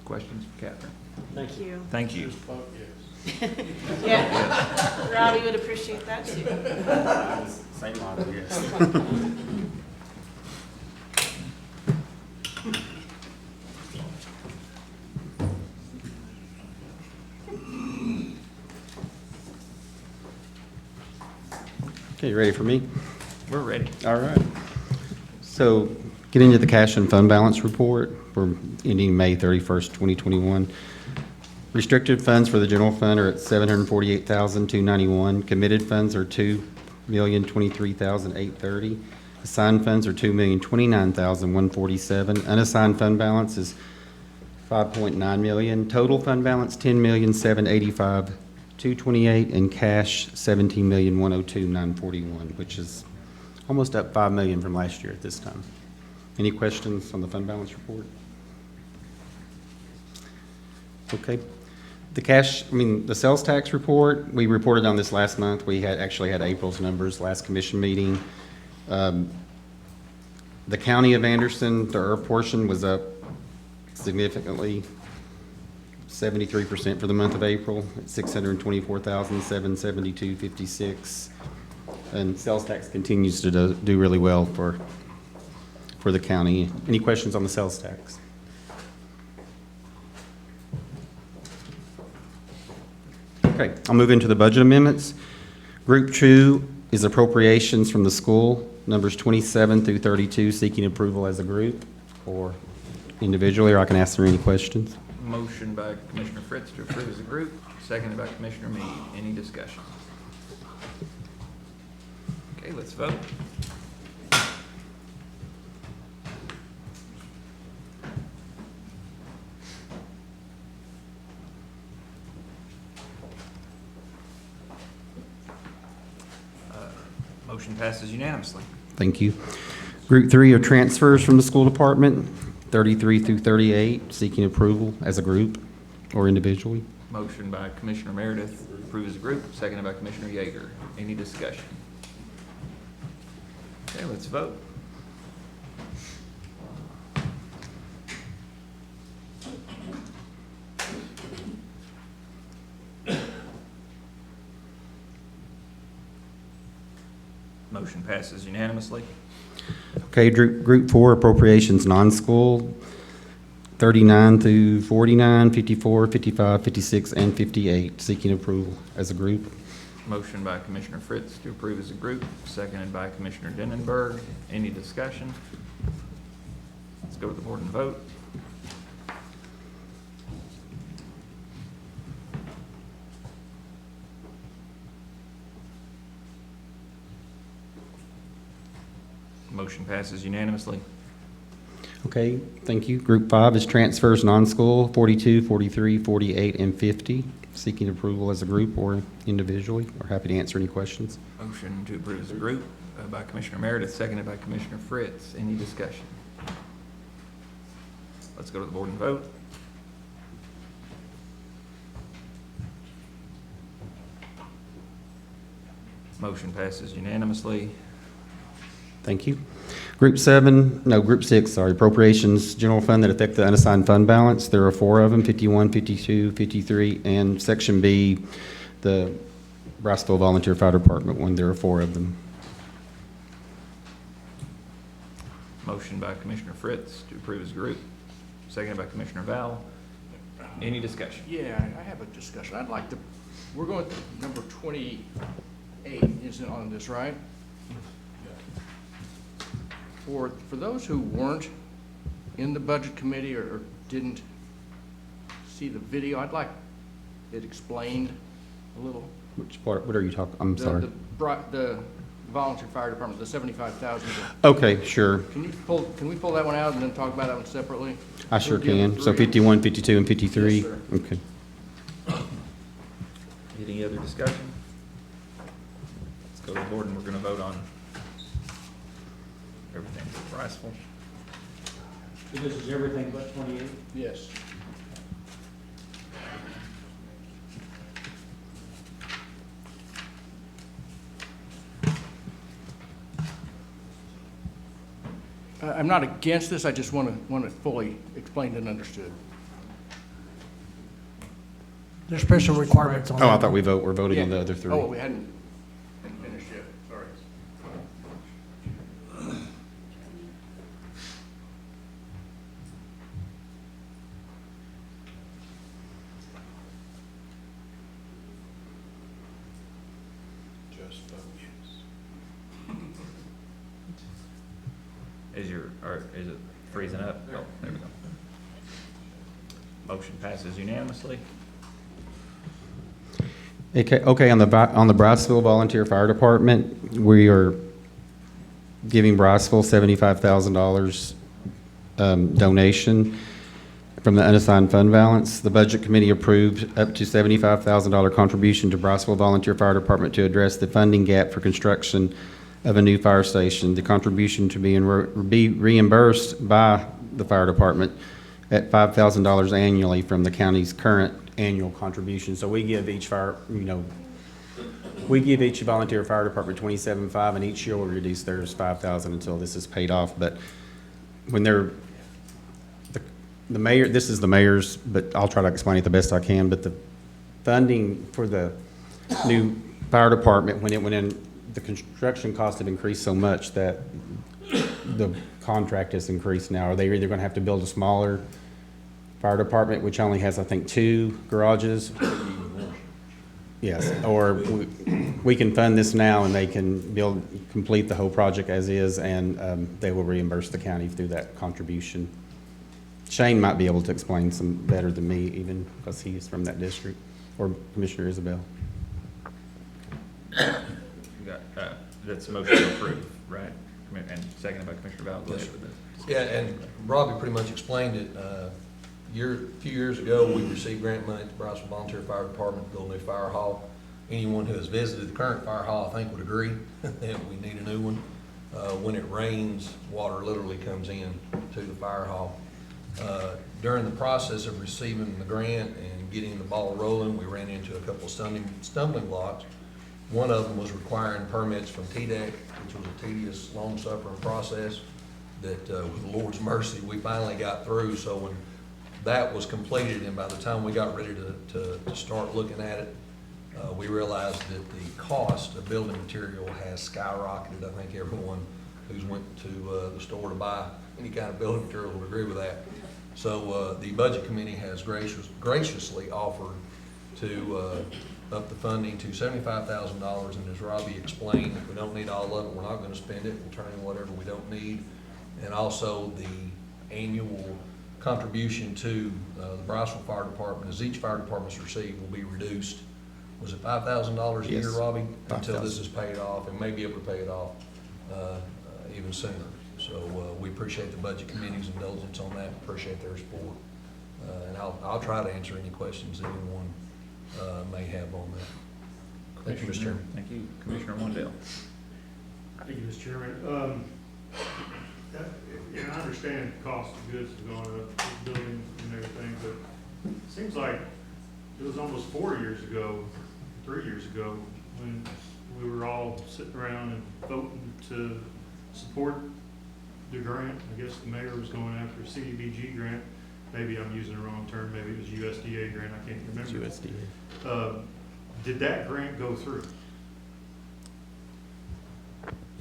S15: Questions for Catherine?
S23: Thank you.
S15: Thank you.
S23: Yeah, Robbie would appreciate that too.
S15: Same model, yes.
S11: Okay, you ready for me?
S15: We're ready.
S11: All right. So getting into the cash and fund balance report for ending May 31st, 2021. Restricted funds for the general fund are at $748,291. Committed funds are $2,023,830. Assigned funds are $2,029,147. Unassigned fund balance is $5.9 million. Total fund balance $10,785,228, and cash $17,102,941, which is almost up $5 million from last year at this time. Any questions on the fund balance report? Okay. The sales tax report, we reported on this last month. We actually had April's numbers last commission meeting. The county of Anderson, their portion was up significantly, 73% for the month of April, at $624,772.56. And sales tax continues to do really well for the county. Any questions on the sales tax? Okay, I'll move into the budget amendments. Group 2 is appropriations from the school, numbers 27 through 32, seeking approval as a group or individually, or I can answer any questions.
S15: Motion by Commissioner Fritz to approve as a group, seconded by Commissioner Meade. Any discussion? Okay, let's vote. Motion passes unanimously.
S11: Thank you. Group 3 are transfers from the school department, 33 through 38, seeking approval as a group or individually.
S15: Motion by Commissioner Meredith, approve as a group, seconded by Commissioner Yeager. Any discussion? Okay, let's vote. Motion passes unanimously.
S11: Okay, Group 4 appropriations non-school, 39 through 49, 54, 55, 56, and 58, seeking approval as a group.
S15: Motion by Commissioner Fritz to approve as a group, seconded by Commissioner Denenberg. Any discussion? Let's go to the board and vote. Motion passes unanimously.
S11: Okay, thank you. Group 5 is transfers non-school, 42, 43, 48, and 50, seeking approval as a group or individually. We're happy to answer any questions.
S15: Motion to approve as a group by Commissioner Meredith, seconded by Commissioner Fritz. Any discussion? Let's go to the board and vote. Motion passes unanimously.
S11: Thank you. Group 6, sorry, appropriations, general fund that affect the unassigned fund balance. There are 4 of them, 51, 52, 53, and Section B, the Briceville Volunteer Fire Department one. There are 4 of them.
S15: Motion by Commissioner Fritz to approve as a group, seconded by Commissioner Val. Any discussion?
S4: Yeah, I have a discussion. I'd like to, we're going to number 28, isn't on this, right? For those who weren't in the budget committee or didn't see the video, I'd like it explained a little.
S11: Which part, what are you talking, I'm sorry.
S4: The volunteer fire department, the 75,000.
S11: Okay, sure.
S4: Can we pull that one out and then talk about that one separately?
S11: I sure
S4: We'll give
S11: can. So
S4: three.
S11: 51, 52, and 53?
S4: Yes, sir.
S11: Okay.
S15: Any other discussion? Let's go to the board and we're going to vote on everything for Briceville.
S22: This is everything but 28?
S4: Yes. I'm not against this, I just want it fully explained and understood.
S20: There's special requirements on that.
S11: Oh, I thought we're voting on the other three.
S4: Oh, we hadn't finished yet, sorry.
S18: Just vote yes.
S15: Is it freezing up? Oh, there we go. Motion passes unanimously.
S11: Okay, on the Briceville Volunteer Fire Department, we are giving Briceville $75,000 donation from the unassigned fund balance. The Budget Committee approved up to $75,000 contribution to Briceville Volunteer Fire Department to address the funding gap for construction of a new fire station. The contribution to be reimbursed by the fire department at $5,000 annually from the county's current annual contribution. So we give each we give each volunteer fire department $27,500, and each year we reduce theirs $5,000 until this is paid off. But when they're, the mayor, this is the mayor's, but I'll try to explain it the best I can, but the funding for the new fire department, when it went in, the construction costs have increased so much that the contract has increased now. Or they're either gonna have to build a smaller fire department, which only has, I think, 2 garages. Yes, or we can fund this now and they can complete the whole project as is, and they will reimburse the county through that contribution. Shane might be able to explain some better than me, even because he's from that district, or Commissioner Isabel.
S15: That's a motion to approve, right? And seconded by Commissioner Valdez.
S1: Yes, sir. Yeah, and Robbie pretty much explained it. A few years ago, we received grant money at the Briceville Volunteer Fire Department to build a new fire hall. Anyone who has visited the current fire hall, I think, would agree that we need a new one. When it rains, water literally comes in to the fire hall. During the process of receiving the grant and getting the ball rolling, we ran into a couple of stumbling blocks. One of them was requiring permits from TDEC, which was a tedious, long-suffering process that, with the Lord's mercy, we finally got through. So when that was completed, and by the time we got ready to start looking at it, we realized that the cost of building material has skyrocketed. I think everyone who's went to the store to buy any kind of building material would agree with that. So the Budget Committee has graciously offered to up the funding to $75,000, and as Robbie explained, if we don't need all of it, we're not going to spend it. We'll turn in whatever we don't need. And also the annual contribution to the Briceville Fire Department, as each fire department's received, will be reduced. Was it $5,000 a year,
S11: Yes.
S1: Robbie?
S11: 5,000.
S1: Until this is paid off, and may be able to pay it off even sooner. So we appreciate the Budget Committee's indulgence on that, appreciate their support. And I'll try to answer any questions that anyone may have on that. Thank you, Mr. Chairman.
S15: Thank you, Commissioner Wendell.
S8: Thank you, Mr. Chairman. I understand the cost of goods is going up, building and everything, but it seems like it was almost 4 years ago, 3 years ago, when we were all sitting around and voting to support the grant. I guess the mayor was going after a CDBG grant. Maybe I'm using the wrong term. Maybe it was USDA grant. I can't remember.
S11: USDA.
S8: Did that grant go through?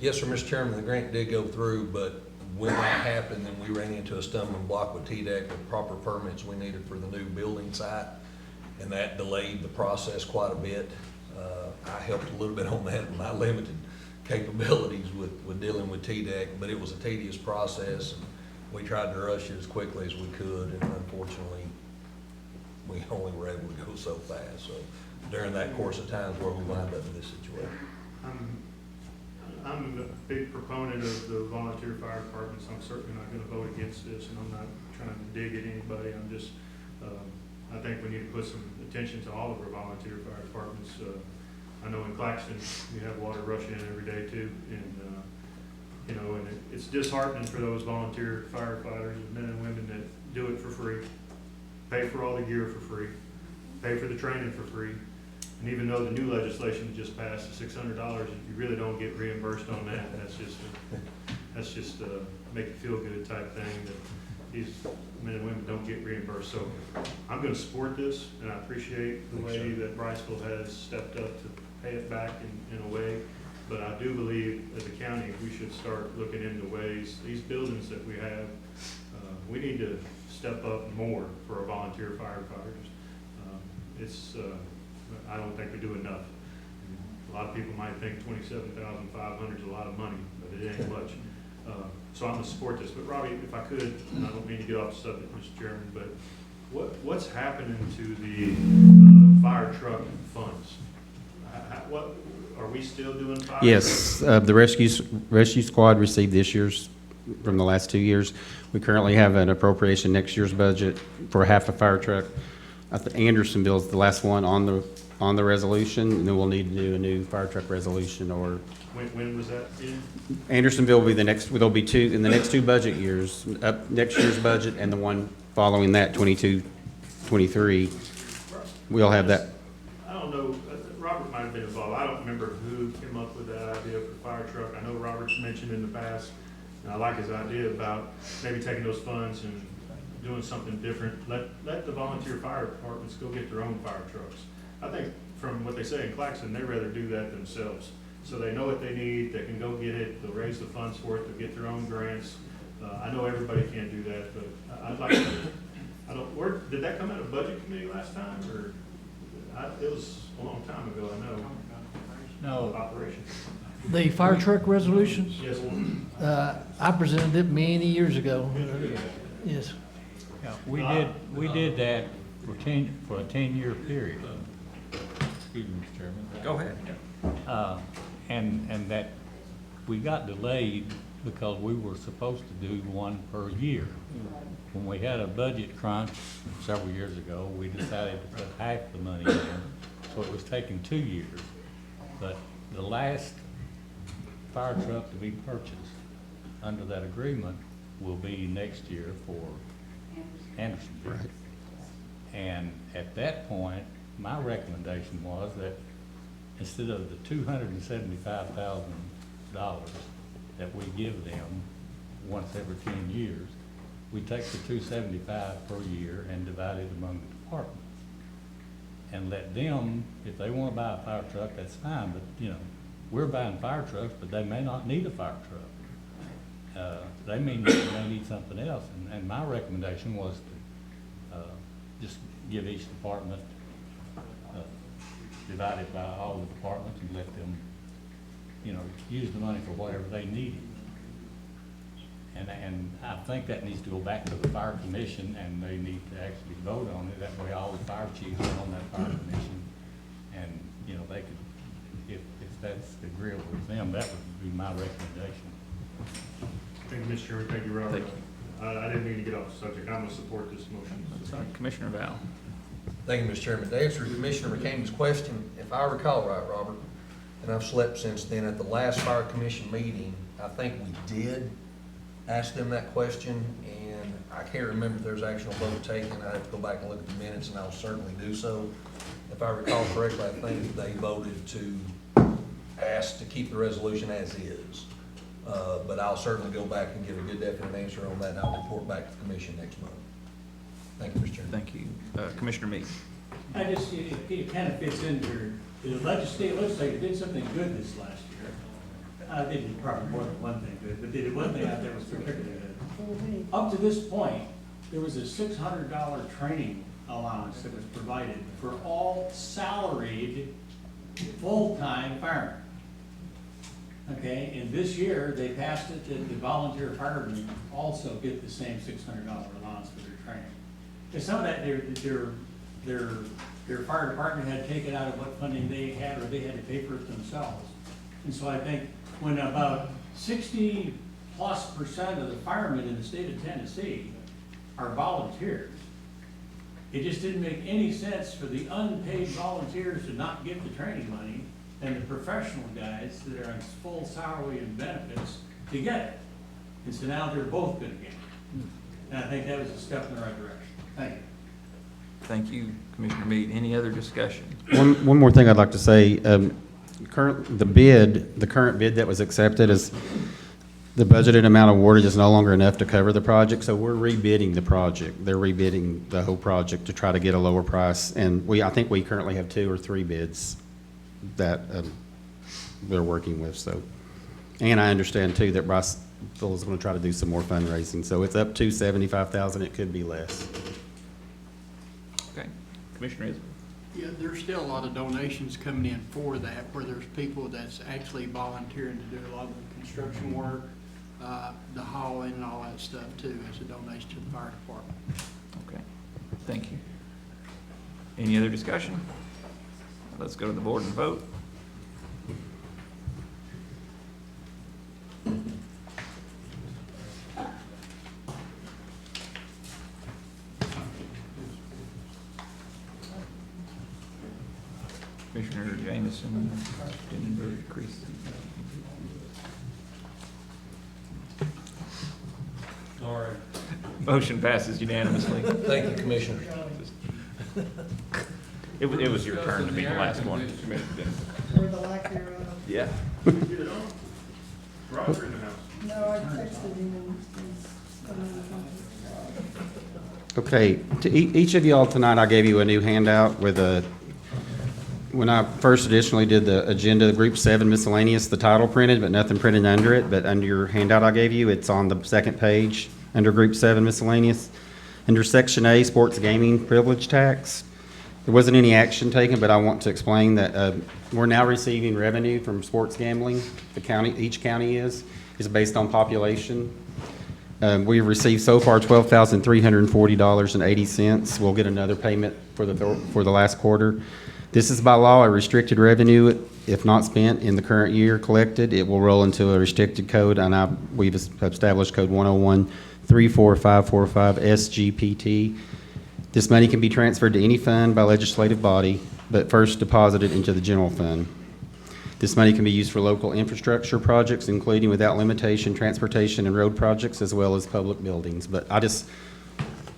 S1: Yes, sir, Mr. Chairman, the grant did go through, but when that happened, then we ran into a stumbling block with TDEC with proper permits we needed for the new building site, and that delayed the process quite a bit. I helped a little bit on that with my limited capabilities with dealing with TDEC, but it was a tedious process, and we tried to rush it as quickly as we could, and unfortunately, we only were able to go so fast. So during that course of time is where we wound up in this situation.
S8: I'm a big proponent of the volunteer fire departments. I'm certainly not going to vote against this, and I'm not trying to dig at anybody. I'm just, I think we need to put some attention to all of our volunteer fire departments. I know in Claxton, we have water rushing in every day too, and and it's disheartening for those volunteer firefighters, men and women that do it for free, pay for all the gear for free, pay for the training for free. And even though the new legislation just passed, $600, if you really don't get reimbursed on that, that's just make you feel good type thing. That these men and women don't get reimbursed. So I'm gonna support this, and I appreciate the way that Bryceville has stepped up to pay it back in a way. But I do believe, as a county, we should start looking into ways, these buildings that we have, we need to step up more for our volunteer firefighters. I don't think we do enough. A lot of people might think $27,500 is a lot of money, but it ain't much. So I'm gonna support this. But Robbie, if I could, and I don't mean to get off the subject, Mr. Chairman, but what's happening to the fire truck funds? What, are we still doing fire?
S11: Yes, the rescue squad received this year's from the last 2 years. We currently have an appropriation next year's budget for half a fire truck. Andersonville is the last one on the resolution, and then we'll need to do a new fire truck resolution. Or
S8: when was that in?
S11: Andersonville will be the next. There'll be two in the next 2 budget years. Up next year's budget and the one following that, 22, 23. We'll have that.
S8: I don't know. Robert might have been involved. I don't remember who came up with that idea for the fire truck. I know Robert's mentioned in the past, and I like his idea about maybe taking those funds and doing something different. Let the volunteer fire departments go get their own fire trucks. I think from what they say in Claxton, they'd rather do that themselves. So they know what they need, they can go get it, they'll raise the funds for it, they'll get their own grants. I know everybody can't do that, but I'd like to, did that come out of budget committee last time, or? It was a long time ago, I know.
S22: No.
S8: Operation.
S20: The fire truck resolution?
S8: Yes, sir.
S20: I presented it many years ago. Yes.
S22: Yeah, we did that for a 10-year period. Excuse me, Mr. Chairman.
S4: Go ahead.
S22: And that we got delayed because we were supposed to do one per year. When we had a budget crunch several years ago, we decided to put half the money in, so it was taking 2 years. But the last fire truck to be purchased under that agreement will be next year for Andersonville.
S11: Right.
S22: And at that point, my recommendation was that instead of the $275,000 that we give them once every 10 years, we take the $275,000 per year and divide it among the departments. And let them, if they want to buy a fire truck, that's fine, but, you know, we're buying fire trucks, but they may not need a fire truck. They may need something else, and my recommendation was to just give each department, divide it by all the departments and let them, you know, use the money for whatever they needed. And I think that needs to go back to the fire commission, and they need to actually vote on it. That way all the fire chiefs are on that fire commission, and, you know, they could, if that's agreeable with them, that would be my recommendation.
S8: Thank you, Mr. Chairman. Thank you, Robert.
S4: Thank you.
S8: I didn't mean to get off the subject. I'm going to support this motion.
S15: Commissioner Val.
S1: Thank you, Mr. Chairman. To answer Commissioner McCain's question, if I recall right, Robert, and I've slept since then, at the last fire commission meeting, I think we did ask them that question, and I can't remember if there's actual vote taken. I'd have to go back and look at the minutes, and I'll certainly do so. If I recall correctly, I think they voted to ask to keep the resolution as is. But I'll certainly go back and give a good definite answer on that, and I'll report back to the commission next month. Thank you, Mr. Chairman.
S4: Thank you. Commissioner Meade.
S17: It kind of fits in here. The legislature did something good this last year. They did probably more than one thing good, but they did one thing out there was particularly good. Up to this point, there was a $600 training allowance that was provided for all salaried full-time firemen. Okay, and this year, they passed it that the volunteer firemen also get the same $600 allowance for their training. Because some of that, their fire department had taken out of what funding they had, or they had to pay for it themselves. And so I think when about 60+% of the firemen in the state of Tennessee are volunteers, it just didn't make any sense for the unpaid volunteers to not get the training money and the professional guys that are on full salary and benefits to get it. And so now they're both gonna get it. And I think that was a step in the right direction. Thank you.
S4: Thank you, Commissioner Meade. Any other discussion?
S11: One more thing I'd like to say. The current bid that was accepted is The budgeted amount awarded is no longer enough to cover the project, so we're rebidding the project. They're rebidding the whole project to try to get a lower price, and I think we currently have 2 or 3 bids that they're working with, so. And I understand too that Bryce Phil is going to try to do some more fundraising, so it's up to $75,000, it could be less.
S15: Okay. Commissioner Isbell.
S2: Yeah, there's still a lot of donations coming in for that, where there's people that's actually volunteering to do a lot of the construction work, the hauling and all that stuff too, as a donation to the fire department.
S15: Okay, thank you. Any other discussion? Let's go to the board and vote. Commissioner Jameson, Denver, Creasy.
S1: All right.
S15: Motion passes unanimously.
S1: Thank you, Commissioner.
S15: It was your turn to be the last one, Commissioner Denver.
S6: For the lack thereof.
S15: Yeah.
S8: Roger in the house.
S6: No, I texted him and he's gonna do something.
S11: Okay, to each of y'all tonight, I gave you a new handout with when I first additionally did the agenda, Group 7 miscellaneous, the title printed, but nothing printed under it. But under your handout I gave you, it's on the second page, under Group 7 miscellaneous. Under Section A, sports gaming privilege tax. There wasn't any action taken, but I want to explain that we're now receiving revenue from sports gambling. The county, each county is based on population. We've received so far $12,340.80. We'll get another payment for the last quarter. This is by law a restricted revenue. If not spent in the current year collected, it will roll into a restricted code, and we've established code 101-34545 SGPT. This money can be transferred to any fund by legislative body, but first deposited into the general fund. This money can be used for local infrastructure projects, including without limitation transportation and road projects, as well as public buildings. But I just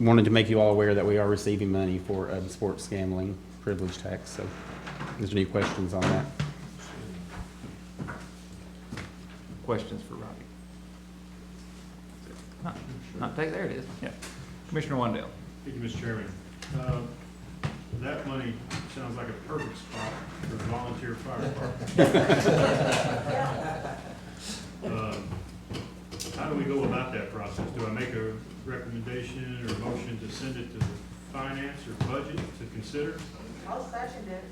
S11: wanted to make you all aware that we are receiving money for sports gambling privilege tax. So, is there any questions on that?
S15: Questions for Robbie? There it is. Yeah. Commissioner Wandell.
S8: Thank you, Mr. Chairman. That money sounds like a perfect spot for the volunteer fire department. How do we go about that process? Do I make a recommendation or a motion to send it to the finance or budget to consider?
S6: I'll second it.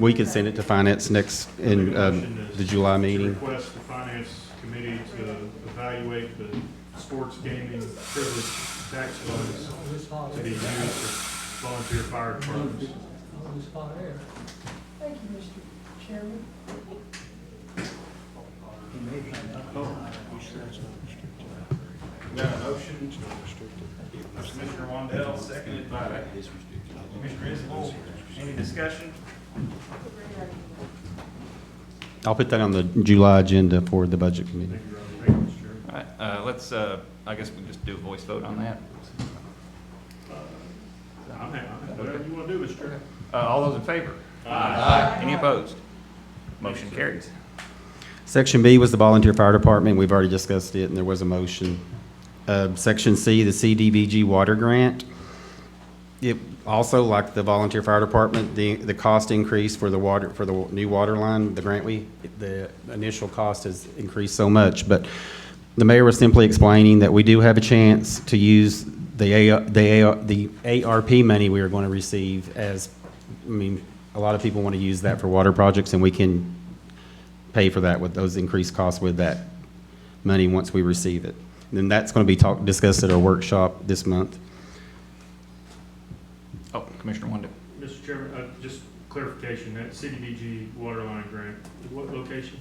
S11: We could send it to finance next in the July meeting.
S8: Request the finance committee to evaluate the sports gaming privilege tax funds to be used for volunteer fire departments.
S6: Thank you, Mr. Chairman.
S15: We got a motion. Commissioner Wandell, seconded by Commissioner Isbell. Any discussion?
S11: I'll put that on the July agenda for the budget committee.
S15: All right, let's, I guess we just do a voice vote on that.
S8: Whatever you want to do, Mr. Chairman.
S15: All those in favor? Aye. Any opposed? Motion carries.
S11: Section B was the volunteer fire department. We've already discussed it, and there was a motion. Section C, the CDBG water grant. It also, like the volunteer fire department, the cost increase for the new water line, the initial cost has increased so much. But the mayor was simply explaining that we do have a chance to use the ARP money we are going to receive a lot of people want to use that for water projects, and we can pay for that with those increased costs with that money once we receive it. And then that's going to be discussed at our workshop this month.
S15: Oh, Commissioner Wandell.
S8: Mr. Chairman, just clarification, that CDBG water line grant, what location?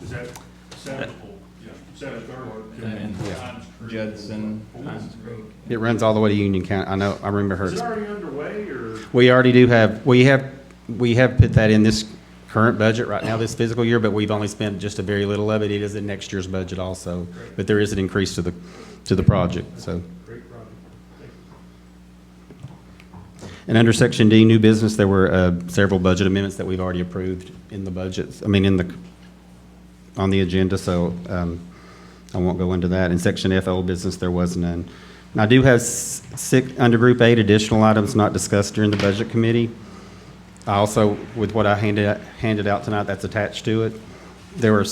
S8: Is that
S15: Judson.
S11: It runs all the way to Union County. I remember her.
S8: Is it already underway, or?
S11: We already do have, we have put that in this current budget right now, this fiscal year, but we've only spent just a very little of it. It is in next year's budget also.
S8: Great.
S11: But there is an increase to the project, so.
S8: Great project. Thank you.
S11: And under Section D, new business, there were several budget amendments that we've already approved in the budgets, on the agenda, so I won't go into that. In Section F, old business, there was none. And I do have under Group 8, additional items not discussed during the Budget Committee. I also, with what I handed out tonight, that's attached to it. There were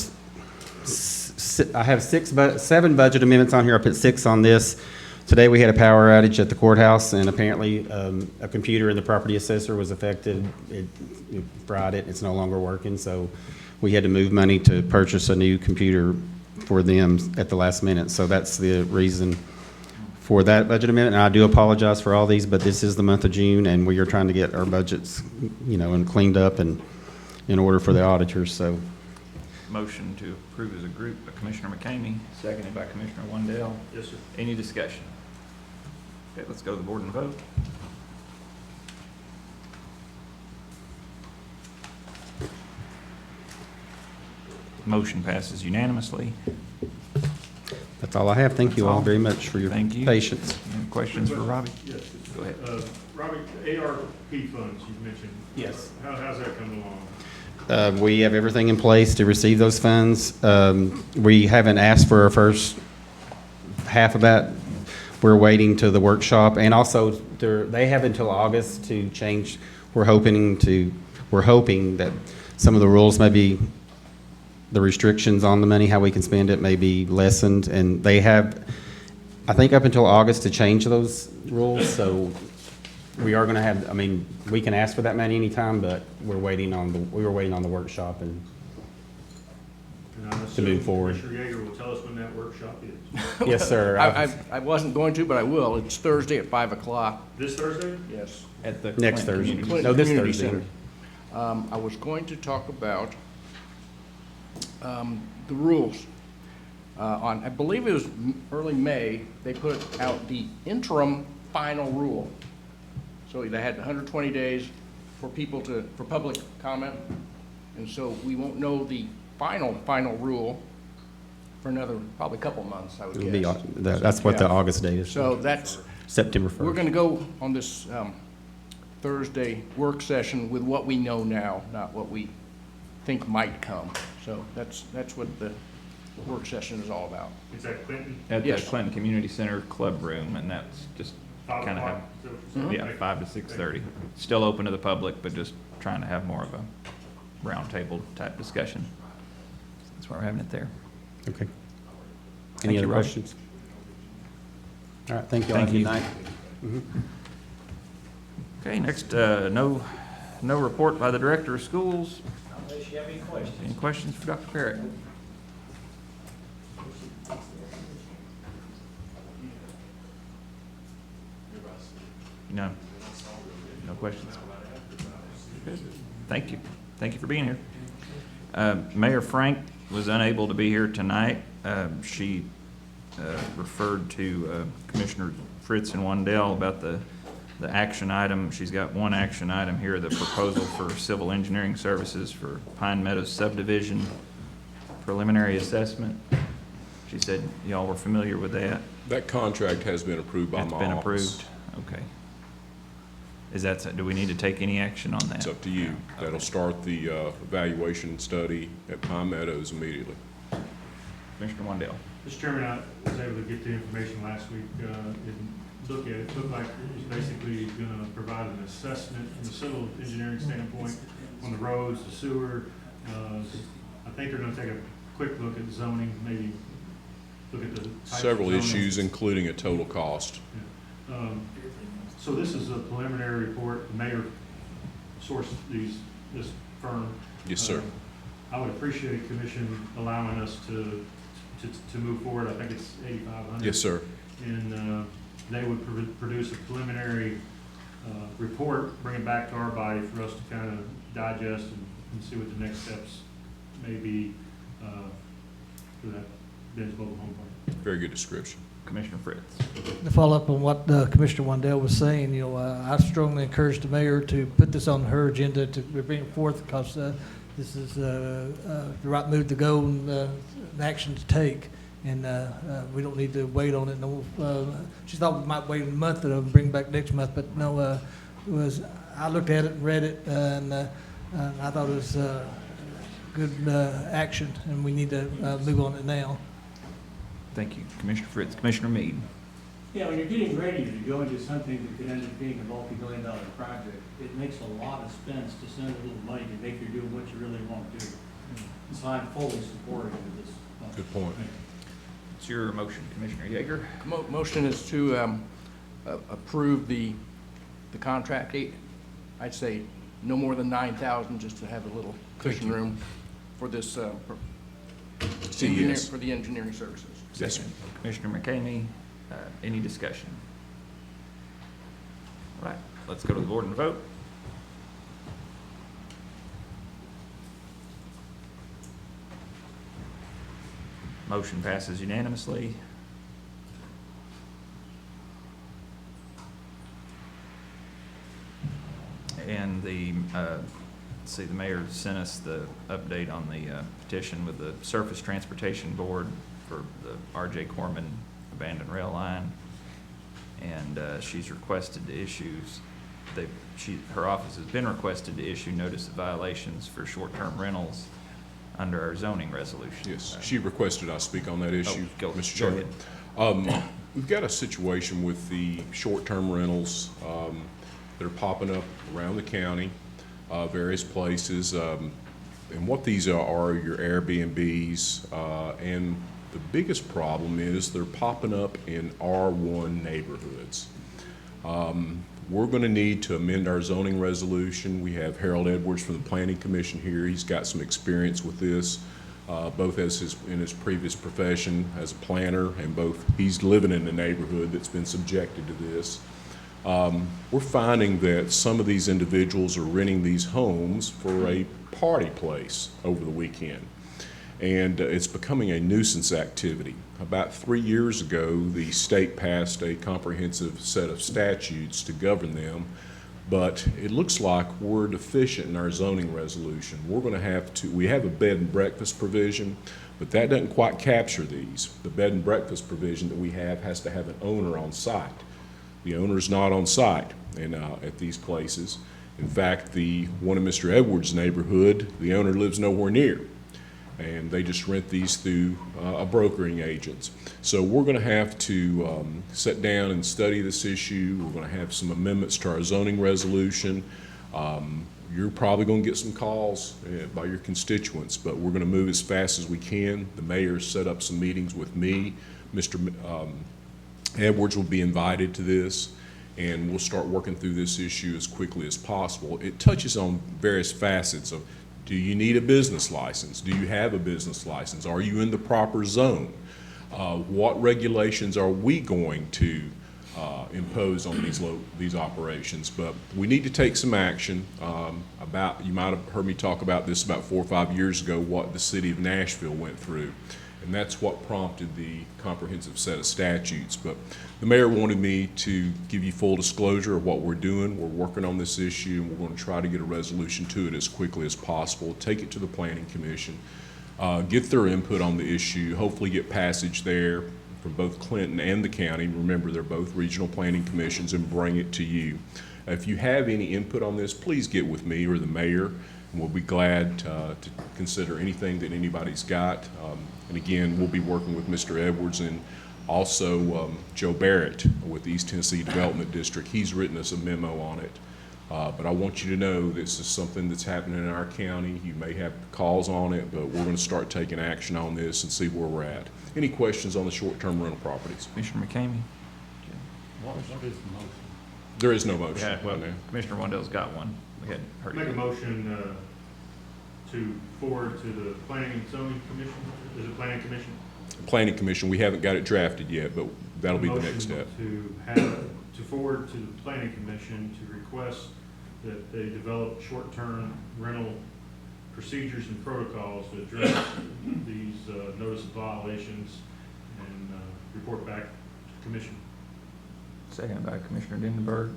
S11: I have 7 budget amendments on here. I put 6 on this. Today, we had a power outage at the courthouse, and apparently a computer in the property assessor was affected. It fried it. It's no longer working, so we had to move money to purchase a new computer for them at the last minute. So that's the reason for that budget amendment. And I do apologize for all these, but this is the month of June, and we are trying to get our budgets, and cleaned up and in order for the auditors. So,
S15: Motion to approve as a group by Commissioner McCamey, seconded by Commissioner Wandell.
S8: Yes, sir.
S15: Any discussion? Okay, let's go to the board and vote. Motion passes unanimously.
S11: that's all I have. Thank you all very much for your
S15: Thank you.
S11: patience.
S15: Any questions for Robbie?
S8: Yes.
S15: Go ahead.
S8: Robbie, ARP funds you've mentioned.
S11: Yes.
S8: How's that coming along?
S11: We have everything in place to receive those funds. We haven't asked for our first half of that. We're waiting to the workshop, and also they have until August to change. We're hoping that some of the rules, maybe the restrictions on the money, how we can spend it, may be lessened, and they have, I think, up until August to change those rules. So we are going to have. I mean, we can ask for that money anytime, but we were waiting on the workshop and to move forward.
S8: Commissioner Yeager will tell us when that workshop is.
S11: Yes, sir.
S4: I wasn't going to, but I will. It's Thursday at 5 o'clock.
S8: This Thursday?
S4: Yes.
S15: At the
S11: Next
S15: Clinton
S11: Thursday.
S15: Community
S11: No, this
S4: Community
S11: Thursday.
S4: Center. I was going to talk about the rules. I believe it was early May, they put out the interim final rule. So they had 120 days for for public comment. And so we won't know the final rule for another, probably couple months, I would
S11: It'll be,
S4: guess.
S11: that's what the
S4: Yeah.
S11: August date is.
S4: So that's,
S11: September 1st.
S4: we're going to go on this Thursday work session with what we know now, not what we think might come. So that's what the work session is all about.
S8: Is that Clinton?
S15: At the
S4: Yes.
S15: Clinton Community Center Club Room, and that's just
S8: 5
S15: kind of
S8: o'clock?
S15: have, yeah, 5 to 6:30. Still open to the public, but just trying to have more of a roundtable type discussion. That's why we're having it there.
S11: Okay.
S15: Thank
S11: Any
S15: you,
S11: other
S15: Rob.
S11: questions? All right, thank you all.
S15: Thank
S11: Have a
S15: you.
S11: good night. Mhm.
S15: Okay, next, no report by the Director of Schools.
S7: Unless you have any questions.
S15: Any questions for Dr. Parrott? None. No questions? Good. Thank you. Thank you for being here. Mayor Frank was unable to be here tonight. She referred to Commissioner Fritz and Wandell about the action item. She's got one action item here, the proposal for civil engineering services for Pine Meadows subdivision preliminary assessment. She said y'all were familiar with that.
S5: That contract has been approved by my
S15: That's been
S5: office.
S15: approved? Okay. Is that, do we need to take any action on that?
S5: It's up to you. That'll start the evaluation study at Pine Meadows immediately.
S15: Commissioner Wandell.
S8: Mr. Chairman, I was able to get the information last week and look at it. It looked like it was basically going to provide an assessment from a civil engineering standpoint on the roads, the sewer. I think they're going to take a quick look at zoning, maybe look at the types of
S5: Several
S8: zoning.
S5: issues, including a total cost.
S8: Yeah. So this is a preliminary report. The mayor sourced this firm.
S5: Yes, sir.
S8: I would appreciate commission allowing us to move forward. I think it's 8,500.
S5: Yes, sir.
S8: And they would produce a preliminary report, bring it back to our body for us to kind of digest and see what the next steps may be for that Ben's mobile home park.
S5: Very good description.
S15: Commissioner Fritz.
S20: To follow up on what Commissioner Wandell was saying, I strongly encourage the mayor to put this on her agenda to bring it forth, because this is the right move to go and action to take, and we don't need to wait on it. No, she thought we might wait a month and bring it back next month, but no. I looked at it and read it, and I thought it was action, and we need to move on it now.
S15: Thank you, Commissioner Fritz. Commissioner Mead.
S17: Yeah, when you're getting ready to go into something that could end up being a multi-million-dollar project, it makes a lot of sense to spend a little money to make you do what you really want to do. So I'm fully supportive of this.
S18: Good point.
S15: It's your motion, Commissioner Yeager.
S4: Motion is to approve the contract. I'd say no more than 9,000, just to have a little cushion room for this, for the engineering services.
S18: Yes, sir.
S15: Commissioner McCamey, any discussion? All right, let's go to the board and vote. Motion passes unanimously. And let's see, the mayor sent us the update on the petition with the Surface Transportation Board for the R.J. Corman abandoned rail line. And she's requested to issue, her office has been requested to issue notice of violations for short-term rentals under our zoning resolution.
S5: Yes, she requested I speak on that issue, Mr. Chairman.
S15: ahead.
S5: We've got a situation with the short-term rentals that are popping up around the county, various places. And what these are your Airbnbs. And the biggest problem is they're popping up in R1 neighborhoods. We're going to need to amend our zoning resolution. We have Harold Edwards from the Planning Commission here. He's got some experience with this, both in his previous profession as a planner, and he's living in the neighborhood that's been subjected to this. We're finding that some of these individuals are renting these homes for a party place over the weekend. And it's becoming a nuisance activity. About 3 years ago, the state passed a comprehensive set of statutes to govern them, but it looks like we're deficient in our zoning resolution. We have a bed and breakfast provision, but that doesn't quite capture these. The bed and breakfast provision that we have has to have an owner on site. The owner is not on site at these places. In fact, one in Mr. Edwards' neighborhood, the owner lives nowhere near. And they just rent these through a brokering agent. So we're going to have to sit down and study this issue. We're going to have some amendments to our zoning resolution. You're probably going to get some calls by your constituents, but we're going to move as fast as we can. The mayor set up some meetings with me. Mr. Edwards will be invited to this, and we'll start working through this issue as quickly as possible. It touches on various facets of, do you need a business license? Do you have a business license? Are you in the proper zone? What regulations are we going to impose on these operations? But we need to take some action. You might have heard me talk about this about 4 or 5 years ago, what the city of Nashville went through. And that's what prompted the comprehensive set of statutes. But the mayor wanted me to give you full disclosure of what we're doing. We're working on this issue, and we're going to try to get a resolution to it as quickly as possible, take it to the Planning Commission, get their input on the issue, hopefully get passage there from both Clinton and the county. Remember, they're both regional planning commissions, and bring it to you. If you have any input on this, please get with me or the mayor, and we'll be glad to consider anything that anybody's got. And again, we'll be working with Mr. Edwards and also Joe Barrett with the East Tennessee Development District. He's written us a memo on it. But I want you to know this is something that's happening in our county. You may have calls on it, but we're going to start taking action on this and see where we're at. Any questions on the short-term rental properties?
S15: Commissioner McCamey?
S22: What is the motion?
S5: There is no motion.
S15: Yeah, well, Commissioner Wendell's got one. We hadn't heard
S8: Make
S15: it.
S8: a motion to forward to the Planning and Zoning Commission. Is it Planning Commission?
S5: Planning Commission, we haven't got it drafted yet, but that'll be the next step.
S8: To forward to the Planning Commission to request that they develop short-term rental procedures and protocols to address these notice of violations and report back to the Commission.
S15: Seconded by Commissioner Dendenberg.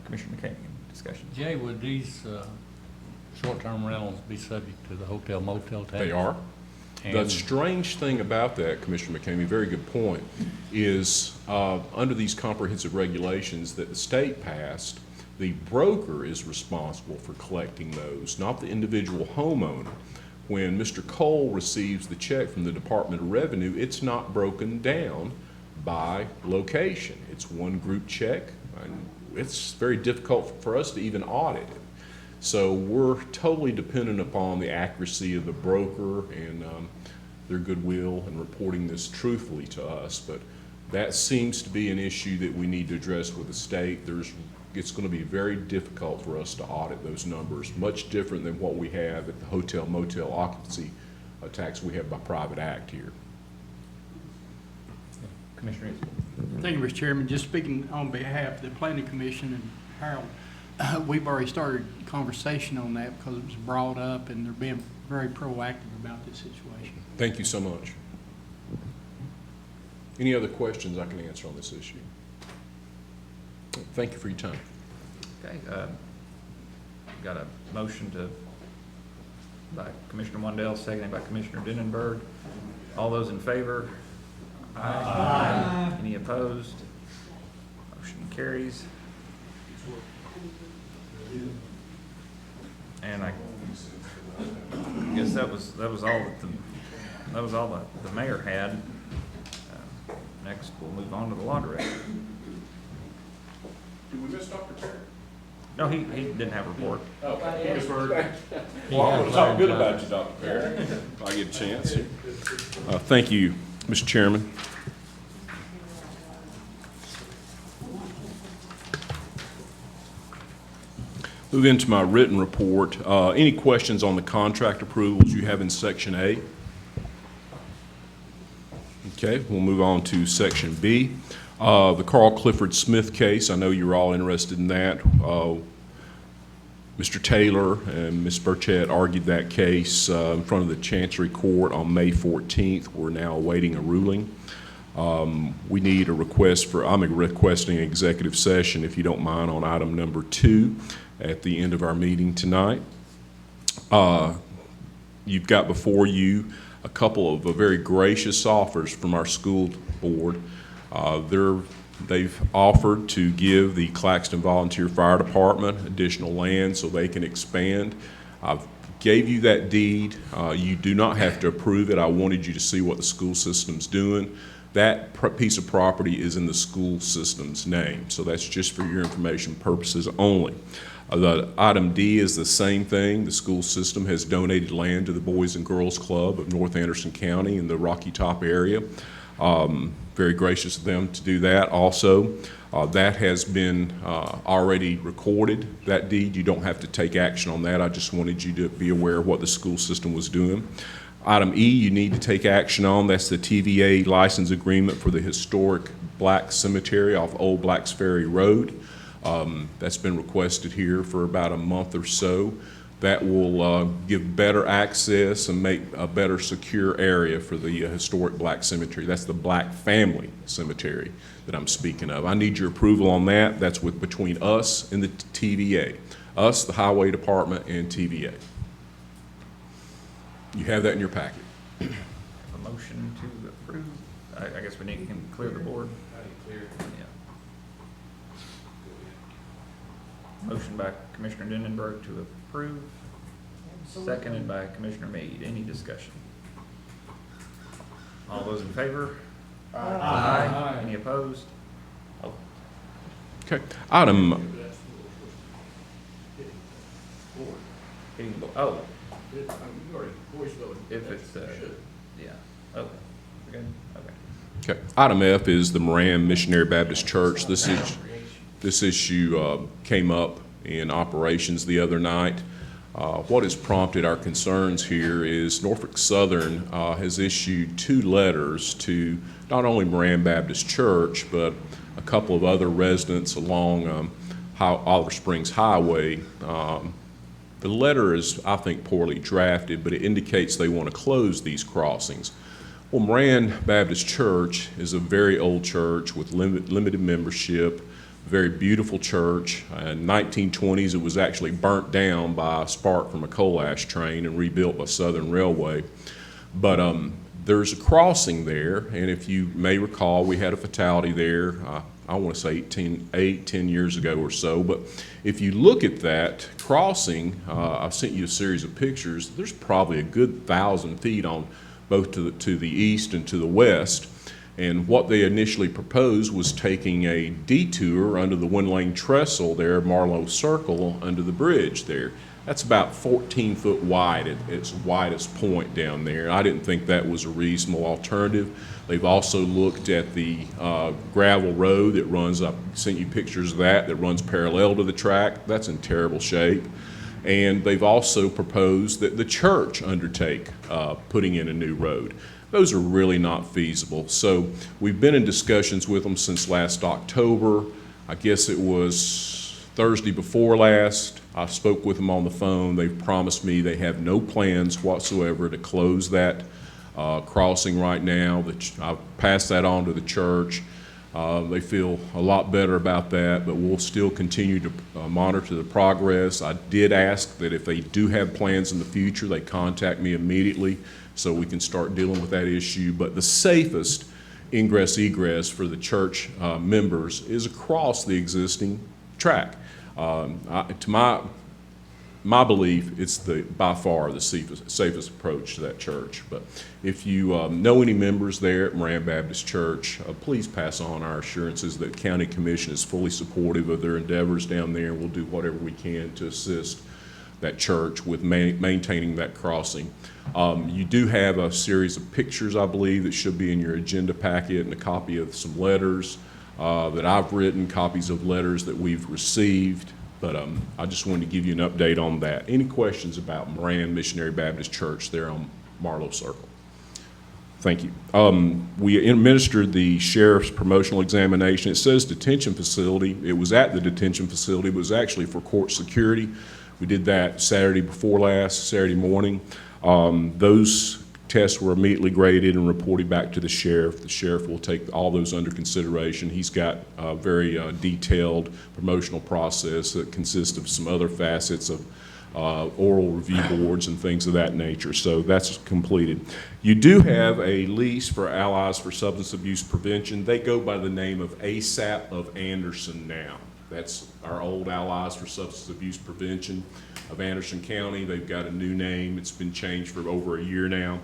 S15: Commissioner McCamey, discussion.
S22: Jay, would these short-term rentals be subject to the hotel motel tax?
S5: They are. The
S22: And
S5: strange thing about that, Commissioner McCamey, very good point, is under these comprehensive regulations that the state passed, the broker is responsible for collecting those, not the individual homeowner. when Mr. Cole receives the check from the Department of Revenue, it's not broken down by location. It's one group check, and it's very difficult for us to even audit it. So we're totally dependent upon the accuracy of the broker and their goodwill in reporting this truthfully to us. But that seems to be an issue that we need to address with the state. It's going to be very difficult for us to audit those numbers, much different than what we have at the hotel motel occupancy tax we have by private act here.
S15: Commissioner Eads.
S2: Thank you, Mr. Chairman. Just speaking on behalf of the Planning Commission and Harold, we've already started conversation on that because it was brought up and they're being very proactive about this situation.
S5: Thank you so much. Any other questions I can answer on this issue? Thank you for your time.
S15: Okay, got a motion by Commissioner Wandell, seconded by Commissioner Denenberg. All those in favor? Aye. Any opposed? Motion carries. And I guess that was all that the mayor had. Next, we'll move on to the law director.
S5: Did we miss Dr. Perry?
S15: No, he didn't have a report.
S5: Okay. Well, I'm going to talk good about you, Dr. Perry, if I get a chance here. Thank you, Mr. Chairman. Move into my written report. Any questions on the contract approvals you have in Section A? Okay, we'll move on to Section B. The Carl Clifford Smith case, I know you're all interested in that. Mr. Taylor and Ms. Burchett argued that case in front of the Chancery Court on May 14th. We're now awaiting a ruling. We need a request I'm requesting an executive session, if you don't mind, on item number 2 at the end of our meeting tonight. You've got before you a couple of very gracious offers from our school board. They've offered to give the Claxton Volunteer Fire Department additional land so they can expand. I've gave you that deed. You do not have to approve it. I wanted you to see what the school system's doing. That piece of property is in the school system's name, so that's just for your information purposes only. The item D is the same thing. The school system has donated land to the Boys and Girls Club of North Anderson County in the Rocky Top area. Very gracious of them to do that also. That has been already recorded, that deed. You don't have to take action on that. I just wanted you to be aware of what the school system was doing. Item E, you need to take action on. That's the TVA license agreement for the historic Black Cemetery off Old Blacks Ferry Road. That's been requested here for about a month or so. That will give better access and make a better secure area for the historic Black Cemetery. That's the Black Family Cemetery that I'm speaking of. I need your approval on that. That's between us and the TVA. Us, the Highway Department, and TVA. You have that in your packet.
S15: A motion to approve. I guess we need to clear the board. Yeah. Motion by Commissioner Denenberg to approve, seconded by Commissioner Meade. Any discussion? All those in favor? Aye. Any opposed? Oh.
S5: Okay. Item.
S15: Oh. If it's, yeah. Okay. We're good? Okay.
S5: Okay. Item F is the Moram Missionary Baptist Church. This issue came up in operations the other night. What has prompted our concerns here is Norfolk Southern has issued 2 letters to not only Moram Baptist Church, but a couple of other residents along Oliver Springs Highway. The letter is, I think, poorly drafted, but it indicates they want to close these crossings. Well, Moram Baptist Church is a very old church with limited membership, very beautiful church. In the 1920s, it was actually burnt down by a spark from a coal ash train and rebuilt by Southern Railway. But there's a crossing there, and if you may recall, we had a fatality there I want to say 10 years ago or so. But if you look at that crossing, I've sent you a series of pictures. There's probably a good 1,000 feet on both to the east and to the west. And what they initially proposed was taking a detour under the one-lane trestle there, Marlowe Circle, under the bridge there. That's about 14 foot wide at its widest point down there. I didn't think that was a reasonable alternative. They've also looked at the gravel road that runs up, sent you pictures of that runs parallel to the track. That's in terrible shape. And they've also proposed that the church undertake putting in a new road. Those are really not feasible. So we've been in discussions with them since last October. I guess it was Thursday before last. I spoke with them on the phone. They've promised me they have no plans whatsoever to close that crossing right now. I've passed that on to the church. They feel a lot better about that, but we'll still continue to monitor the progress. I did ask that if they do have plans in the future, they contact me immediately so we can start dealing with that issue. But the safest ingress-egress for the church members is across the existing track. To my belief, it's by far the safest approach to that church. But if you know any members there at Moram Baptist Church, please pass on our assurances that County Commission is fully supportive of their endeavors down there. We'll do whatever we can to assist that church with maintaining that crossing. You do have a series of pictures, I believe, that should be in your agenda packet, and a copy of some letters that I've written, copies of letters that we've received. But I just wanted to give you an update on that. Any questions about Moram Missionary Baptist Church there on Marlowe Circle? Thank you. We administered the sheriff's promotional examination. It says detention facility. It was at the detention facility. It was actually for court security. We did that Saturday before last, Saturday morning. Those tests were immediately graded and reported back to the sheriff. The sheriff will take all those under consideration. He's got a very detailed promotional process that consists of some other facets of oral review boards and things of that nature. So that's completed. You do have a lease for Allies for Substance Abuse Prevention. They go by the name of ASAP of Anderson now. That's our old Allies for Substance Abuse Prevention of Anderson County. They've got a new name. It's been changed for over a year now.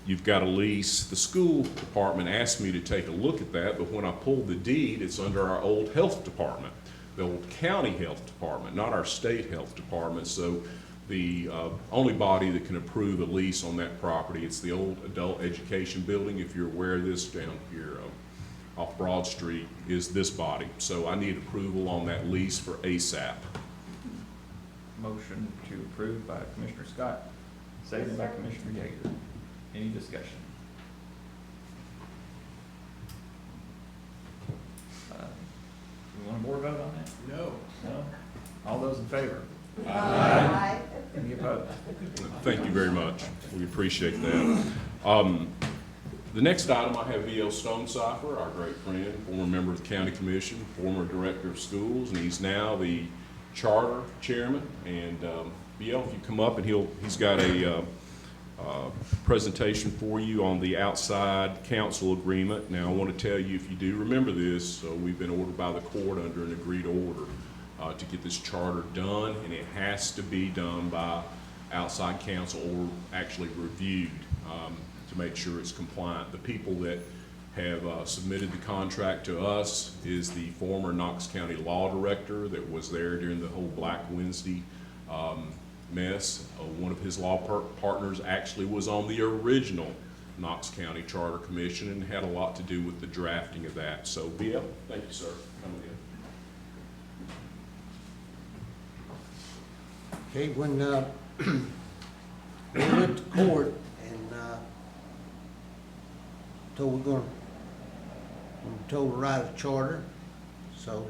S5: You've got a lease. The school department asked me to take a look at that, but when I pulled the deed, it's under our old health department, the old county health department, not our state health department. So the only body that can approve a lease on that property, it's the old adult education building. If you're aware of this, down here off Broad Street, is this body. So I need approval on that lease for ASAP.
S15: Motion to approve by Commissioner Scott, seconded by Commissioner Yeager. Any discussion? Do we want a board vote on that?
S2: No.
S15: No? All those in favor?
S6: Aye.
S15: Any opposed?
S5: Thank you very much. We appreciate that. The next item, I have V.L. Stonecipher, our great friend, former member of the County Commission, former director of schools, and he's now the charter chairman. And V.L., if you come up, and he's got a presentation for you on the outside council agreement. Now, I want to tell you, if you do remember this, we've been ordered by the court under an agreed order to get this charter done, and it has to be done by outside counsel or actually reviewed to make sure it's compliant. The people that have submitted the contract to us is the former Knox County Law Director that was there during the whole Black Wednesday mess. One of his law partners actually was on the original Knox County Charter Commission and had a lot to do with the drafting of that. So, BL, thank you, sir, for coming in.
S9: Okay, when we went to court and told we were told to write a charter, so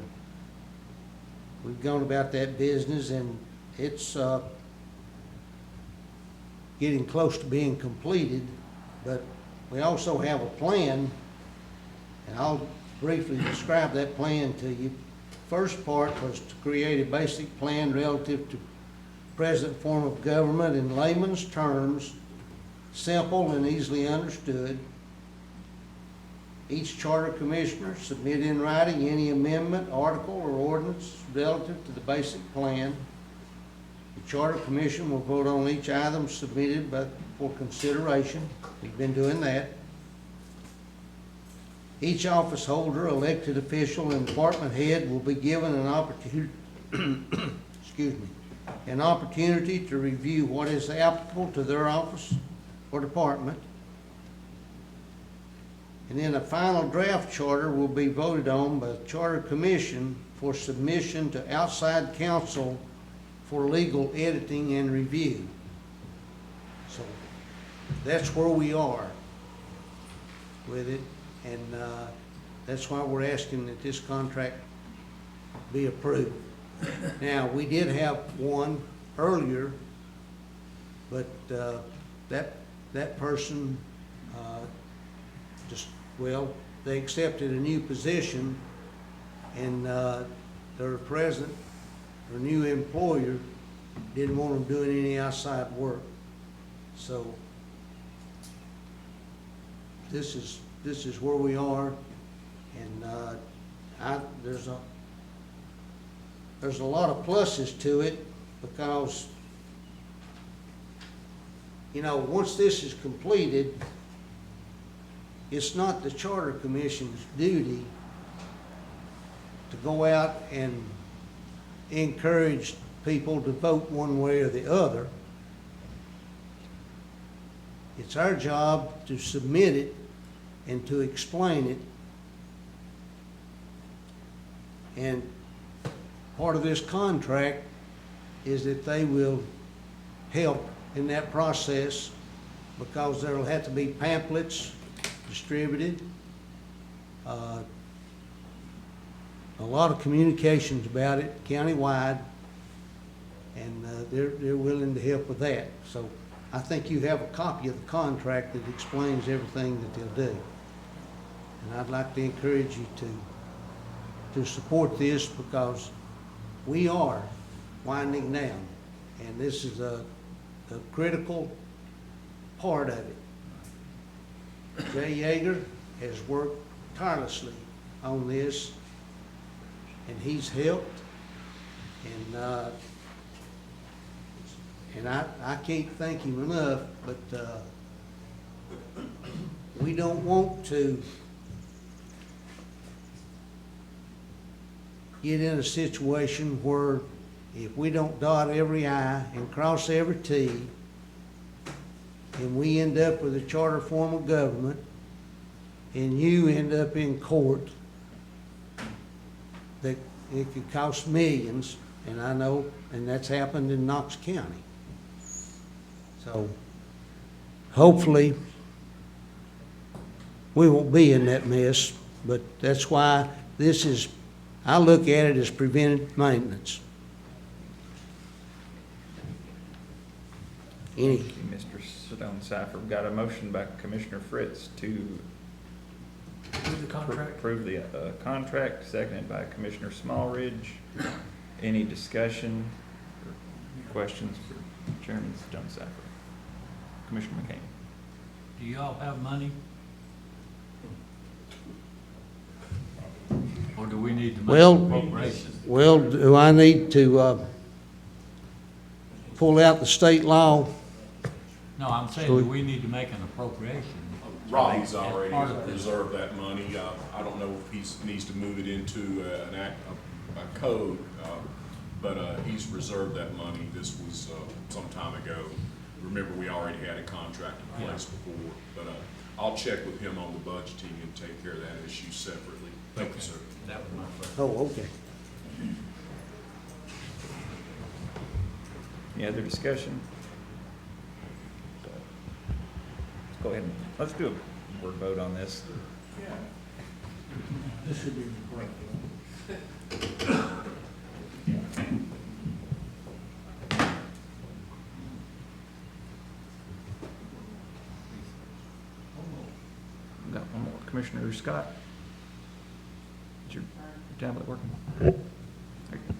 S9: we've gone about that business, and it's getting close to being completed. But we also have a plan, and I'll briefly describe that plan to you. First part was to create a basic plan relative to present form of government in layman's terms, simple and easily understood. Each charter commissioner submit in writing any amendment, article, or ordinance relative to the basic plan. The charter commission will vote on each item submitted for consideration. We've been doing that. Each office holder, elected official, and department head will be given an opportunity, an opportunity to review what is applicable to their office or department. And then a final draft charter will be voted on by the Charter Commission for submission to outside counsel for legal editing and review. So that's where we are with it, and that's why we're asking that this contract be approved. Now, we did have one earlier, but that person they accepted a new position, and their present or new employer didn't want them doing any outside work. So this is where we are, and there's a lot of pluses to it, because once this is completed, it's not the Charter Commission's duty to go out and encourage people to vote one way or the other. It's our job to submit it and to explain it. And part of this contract is that they will help in that process, because there will have to be pamphlets distributed, a lot of communications about it countywide, and they're willing to help with that. So I think you have a copy of the contract that explains everything that they'll do. And I'd like to encourage you to support this, because we are winding down, and this is a critical part of it. Jay Yeager has worked tirelessly on this, and he's helped, and I can't thank him enough, but we don't want to get in a situation where if we don't dot every I and cross every T, and we end up with a charter form of government, and you end up in court, that it could cost millions, and I know, and that's happened in Knox County. So hopefully we won't be in that mess, but that's why I look at it as preventive maintenance.
S15: Thank you, Mr. Stone Cipher. We've got a motion by Commissioner Fritz to
S20: Approve the contract.
S15: approve the contract, seconded by Commissioner Smallridge. Any discussion or questions for Chairman Stone Cipher? Commissioner McCain.
S17: Do y'all have money? Or do we need to make an appropriation?
S9: Well, do I need to pull out the state law?
S17: No, I'm saying, do we need to make an appropriation?
S5: Robbie's already reserved that money. I don't know if he needs to move it into a code, but he's reserved that money. This was some time ago. Remember, we already had a contract in place before, but I'll check with him on the budgeting and take care of that issue separately. Thank you, sir.
S17: That was my first.
S9: Oh, okay.
S15: Any other discussion? Let's go ahead and, let's do a word vote on this.
S2: This should be correct.
S15: Got one more. Commissioner Scott? Is your tablet working? There you go.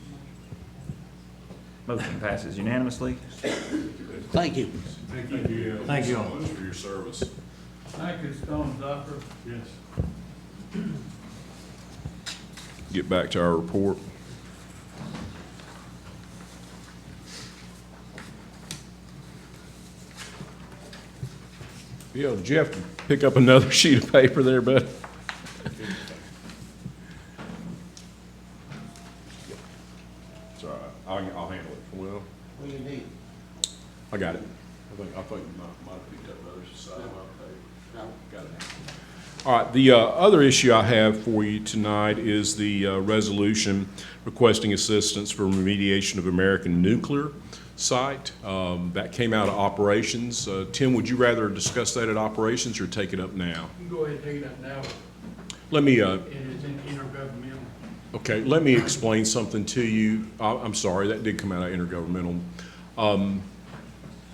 S15: Motion passes unanimously.
S9: Thank you.
S5: Thank you.
S17: Thank you
S5: so
S17: all.
S5: much for your service.
S17: Thank you, Stone Cipher.
S8: Yes.
S5: Get back to our report. Yeah, Jeff, pick up another sheet of paper there, bud. It's all right. I'll handle it. Well,
S9: What do you need?
S5: I got it. I thought you might have picked up another side of my paper.
S9: No.
S5: Got it. All right, the other issue I have for you tonight is the resolution requesting assistance for remediation of American nuclear site. That came out of operations. Tim, would you rather discuss that at operations or take it up now?
S2: You can go ahead and take it up now.
S5: Let me,
S2: It is in intergovernmental.
S5: okay, let me explain something to you. I'm sorry, that did come out of intergovernmental.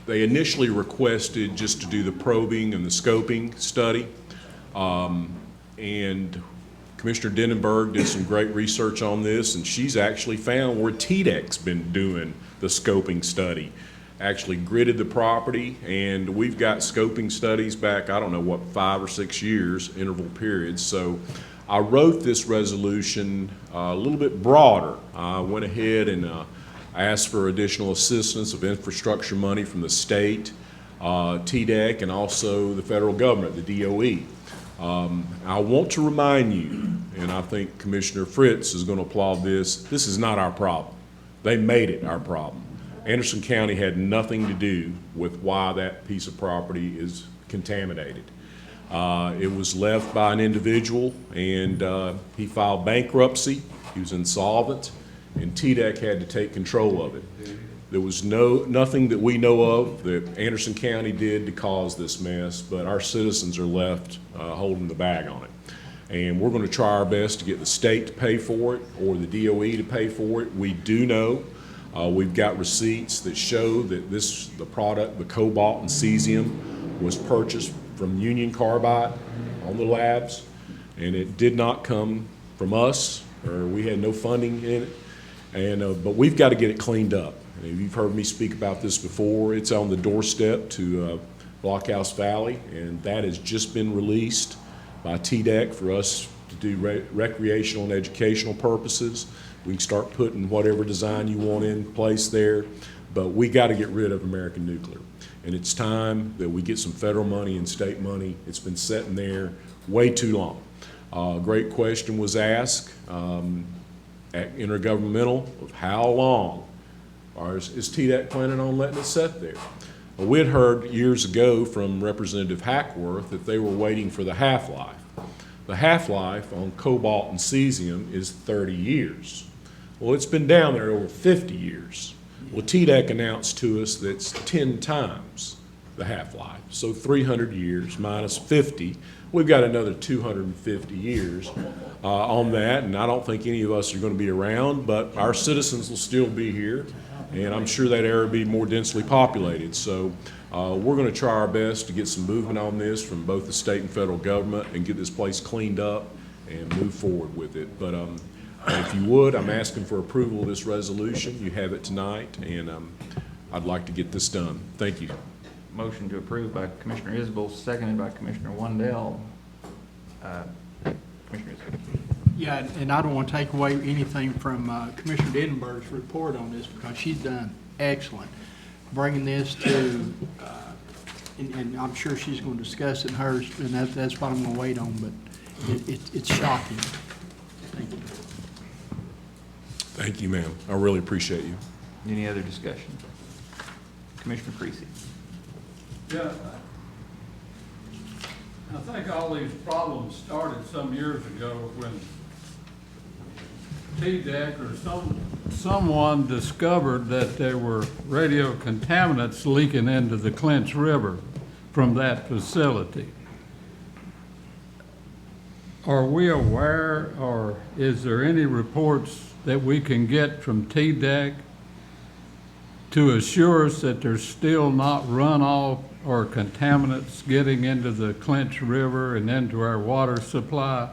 S5: They initially requested just to do the probing and the scoping study. And Commissioner Denenberg did some great research on this, and she's actually found where TDEC's been doing the scoping study. Actually gridded the property, and we've got scoping studies back, I don't know what, 5 or 6 years, interval periods. So I wrote this resolution a little bit broader. I went ahead and asked for additional assistance of infrastructure money from the state, TDEC, and also the federal government, the DOE. I want to remind you, and I think Commissioner Fritz is going to applaud this is not our problem. They made it our problem. Anderson County had nothing to do with why that piece of property is contaminated. It was left by an individual, and he filed bankruptcy. He was insolvent, and TDEC had to take control of it. There was nothing that we know of that Anderson County did to cause this mess, but our citizens are left holding the bag on it. And we're going to try our best to get the state to pay for it or the DOE to pay for it. We do know, we've got receipts that show that the product, the cobalt and cesium, was purchased from Union Carbide on the labs, and it did not come from us, or we had no funding in it. And but we've got to get it cleaned up. And you've heard me speak about this before. It's on the doorstep to Blockhouse Valley, and that has just been released by TDEC for us to do recreational and educational purposes. We can start putting whatever design you want in place there, but we got to get rid of American Nuclear. And it's time that we get some federal money and state money. It's been sitting there way too long. A great question was asked at intergovernmental of how long is TDEC planning on letting it sit there? Well, we had heard years ago from Representative Hackworth that they were waiting for the half-life. The half-life on cobalt and cesium is 30 years. Well, it's been down there over 50 years. Well, TDEC announced to us that it's 10 times the half-life. So 300 years minus 50, we've got another 250 years on that, and I don't think any of us are going to be around, but our citizens will still be here, and I'm sure that area will be more densely populated. So we're going to try our best to get some movement on this from both the state and federal government and get this place cleaned up and move forward with it. But if you would, I'm asking for approval of this resolution. You have it tonight, and I'd like to get this done. Thank you.
S15: Motion to approve by Commissioner Isbell, seconded by Commissioner Wendell. Commissioner Isbell.
S2: Yeah, and I don't want to take away anything from Commissioner Denenberg's report on this, because she's done excellent bringing this to, and I'm sure she's going to discuss it in hers, and that's what I'm going to wait on, but it's shocking. Thank you.
S5: Thank you, ma'am. I really appreciate you.
S15: Any other discussion? Commissioner Creasy.
S12: Yeah, I think all these problems started some years ago when TDEC or someone discovered that there were radio contaminants leaking into the Clinch River from that facility. Are we aware, or is there any reports that we can get from TDEC to assure us that there's still not runoff or contaminants getting into the Clinch River and into our water supply?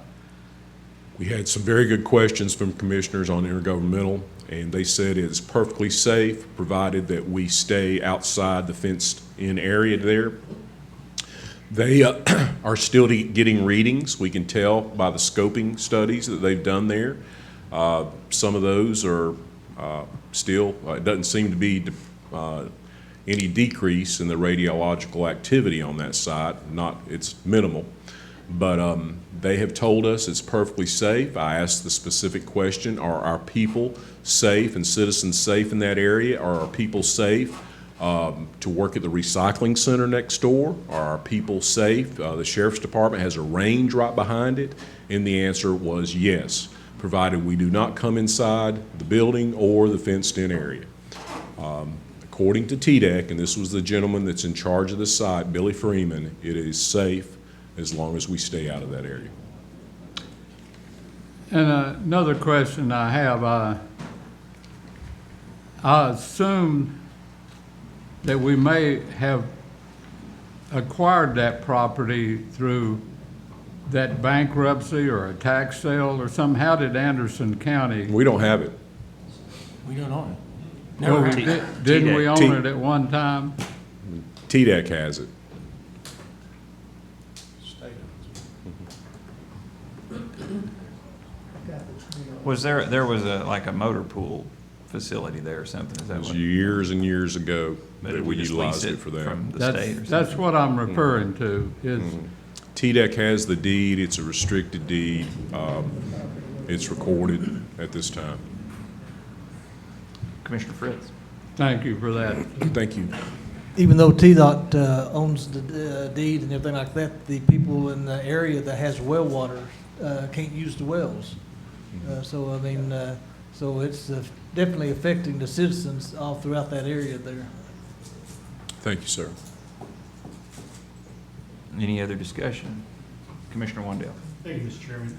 S5: We had some very good questions from commissioners on intergovernmental, and they said it's perfectly safe, provided that we stay outside the fenced-in area there. They are still getting readings. We can tell by the scoping studies that they've done there. Some of those are still, it doesn't seem to be any decrease in the radiological activity on that site. It's minimal. But they have told us it's perfectly safe. I asked the specific question, are our people safe and citizens safe in that area? Are our people safe to work at the recycling center next door? Are our people safe? The sheriff's department has a range right behind it, and the answer was yes, provided we do not come inside the building or the fenced-in area. According to TDEC, and this was the gentleman that's in charge of the site, Billy Freeman, it is safe as long as we stay out of that area.
S12: And another question I have, I assume that we may have acquired that property through that bankruptcy or a tax sale or something. How did Anderson County?
S5: We don't have it.
S7: We don't own it.
S12: Well,
S7: Never.
S12: didn't we own it at one time?
S5: TDEC has it.
S15: Was there was a motor pool facility there or something? Is that
S5: It was
S15: what?
S5: years and years ago
S15: But
S5: that we
S15: just
S5: utilized
S15: lease
S5: it for that.
S15: from the state or
S12: That's
S15: something?
S12: what I'm referring to, is,
S5: TDEC has the deed. It's a restricted deed. It's recorded at this time.
S15: Commissioner Fritz?
S12: thank you for that.
S5: Thank you.
S20: Even though TDOT owns the deed and everything like that, the people in the area that has well water can't use the wells. So, I mean, so it's definitely affecting the citizens all throughout that area there.
S5: Thank you, sir.
S15: Any other discussion? Commissioner Wandell?
S8: Thank you, Mr. Chairman.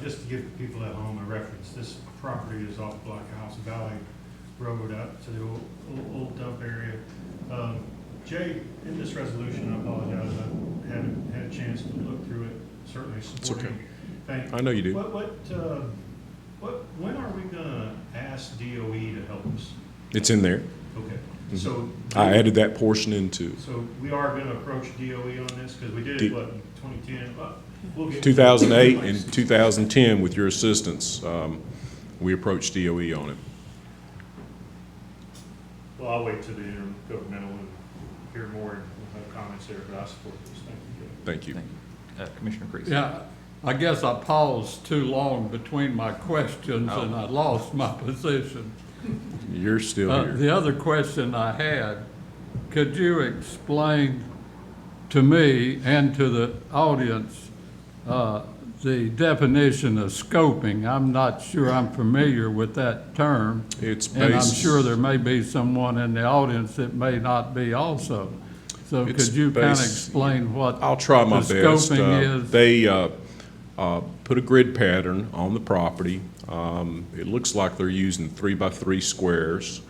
S8: Just to give people at home a reference, this property is off Blockhouse Valley Road up to the old dump area. Jay, in this resolution, I apologize, I haven't had a chance to look through it, certainly supporting.
S5: okay. I know you do.
S8: When are we gonna ask DOE to help us?
S5: It's in there.
S8: Okay,
S5: Mhm.
S8: so.
S5: I added that portion into
S8: So we are gonna approach DOE on this, because we did it, what, in 2010? We'll get
S5: 2008 and 2010 with your assistance. We approached DOE on it.
S8: Well, I'll wait till the intergovernmental and hear more and we'll have comments there, but I support this. Thank you, Jay.
S5: Thank you.
S15: Commissioner Creasy?
S12: Yeah, I guess I paused too long between my questions and I lost my position.
S5: You're still here.
S12: The other question I had, could you explain to me and to the audience the definition of scoping? I'm not sure I'm familiar with that term.
S5: It's
S12: And I'm
S5: based-
S12: sure there may be someone in the audience that may not be also. So
S5: It's
S12: could you kind of
S5: based-
S12: explain what
S5: I'll try my
S12: the
S5: best.
S12: scoping is?
S5: They put a grid pattern on the property. It looks like they're using 3x3 squares.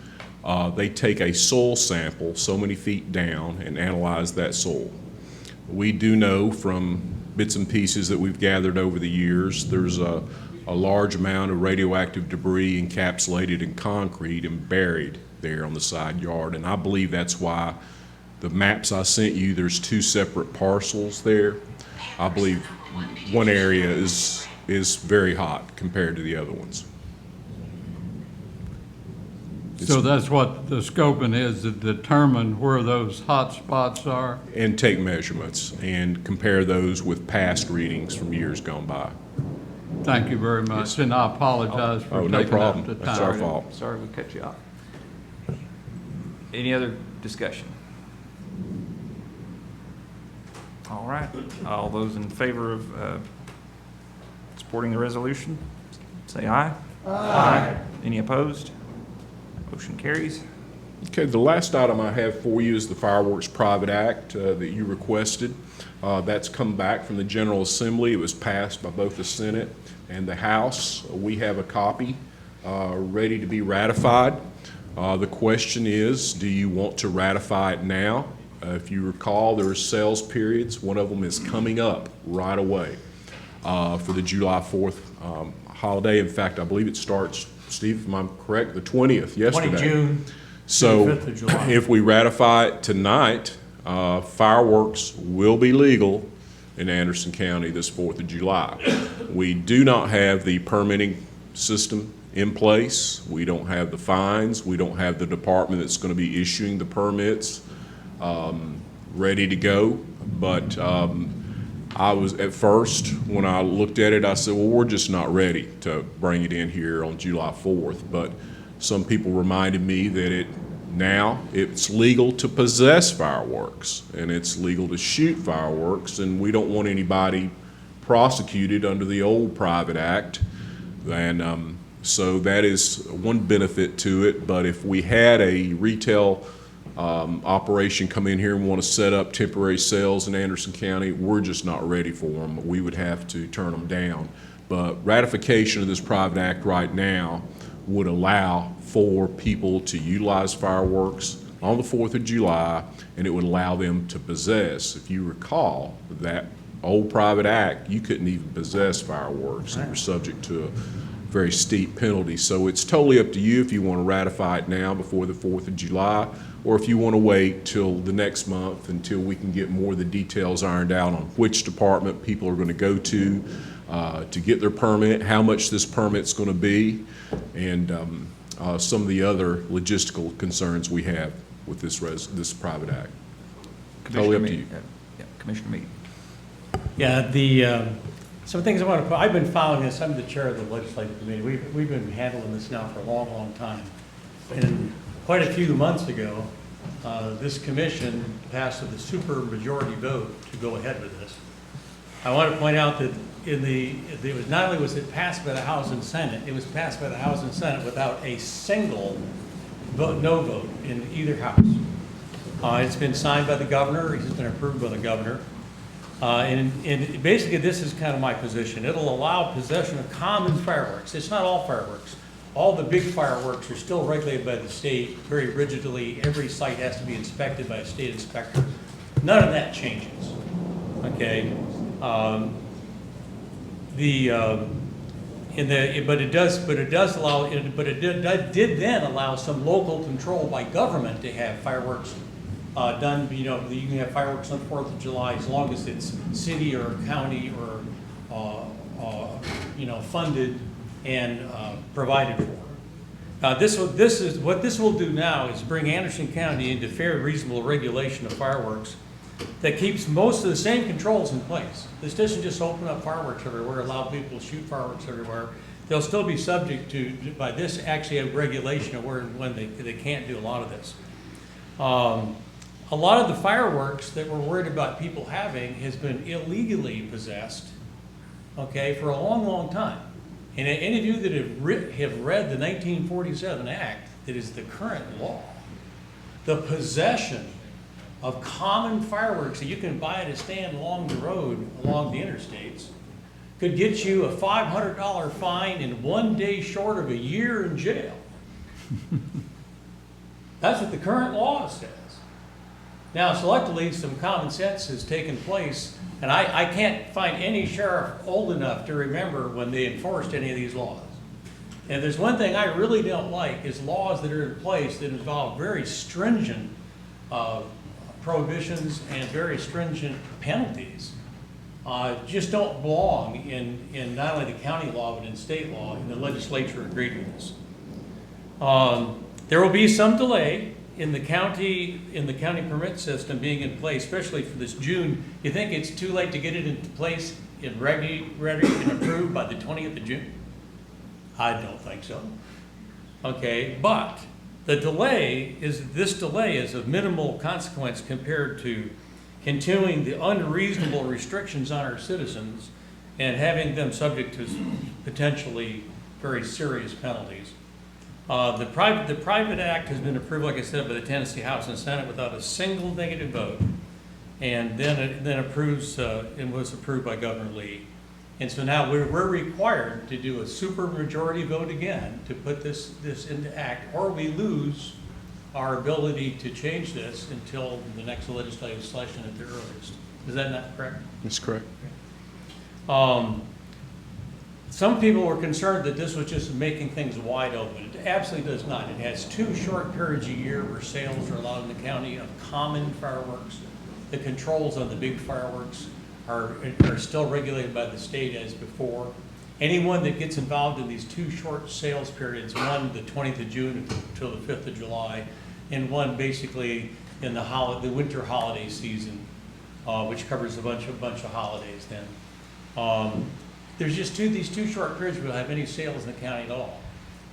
S5: They take a soil sample so many feet down and analyze that soil. We do know from bits and pieces that we've gathered over the years, there's a large amount of radioactive debris encapsulated in concrete and buried there on the side yard. And I believe that's why the maps I sent you, there's two separate parcels there. I believe one area is very hot compared to the other ones.
S12: So that's what the scoping is, to determine where those hot spots are?
S5: And take measurements and compare those with past readings from years gone by.
S12: Thank you very much, and I apologize for
S5: Oh, no
S12: taking up
S5: problem.
S12: the time.
S5: That's our fault.
S15: Sorry we cut you off. Any other discussion? All right, all those in favor of supporting the resolution, say aye. Aye. Any opposed? Motion carries.
S5: Okay, the last item I have for you is the Fireworks Private Act that you requested. That's come back from the General Assembly. It was passed by both the Senate and the House. We have a copy ready to be ratified. The question is, do you want to ratify it now? If you recall, there are sales periods. One of them is coming up right away for the July 4th holiday. In fact, I believe it starts, Steve, if I'm correct, the 20th, yesterday.
S7: 20 June.
S5: So
S7: 25th of July.
S5: if we ratify it tonight, Fireworks will be legal in Anderson County this 4th of July. We do not have the permitting system in place. We don't have the fines. We don't have the department that's going to be issuing the permits ready to go. But I was, at first, when I looked at it, I said, well, we're just not ready to bring it in here on July 4th. But some people reminded me that now it's legal to possess fireworks, and it's legal to shoot fireworks, and we don't want anybody prosecuted under the old Private Act. And so that is one benefit to it. But if we had a retail operation come in here and want to set up temporary sales in Anderson County, we're just not ready for them. We would have to turn them down. But ratification of this Private Act right now would allow for people to utilize fireworks on the 4th of July, and it would allow them to possess. If you recall, that old Private Act, you couldn't even possess fireworks. You were subject to a very steep penalty. So it's totally up to you if you want to ratify it now before the 4th of July, or if you want to wait till the next month until we can get more of the details ironed out on which department people are going to go to get their permit, how much this permit's going to be, and some of the other logistical concerns we have with this Private Act. Totally up to you.
S13: Commissioner Meade.
S17: Yeah, some things I want to put, I've been following this, I'm the chair of the legislative committee. We've been handling this now for a long, long time. And quite a few months ago, this commission passed with a super majority vote to go ahead with this. I want to point out that it was not only was it passed by the House and Senate, it was passed by the House and Senate without a single no vote in either house. It's been signed by the governor, it's been approved by the governor. And basically this is kind of my position. It'll allow possession of common fireworks. It's not all fireworks. All the big fireworks are still regulated by the state very rigidly. Every site has to be inspected by a state inspector. None of that changes, okay? But it did then allow some local control by government to have fireworks done. You know, you can have fireworks on the 4th of July as long as it's city or county or funded and provided for. What this will do now is bring Anderson County into fair, reasonable regulation of fireworks that keeps most of the same controls in place. This doesn't just open up fireworks everywhere, allow people to shoot fireworks everywhere. They'll still be subject to, by this, actually a regulation of where and when they can't do a lot of this. A lot of the fireworks that we're worried about people having has been illegally possessed, okay, for a long, long time. And any of you that have read the 1947 Act, that is the current law, the possession of common fireworks that you can buy at a stand along the road, along the interstates, could get you a $500 fine and 1 day short of a year in jail. That's what the current law says. Now, selectively, some common sense has taken place, and I can't find any sheriff old enough to remember when they enforced any of these laws. And there's one thing I really don't like is laws that are in place that involve very stringent prohibitions and very stringent penalties. Just don't belong in not only the county law, but in state law, and the legislature agreed with this. There will be some delay in the county permit system being in place, especially for this June. You think it's too late to get it into place and ready and approved by the 20th of June? I don't think so. Okay, but this delay is of minimal consequence compared to continuing the unreasonable restrictions on our citizens and having them subject to potentially very serious penalties. The Private Act has been approved, like I said, by the Tennessee House and Senate without a single negative vote, and then approves and was approved by Governor Lee. And so now we're required to do a super majority vote again to put this into act, or we lose our ability to change this until the next legislative session at the earliest. Is that not correct?
S5: That's correct.
S17: some people were concerned that this was just making things wide open. It absolutely does not. It has 2 short periods a year where sales are allowed in the county of common fireworks. The controls on the big fireworks are still regulated by the state as before. Anyone that gets involved in these 2 short sales periods, one the 20th of June until the 5th of July, and one basically in the winter holiday season, which covers a bunch of holidays then. There's just these 2 short periods where we'll have any sales in the county at all.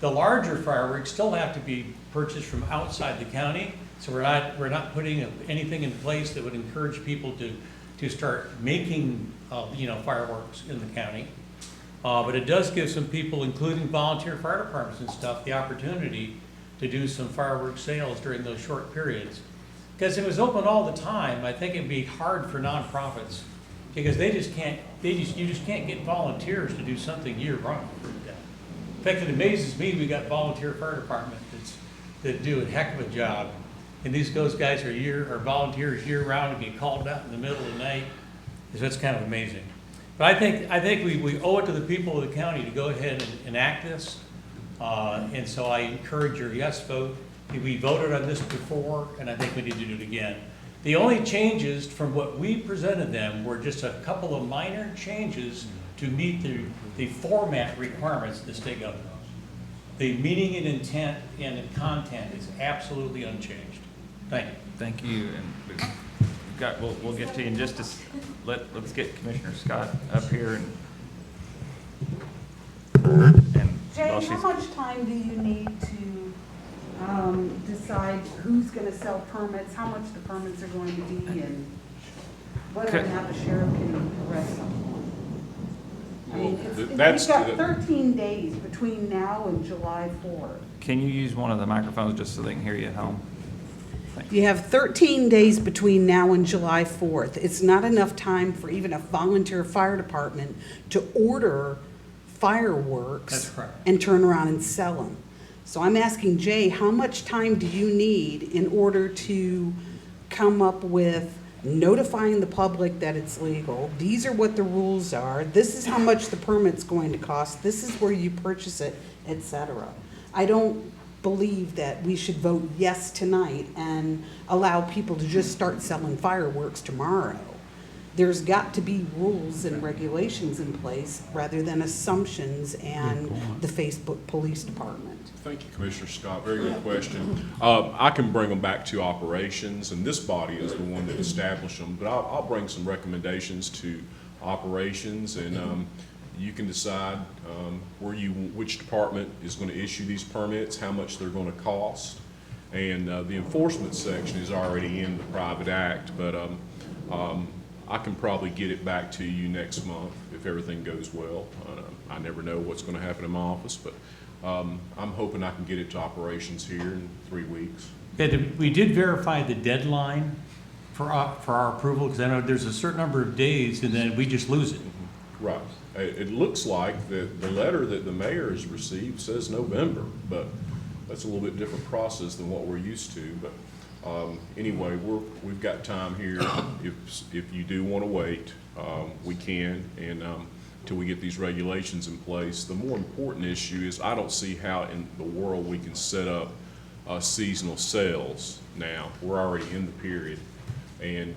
S17: The larger fireworks still have to be purchased from outside the county, so we're not putting anything in place that would encourage people to start making fireworks in the county. But it does give some people, including volunteer fire departments and stuff, the opportunity to do some fireworks sales during those short periods. Because if it was open all the time, I think it'd be hard for nonprofits, because you just can't get volunteers to do something year-round. In fact, it amazes me, we got volunteer fire department that do a heck of a job. And those guys are volunteers year-round and get called out in the middle of the night. So it's kind of amazing. But I think we owe it to the people of the county to go ahead and enact this. And so I encourage your yes vote. We voted on this before, and I think we need to do it again. The only changes from what we presented them were just a couple of minor changes to meet the format requirements of the state government. The meaning and intent and the content is absolutely unchanged. Thank you.
S15: Thank you, and we'll get to you in just let's get Commissioner Scott up here and
S13: Jay,
S15: while
S13: how
S15: she's,
S13: much time do you need to decide who's gonna sell permits, how much the permits are going to be, and whether or not the sheriff can arrest them? I mean, we've got 13 days between now and July 4th.
S15: can you use one of the microphones just so they can hear you at home?
S13: You have 13 days between now and July 4th. It's not enough time for even a volunteer fire department to order fireworks.
S17: That's correct.
S13: And turn around and sell them. So I'm asking Jay, how much time do you need in order to come up with notifying the public that it's legal? These are what the rules are. This is how much the permit's going to cost. This is where you purchase it, etc. I don't believe that we should vote yes tonight and allow people to just start selling fireworks tomorrow. There's got to be rules and regulations in place rather than assumptions and the Facebook Police Department.
S5: Thank you, Commissioner Scott. Very good question. I can bring them back to operations, and this body is the one that established them, but I'll bring some recommendations to operations, and you can decide which department is going to issue these permits, how much they're going to cost. And the enforcement section is already in the private act, but I can probably get it back to you next month if everything goes well. I never know what's going to happen in my office, but I'm hoping I can get it to operations here in 3 weeks.
S17: Yeah, we did verify the deadline for our approval, because I know there's a certain number of days and then we just lose it.
S5: Right. It looks like the letter that the mayor has received says November, but that's a little bit different process than what we're used to. But anyway, we've got time here. If you do want to wait, we can, and until we get these regulations in place. The more important issue is I don't see how in the world we can set up seasonal sales now. We're already in the period, and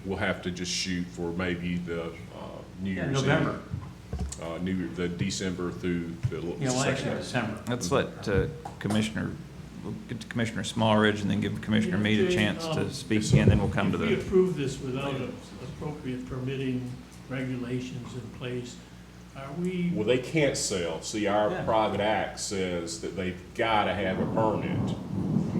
S5: we'll have to just shoot for maybe the New Year's
S17: November.
S5: The December through the
S17: Actually December.
S15: Let's let we'll get to Commissioner Smallridge and then give Commissioner Meade a chance to speak again, then we'll come to
S14: If we
S15: the.
S14: approve this without appropriate permitting regulations in place, are we?
S5: Well, they can't sell. See, our private act says that they've got to have a permit.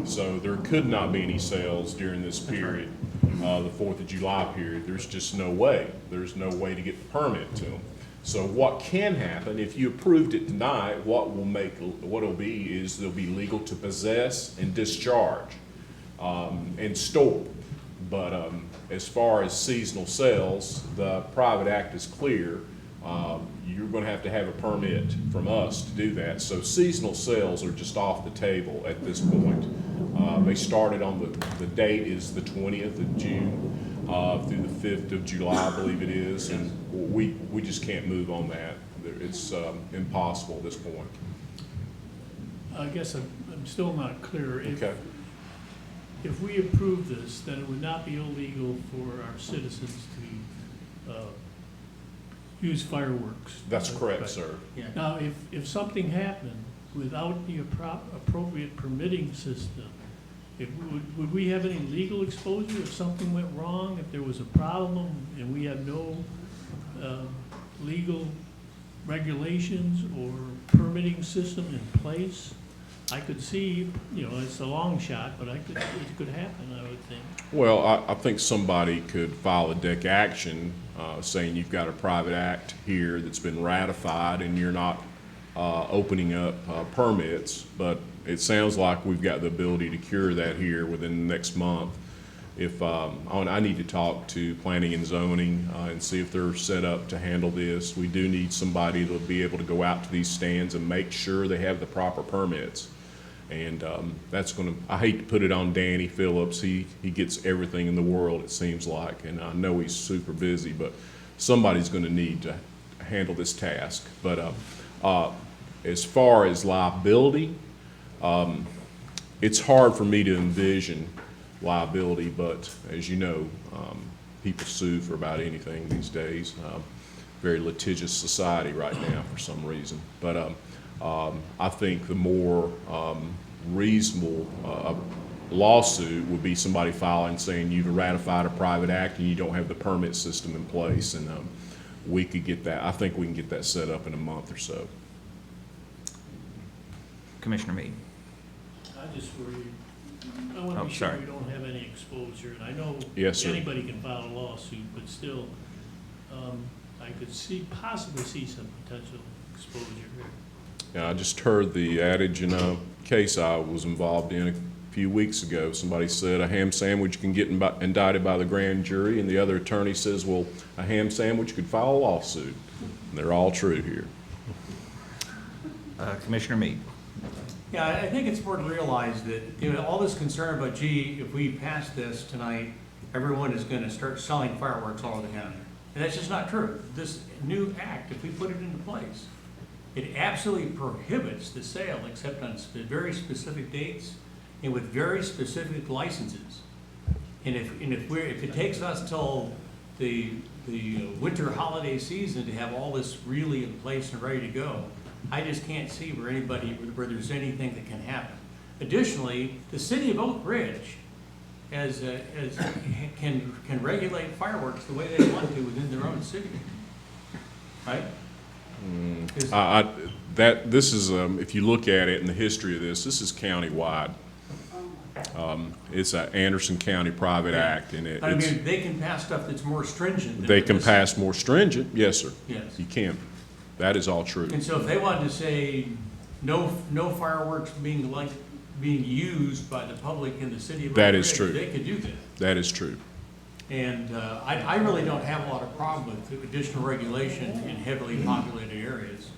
S5: So there could not be any sales during this period, the 4th of July period. There's just no way. There's no way to get the permit to them. So what can happen, if you approved it tonight, what it'll be is they'll be legal to possess and discharge and store. But as far as seasonal sales, the private act is clear. You're going to have a permit from us to do that. So seasonal sales are just off the table at this point. They started on the date is the 20th of June through the 5th of July, I believe it is, and we just can't move on that It's impossible at this point.
S14: I guess I'm still not clear.
S5: Okay.
S14: If we approve this, then it would not be illegal for our citizens to use fireworks.
S5: That's correct, sir.
S14: Now, if something happened without the appropriate permitting system, would we have any legal exposure if something went wrong, if there was a problem and we have no legal regulations or permitting system in place? I could see, it's a long shot, but it could happen, I would think.
S5: Well, I think somebody could file a deck action saying you've got a private act here that's been ratified and you're not opening up permits, but it sounds like we've got the ability to cure that here within the next month. If I need to talk to planning and zoning and see if they're set up to handle this. We do need somebody to be able to go out to these stands and make sure they have the proper permits. And that's going to, I hate to put it on Danny Phillips. He gets everything in the world, it seems like, and I know he's super busy, but somebody's going to need to handle this task. But as far as liability, it's hard for me to envision liability, but as you know, people sue for about anything these days. Very litigious society right now for some reason. But I think the more reasonable lawsuit would be somebody filing saying you've ratified a private act and you don't have the permit system in place, and we could get that. I think we can get that set up in a month or so.
S15: Commissioner Meade.
S14: I just worry, I want to be sure we don't have any exposure, and I know
S5: Yes, sir.
S14: anybody can file a lawsuit, but still, I could possibly see some potential exposure here.
S5: Yeah, I just heard the adage in a case I was involved in a few weeks ago. Somebody said a ham sandwich can get indicted by the grand jury, and the other attorney says, well, a ham sandwich could file a lawsuit. And they're all true here.
S15: Commissioner Meade.
S3: Yeah, I think it's important to realize that, all this concern about, gee, if we pass this tonight, everyone is going to start selling fireworks all over the county. And that's just not true. This new act, if we put it into place, it absolutely prohibits the sale except on very specific dates and with very specific licenses. And if it takes us till the winter holiday season to have all this really in place and ready to go, I just can't see where there's anything that can happen. Additionally, the city of Oak Ridge can regulate fireworks the way they want to within their own city, right?
S5: This is, if you look at it in the history of this is countywide. It's an Anderson County private act, and
S3: they can pass stuff that's more stringent.
S5: They can pass more stringent, yes, sir.
S3: Yes.
S5: You can. That is all true.
S3: And so if they wanted to say no fireworks being used by the public in the city of Oak
S5: That
S3: Ridge,
S5: is true.
S3: they could do that.
S5: That is true.
S3: And I really don't have a lot of problem with additional regulation in heavily populated areas.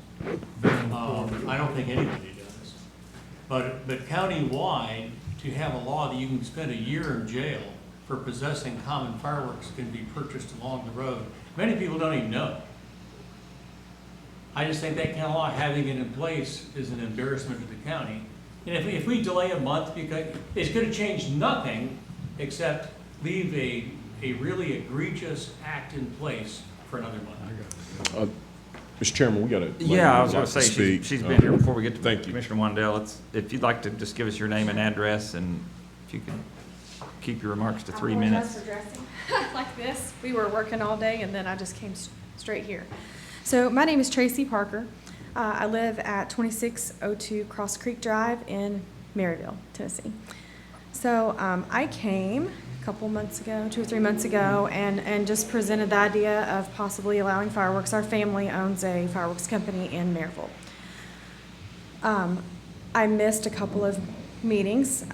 S3: I don't think anybody does. But countywide, to have a law that you can spend a year in jail for possessing common fireworks can be purchased along the road, many people don't even know. I just think that kind of law, having it in place, is an embarrassment to the county. And if we delay a month, because it's going to change nothing except leave a really egregious act in place for another month.
S5: Mr. Chairman, we got to.
S15: Yeah, I was going to say, she's been here before we get to
S5: Thank you.
S15: Commissioner Wandell. If you'd like to just give us your name and address, and if you could keep your remarks to 3 minutes.
S10: For dressing like this. We were working all day, and then I just came straight here. So my name is Tracy Parker. I live at 2602 Cross Creek Drive in Maryville, Tennessee. So I came a couple months ago, 2 or 3 months ago, and just presented the idea of possibly allowing fireworks. Our family owns a fireworks company in Maryville. I missed a couple of meetings.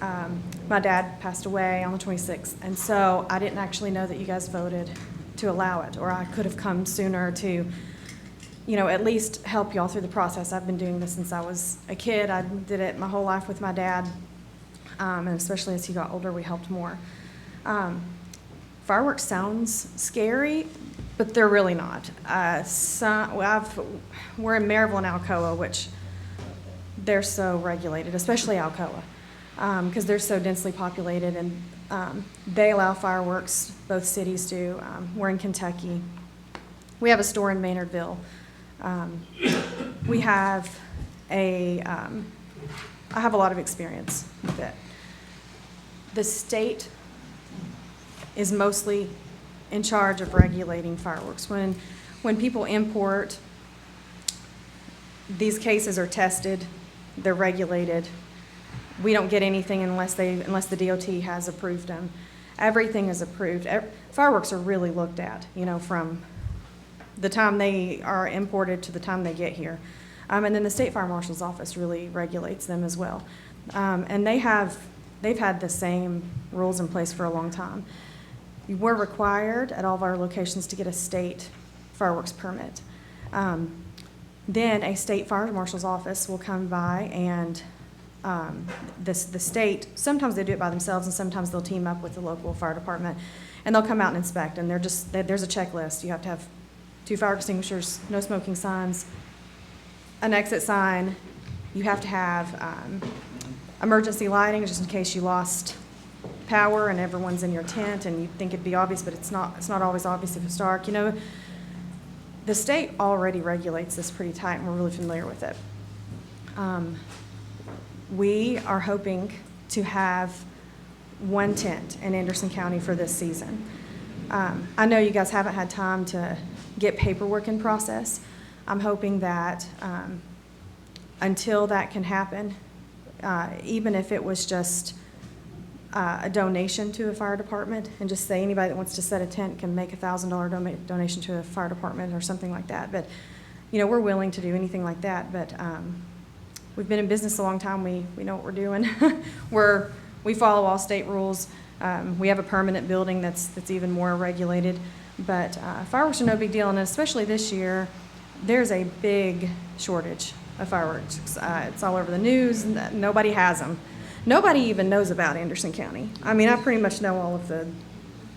S10: My dad passed away on the 26th, and so I didn't actually know that you guys voted to allow it, or I could have come sooner to at least help y'all through the process. I've been doing this since I was a kid. I did it my whole life with my dad, and especially as he got older, we helped more. Fireworks sounds scary, but they're really not. We're in Maryville and Alcoa, which they're so regulated, especially Alcoa, because they're so densely populated, and they allow fireworks, both cities do. We're in Kentucky. We have a store in Maynardville. We have I have a lot of experience with it. The state is mostly in charge of regulating fireworks. When people import, these cases are tested, they're regulated. We don't get anything unless the DOT has approved them. Everything is approved. Fireworks are really looked at, from the time they are imported to the time they get here. And then the State Fire Marshal's Office really regulates them as well. And they've had the same rules in place for a long time. We're required at all of our locations to get a state fireworks permit. Then a State Fire Marshal's Office will come by and the state, sometimes they do it by themselves and sometimes they'll team up with the local fire department, and they'll come out and inspect, and there's a checklist. You have to have 2 fire extinguishers, no smoking signs, an exit sign. You have to have emergency lighting just in case you lost power and everyone's in your tent and you think it'd be obvious, but it's not always obvious if it's dark. The state already regulates this pretty tight, and we're really familiar with it. We are hoping to have 1 tent in Anderson County for this season. I know you guys haven't had time to get paperwork in process. I'm hoping that until that can happen, even if it was just a donation to a fire department, and just say anybody that wants to set a tent can make a $1,000 donation to a fire department or something like that. But, we're willing to do anything like that. But we've been in business a long time. We know what we're doing. We follow all state rules. We have a permanent building that's even more regulated. But fireworks are no big deal, and especially this year, there's a big shortage of fireworks. It's all over the news. Nobody has them. Nobody even knows about Anderson County. I mean, I pretty much know all of the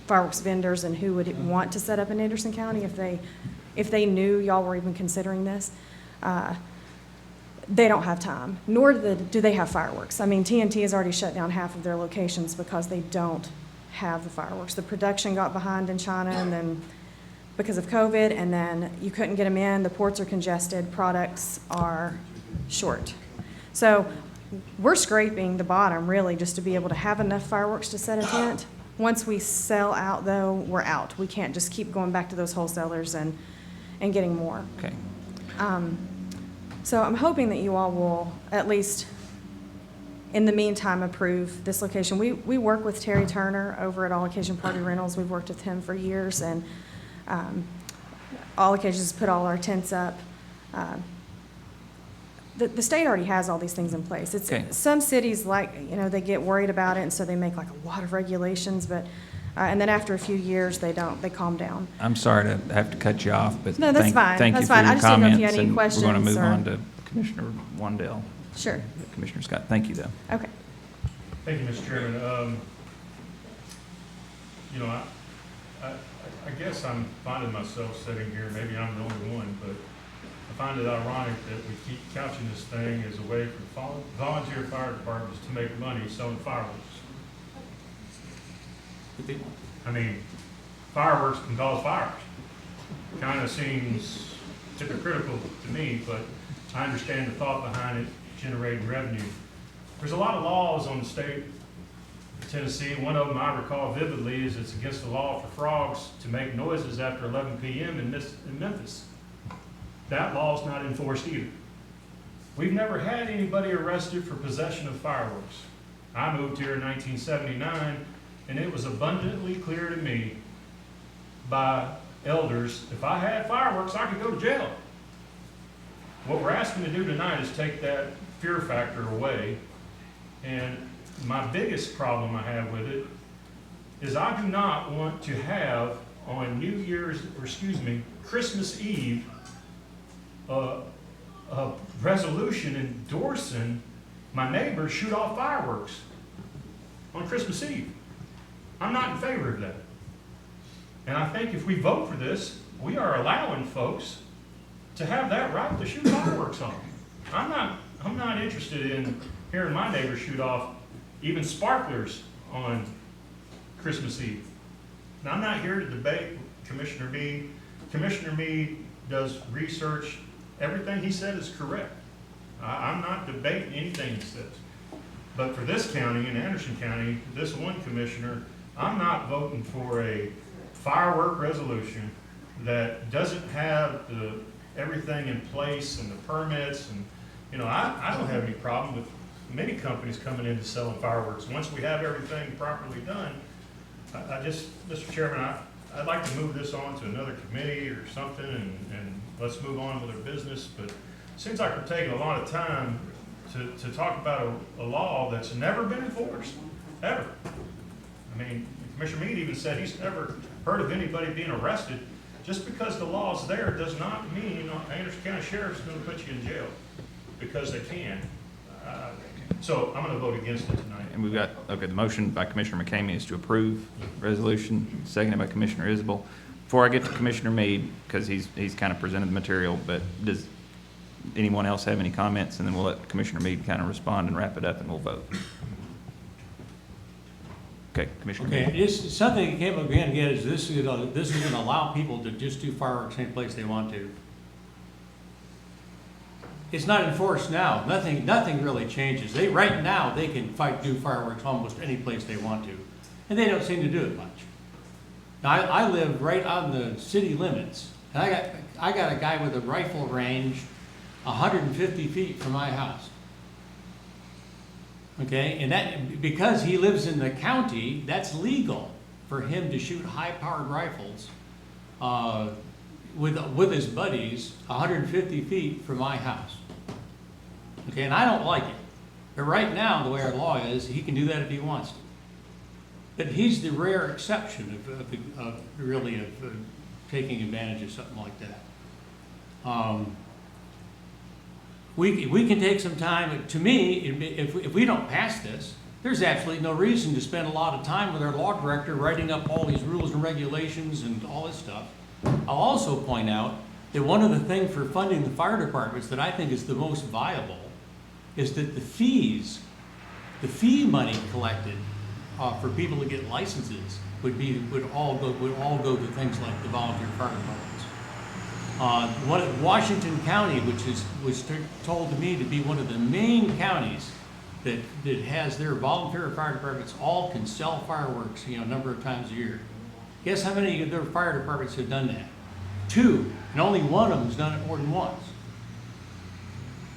S10: fireworks vendors and who would want to set up in Anderson County if they knew y'all were even considering this. They don't have time, nor do they have fireworks. I mean, TNT has already shut down half of their locations because they don't have the fireworks. The production got behind in China, and then because of COVID, and then you couldn't get them in. The ports are congested. Products are short. So we're scraping the bottom, really, just to be able to have enough fireworks to set a tent. Once we sell out, though, we're out. We can't just keep going back to those wholesalers and getting more.
S15: Okay.
S10: So I'm hoping that you all will, at least in the meantime, approve this location. We work with Terry Turner over at All Occasion Party Rentals. We've worked with him for years, and All Occasions put all our tents up. The state already has all these things in place. Some cities, they get worried about it, and so they make a lot of regulations, but and then after a few years, they calm down.
S15: I'm sorry to have to cut you off, but
S10: No, that's fine.
S15: Thank you
S10: That's
S15: for
S10: fine. I
S15: your
S10: just didn't know if you
S15: comments,
S10: had any
S15: and we're going to
S10: questions,
S15: move
S10: or-
S15: on to Commissioner Wandell.
S10: Sure.
S15: Commissioner Scott, thank you, though.
S10: Okay.
S8: Thank you, Mr. Chairman. I guess I'm finding myself sitting here, maybe I'm the only one, but I find it ironic that we keep couching this thing as a way for volunteer fire departments to make money selling fireworks. I mean, fireworks can cause fires. Kind of seems hypocritical to me, but I understand the thought behind it, generating revenue. There's a lot of laws on the state of Tennessee. One of them I recall vividly is it's against the law for frogs to make noises after 11 p.m. in Memphis. That law's not enforced either. We've never had anybody arrested for possession of fireworks. I moved here in 1979, and it was abundantly clear to me by elders, if I had fireworks, I could go to jail. What we're asking to do tonight is take that fear factor away. And my biggest problem I have with it is I do not want to have on Christmas Eve, a resolution endorsing my neighbors shoot off fireworks on Christmas Eve. I'm not in favor of that. And I think if we vote for this, we are allowing folks to have that right to shoot fireworks on. I'm not interested in hearing my neighbors shoot off even sparklers on Christmas Eve. Now, I'm not here to debate Commissioner Meade. Commissioner Meade does research. Everything he said is correct. I'm not debating anything he says. But for this county, in Anderson County, this one commissioner, I'm not voting for a firework resolution that doesn't have everything in place and the permits. And, you know, I don't have any problem with many companies coming in to selling fireworks. Once we have everything properly done, Mr. Chairman, I'd like to move this on to another committee or something, and let's move on with our business. But it seems like we're taking a lot of time to talk about a law that's never been enforced, ever. I mean, Commissioner Meade even said he's never heard of anybody being arrested. Just because the law's there does not mean Anderson County Sheriff's going to put you in jail, because they can. So I'm going to vote against it tonight.
S15: And we've got, okay, the motion by Commissioner McCamey is to approve resolution, seconded by Commissioner Isbell. Before I get to Commissioner Meade, because he's kind of presented the material, but does anyone else have any comments? And then we'll let Commissioner Meade kind of respond and wrap it up, and we'll vote. Okay, Commissioner Meade.
S3: Okay, it's something that came up again, is this is going to allow people to just do fireworks any place they want to. It's not enforced now. Nothing really changes. Right now, they can do fireworks almost any place they want to, and they don't seem to do it much. Now, I live right on the city limits, and I got a guy with a rifle range 150 feet from my house. Okay, and that, because he lives in the county, that's legal for him to shoot high-powered rifles with his buddies 150 feet from my house. Okay, and I don't like it. But right now, the way our law is, he can do that if he wants to. But he's the rare exception of taking advantage of something like that. We can take some time. To me, if we don't pass this, there's absolutely no reason to spend a lot of time with our law director writing up all these rules and regulations and all this stuff. I'll also point out that one of the things for funding the fire departments that I think is the most viable is that the fee money collected for people to get licenses would all go to things like the volunteer fire departments. Washington County, which was told to me to be one of the main counties that has their volunteer fire departments, all can sell fireworks, a number of times a year. Guess how many of their fire departments have done that? 2, and only one of them has done it more than once.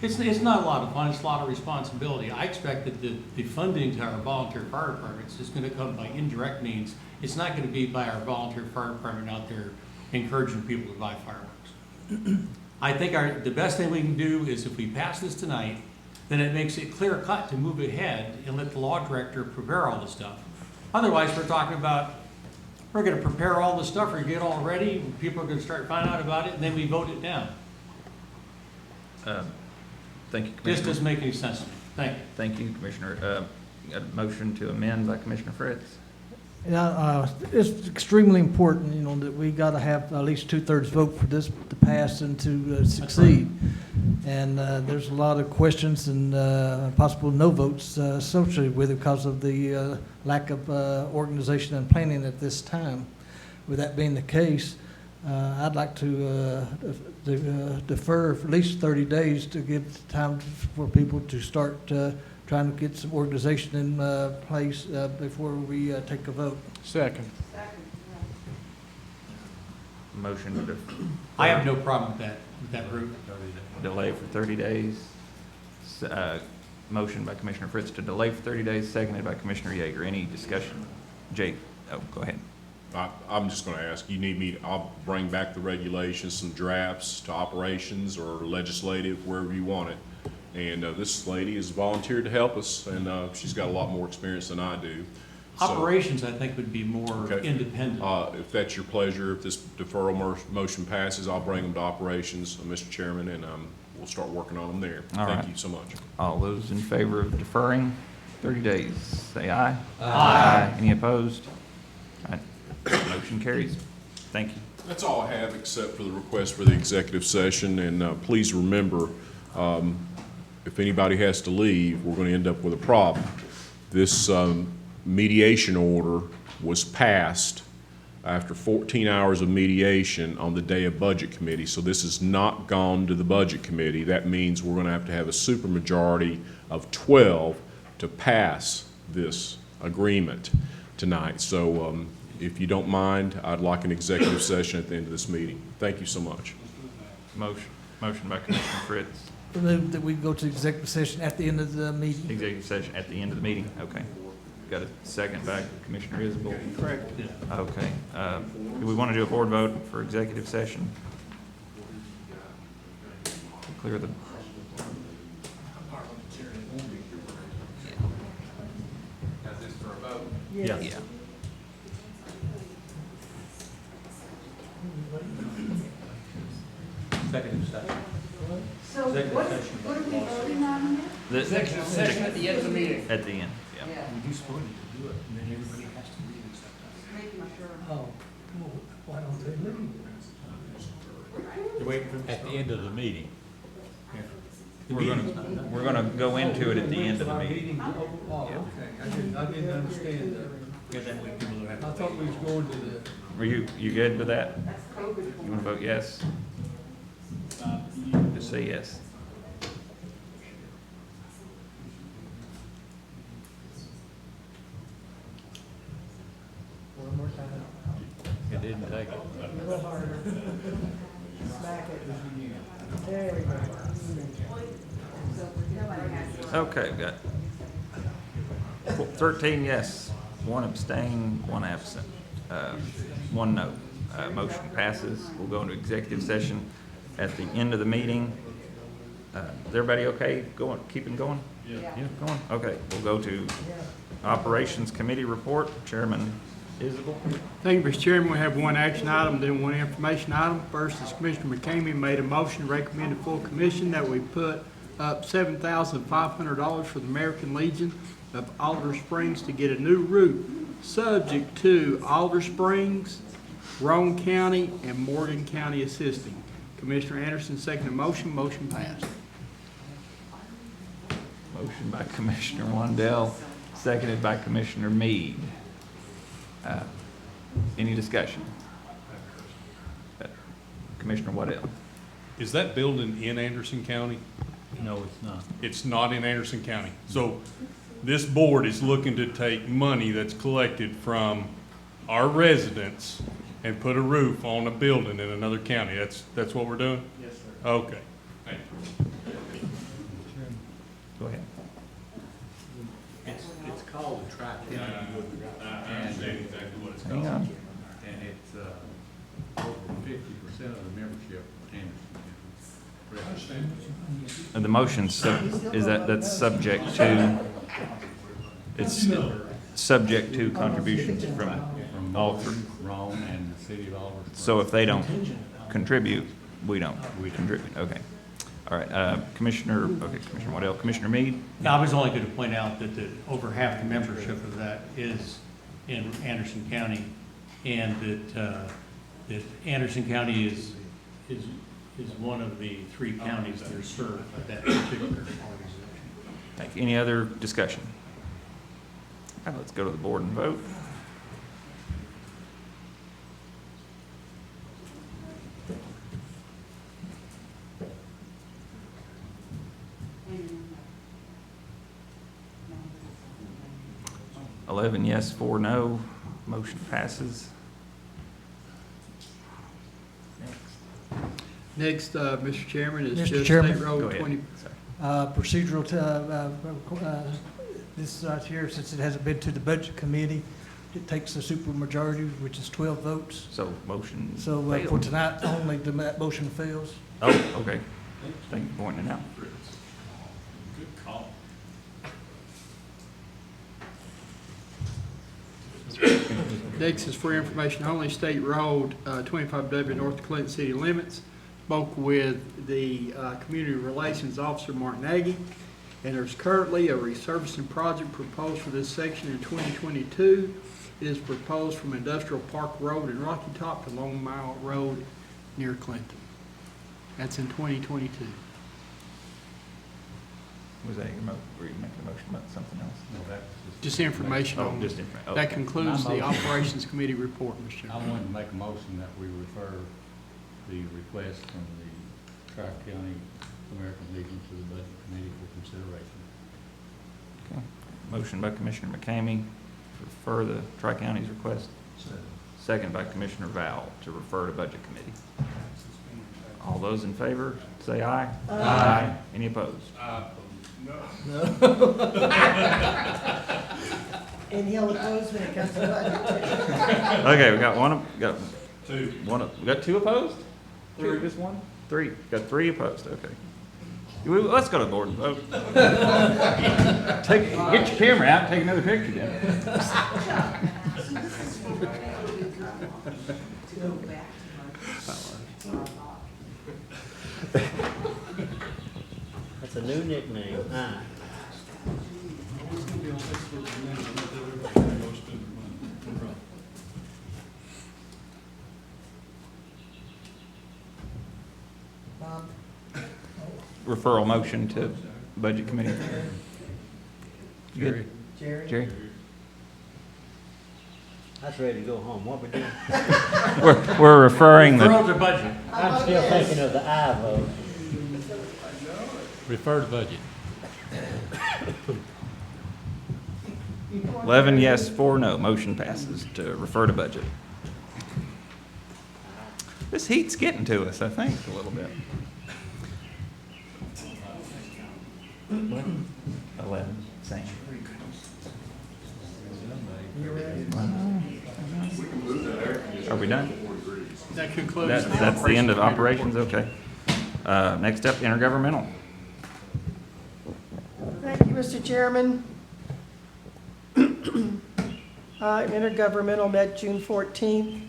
S3: It's not a lot of fun, it's a lot of responsibility. I expect that the funding to our volunteer fire departments is going to come by indirect means. It's not going to be by our volunteer fire department out there encouraging people to buy fireworks. I think the best thing we can do is, if we pass this tonight, then it makes it clear cut to move ahead and let the law director prepare all this stuff. Otherwise, we're talking about, we're going to prepare all this stuff, or get all ready, people are going to start finding out about it, and then we vote it down.
S15: Thank you, Commissioner.
S3: This doesn't make any sense to me. Thank you.
S15: Thank you, Commissioner. Got a motion to amend by Commissioner Fritz.
S20: Yeah, it's extremely important, that we got to have at least 2/3 vote for this to pass and to succeed. And there's a lot of questions and possible no votes associated with it because of the lack of organization and planning at this time. With that being the case, I'd like to defer for at least 30 days to give time for people to start trying to get some organization in place before we take a vote.
S4: Second.
S15: Motion to
S3: I have no problem with that route.
S15: delay for 30 days. Motion by Commissioner Fritz to delay for 30 days, seconded by Commissioner Yeager. Any discussion? Jake, go ahead.
S5: I'm just going to ask, you need me, I'll bring back the regulations, some drafts to operations or legislative, wherever you want it. And this lady has volunteered to help us, and she's got a lot more experience than I do.
S3: Operations, I think, would be more independent.
S5: If that's your pleasure, if this deferral motion passes, I'll bring them to operations, Mr. Chairman, and we'll start working on them there. Thank you so much.
S15: All those in favor of deferring 30 days, say aye.
S3: Aye.
S15: Any opposed? All right. Motion carries. Thank you.
S5: That's all I have, except for the request for the executive session, and please remember, if anybody has to leave, we're going to end up with a problem. This mediation order was passed after 14 hours of mediation on the day of Budget Committee, so this has not gone to the Budget Committee. That means we're going to have a supermajority of 12 to pass this agreement tonight. So if you don't mind, I'd like an executive session at the end of this meeting. Thank you so much.
S15: Motion by Commissioner Fritz.
S20: Move that we go to executive session at the end of the meeting.
S15: Executive session at the end of the meeting, okay. Got a second by Commissioner Isabel.
S2: Correct.
S15: Okay. Do we want to do a board vote for executive session? Clear the.
S2: Yeah.
S15: Yeah.
S3: Executive session.
S13: So what are we voting on here?
S4: Executive session at the end of the meeting.
S15: At the end, yeah.
S3: You supported to do it, and then everybody has to leave and stuff.
S13: Making sure.
S20: Oh, well, why don't they leave?
S3: You're waiting for
S22: At the end of the meeting.
S15: We're gonna go into it at the end of the meeting.
S20: Oh, okay, I didn't understand that.
S3: Yeah, that way people don't have to.
S20: I thought we was going to the.
S15: Were you good with that? You wanna vote yes? Just say yes.
S20: One more time.
S22: It didn't take it.
S20: A little harder. Smack it. There we go.
S15: Okay, we've got 13 yes, 1 abstain, 1 absent, 1 no. Motion passes. We'll go into executive session at the end of the meeting. Is everybody okay going, keeping going? Yeah. Going? Okay, we'll go to Operations Committee report. Chairman Isabel.
S2: Thank you, Mr. Chairman. We have one action item, then one information item. First is Commissioner McCamey made a motion to recommend to full commission that we put up $7,500 for the American Legion of Alder Springs to get a new roof, subject to Alder Springs, Roane County, and Morgan County assisting. Commissioner Anderson seconded motion. Motion passed.
S15: Motion by Commissioner Wandell, seconded by Commissioner Meade. Any discussion? Commissioner Waddell.
S8: Is that building in Anderson County?
S22: No, it's not.
S8: It's not in Anderson County. So this board is looking to take money that's collected from our residents and put a roof on a building in another county. That's what we're doing?
S2: Yes, sir.
S8: Okay. Thank you.
S15: Go ahead.
S17: It's called a tri-county.
S8: I understand exactly what it's
S15: Hang
S8: called.
S15: on.
S22: And it's over 50% of the membership in Anderson County.
S15: And the motion, is that's subject to, it's subject to contributions from all three.
S22: Roane and the city of Alder Springs.
S15: So if they don't contribute, we don't contribute. Okay. All right. Commissioner Waddell. Commissioner Meade?
S3: Now, I was only going to point out that over half the membership of that is in Anderson County, and that Anderson County is one of the 3 counties that are served by that particular organization.
S15: Thank you. Any other discussion? All right, let's go to the board and vote.
S13: No.
S15: 11 yes, 4 no. Motion passes.
S2: Next, Mr. Chairman, is
S20: Mr.
S2: just
S20: Chairman.
S2: State
S15: Go
S2: Road
S15: ahead.
S2: 20.
S20: Procedural, this right here, since it hasn't been to the Budget Committee, it takes a supermajority, which is 12 votes.
S15: So motion
S20: So for
S15: failed.
S20: tonight only, the motion fails.
S15: Oh, okay. Thank you for pointing it out.
S8: Good call.
S2: Next is for information only, State Road 25W North of Clinton City Limits. Spoke with the Community Relations Officer, Mark Nagy, and there's currently a resurfacing project proposed for this section in 2022. It is proposed from Industrial Park Road in Rocky Top to Long Mile Road near Clinton. That's in 2022.
S15: Was that were you making a motion about something else?
S12: No, that's
S2: Just information
S15: Oh,
S2: on,
S15: just information.
S2: that
S15: Okay.
S2: concludes
S12: My
S2: the
S12: motion.
S2: Operations Committee report, Mr.
S12: I
S2: Chairman.
S12: wanted to make a motion that we refer the request from the Tri-County American Legion to the Budget Committee for consideration.
S15: Okay. Motion by Commissioner McCamey to refer the Tri-County's request. Second by Commissioner Val to refer to Budget Committee. All those in favor, say aye. Aye. Any opposed?
S6: And he'll oppose when it comes to budget.
S15: Okay, we got we got two opposed? Three, just one? Three, got three opposed, okay. Let's go to the board and vote. Get your camera out and take another picture then.
S7: That's a new nickname, huh?
S15: Referral motion to Budget Committee.
S12: Jerry?
S15: Jerry?
S7: I was ready to go home. What we doing?
S15: We're referring the,
S3: Referral to budget.
S7: I'm still thinking of the aye vote.
S12: Refer to budget.
S15: 11 yes, 4 no. Motion passes to refer to budget. This heat's getting to us, I think, a little bit. 11, same. Are we done?
S2: That concludes.
S15: That's the end of operations, okay. Next up, intergovernmental.
S6: Thank you, Mr. Chairman. Intergovernmental met June 14th.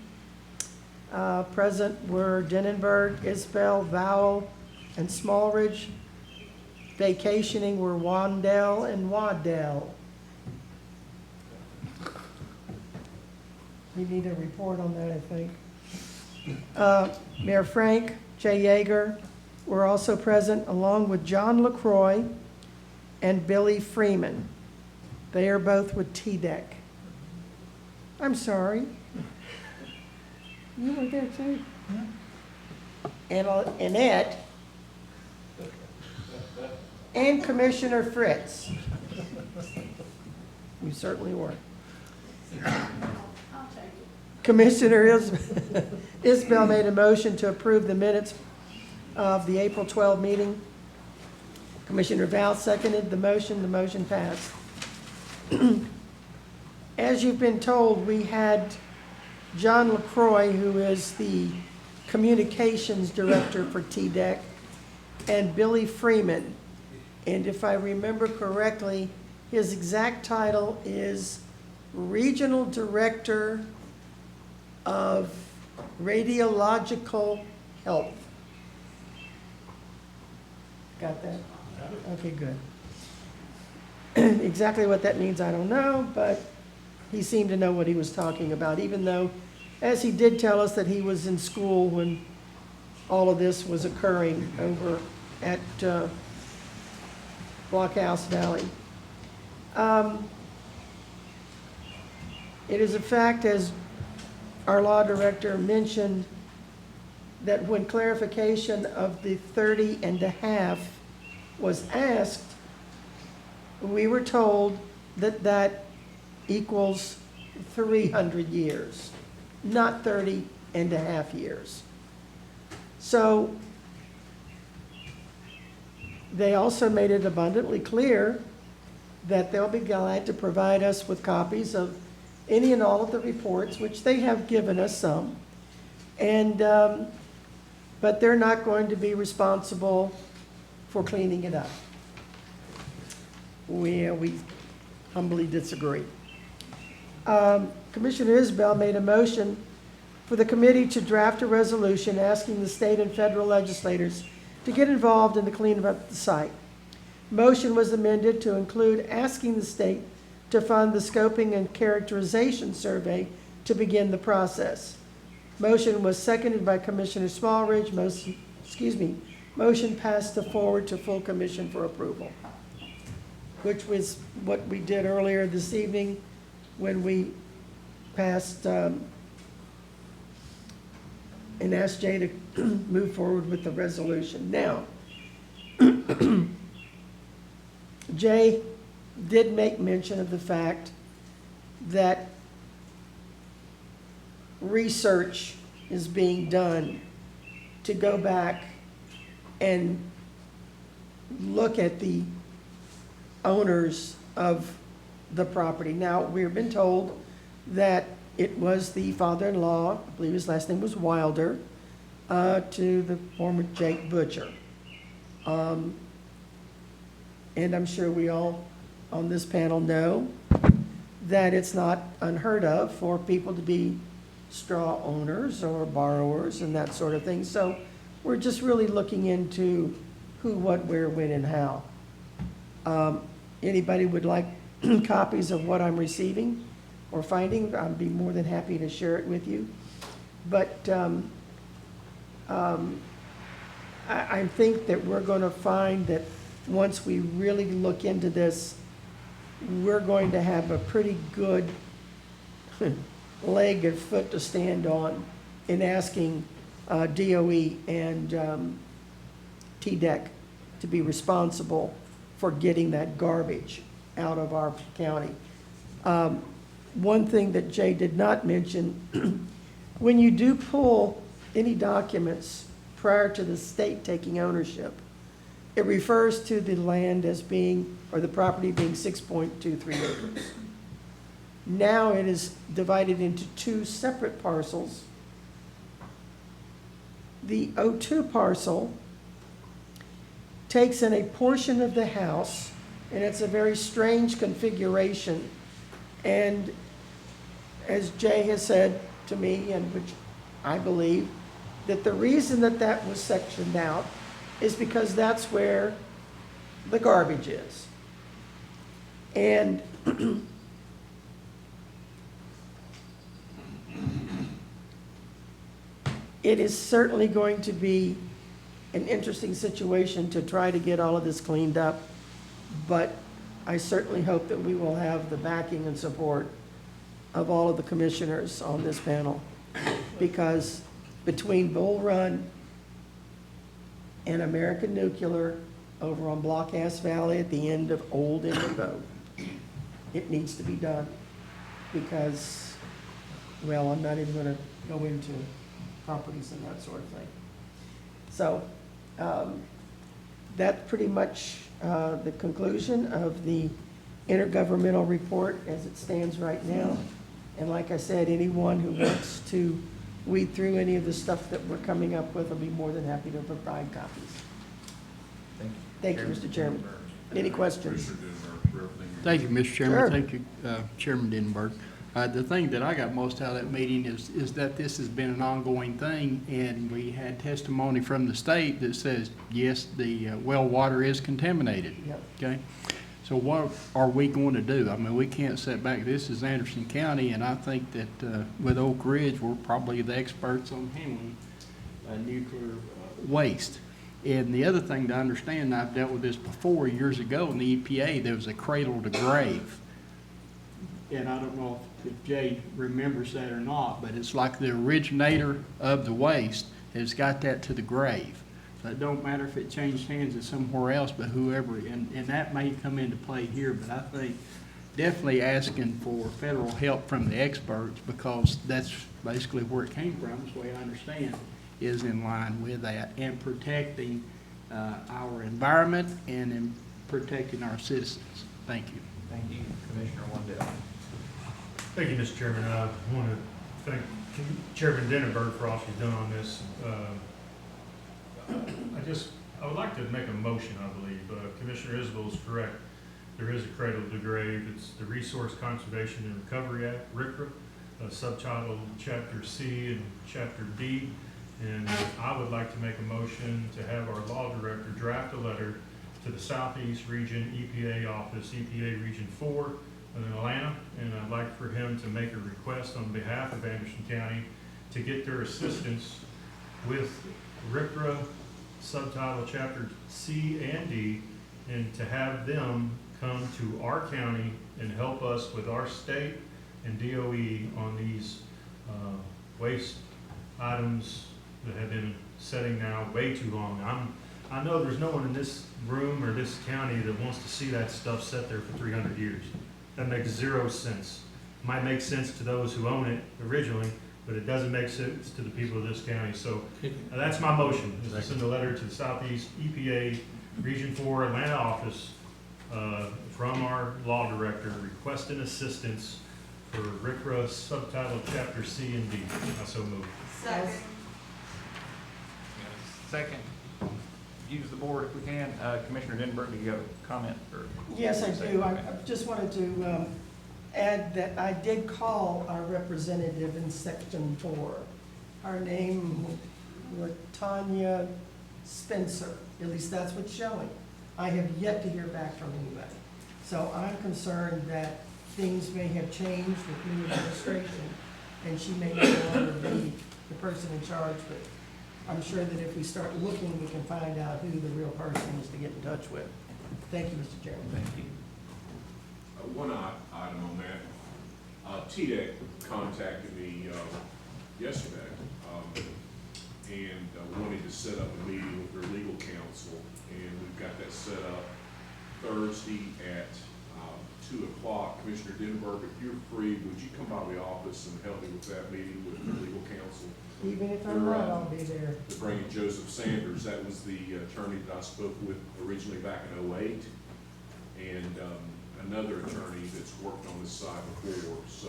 S6: Present were Denenberg, Isbell, Vowell, and Smallridge. Vacationing were Wandell and Waddell. We need a report on that, I think. Mayor Frank, Jay Yeager were also present, along with John LaCroix and Billy Freeman. They are both with TDEC. I'm sorry. You were there too? And Annette and Commissioner Fritz. You certainly were. Commissioner Isbell made a motion to approve the minutes of the April 12 meeting. Commissioner Val seconded the motion passed. As you've been told, we had John LaCroix, who is the communications director for TDEC, and Billy Freeman. And if I remember correctly, his exact title is Regional Director of Radiological Health. Got that? Okay, good. Exactly what that means, I don't know, but he seemed to know what he was talking about, even though, as he did tell us, that he was in school when all of this was occurring over at Blockhouse Valley. It is a fact, as our law director mentioned, that when clarification of the 30 and a half was asked, we were told that that equals 300 years, not 30 and a half years. So they also made it abundantly clear that they'll be glad to provide us with copies of any and all of the reports, which they have given us some, and but they're not going to be responsible for cleaning it up. We humbly disagree. Commissioner Isbell made a motion for the committee to draft a resolution asking the state and federal legislators to get involved in the cleanup of the site. Motion was amended to include asking the state to fund the scoping and characterization survey to begin the process. Motion was seconded by Commissioner Smallridge. Motion passed to forward to full commission for approval, which was what we did earlier this evening when we passed and asked Jay to move forward with the resolution. Now, Jay did make mention of the fact that research is being done to go back and look at the owners of the property. Now, we've been told that it was the father-in-law, I believe his last name was Wilder, to the former Jake Butcher. And I'm sure we all on this panel know that it's not unheard of for people to be straw owners or borrowers and that sort of thing. So we're just really looking into who, what, where, when, and how. Anybody would like copies of what I'm receiving or finding, I'd be more than happy to share it with you. But I think that we're going to find that once we really look into this, we're going to have a pretty good leg and foot to stand on in asking DOE and TDEC to be responsible for getting that garbage out of our county. One thing that Jay did not mention, when you do pull any documents prior to the state taking ownership, it refers to the land as being, or the property being 6.23 acres. Now it is divided into two separate parcels. The O2 parcel takes in a portion of the house, and it's a very strange configuration. And as Jay has said to me, and which I believe, that the reason that that was sectioned out is because that's where the garbage is. And it is certainly going to be an interesting situation to try to get all of this cleaned up, but I certainly hope that we will have the backing and support of all of the commissioners on this panel, because between Bull Run and American Nuclear over on Blockass Valley at the end of Old Inlet Road, it needs to be done because, well, I'm not even going to go into properties and that sort of thing. So that's pretty much the conclusion of the intergovernmental report as it stands right now. And like I said, anyone who wants to weed through any of the stuff that we're coming up with, I'll be more than happy to provide copies. Thank you, Mr. Chairman. Any questions?
S2: Thank you, Mr. Chairman.
S6: Sure.
S2: Thank you, Chairman Denberg. The thing that I got most out of that meeting is that this has been an ongoing thing, and we had testimony from the state that says, yes, the well water is contaminated.
S6: Yep.
S2: Okay? So what are we going to do? I mean, we can't sit back. This is Anderson County, and I think that with Oak Ridge, we're probably the experts on handling nuclear waste. And the other thing to understand, I've dealt with this before years ago in the EPA, there was a cradle to grave. And I don't know if Jay remembers that or not, but it's like the originator of the waste has got that to the grave. So it don't matter if it changed hands at somewhere else, but whoever, and that may come into play here, but I think definitely asking for federal help from the experts, because that's basically where it came from, is the way I understand, is in line with that, and protecting our environment and in protecting our citizens. Thank you.
S15: Thank you, Commissioner Wendell.
S8: Thank you, Mr. Chairman. I want to thank Chairman Denenberg for all she's done on this. I would like to make a motion, I believe. Commissioner Isbell is correct. There is a cradle to grave. It's the Resource Conservation and Recovery Act, RCRA, Subtitled Chapter C and Chapter D. And I would like to make a motion to have our law director draft a letter to the Southeast Region EPA Office, EPA Region 4, in Atlanta, and I'd like for him to make a request on behalf of Anderson County to get their assistance with RCRA Subtitle Chapter C and D, and to have them come to our county and help us with our state and DOE on these waste items that have been setting now way too long. I know there's no one in this room or this county that wants to see that stuff set there for 300 years. That makes zero sense. Might make sense to those who own it originally, but it doesn't make sense to the people of this county. So that's my motion, is to send a letter to the Southeast EPA Region 4 Atlanta office from our law director requesting assistance for RCRA Subtitle Chapter C and D. I so move.
S15: Second. Use the board if we can. Commissioner Denberg, do you have a comment or?
S6: Yes, I do. I just wanted to add that I did call our representative in Section 4. Her name was Tanya Spencer. At least that's what's showing. I have yet to hear back from anybody. So I'm concerned that things may have changed with new administration, and she may no longer be the person in charge, but I'm sure that if we start looking, we can find out who the real person is to get in touch with. Thank you, Mr. Chairman.
S15: Thank you.
S5: One item on that. TDEC contacted me yesterday and wanted to set up a meeting with their legal counsel, and we've got that set up Thursday at 2 o'clock. Commissioner Denberg, if you're free, would you come by the office and help me with that meeting with their legal counsel?
S6: Even if I'm not, I'll be there.
S5: To bring in Joseph Sanders. That was the attorney that I spoke with originally back in '08, and another attorney that's worked on this side before. So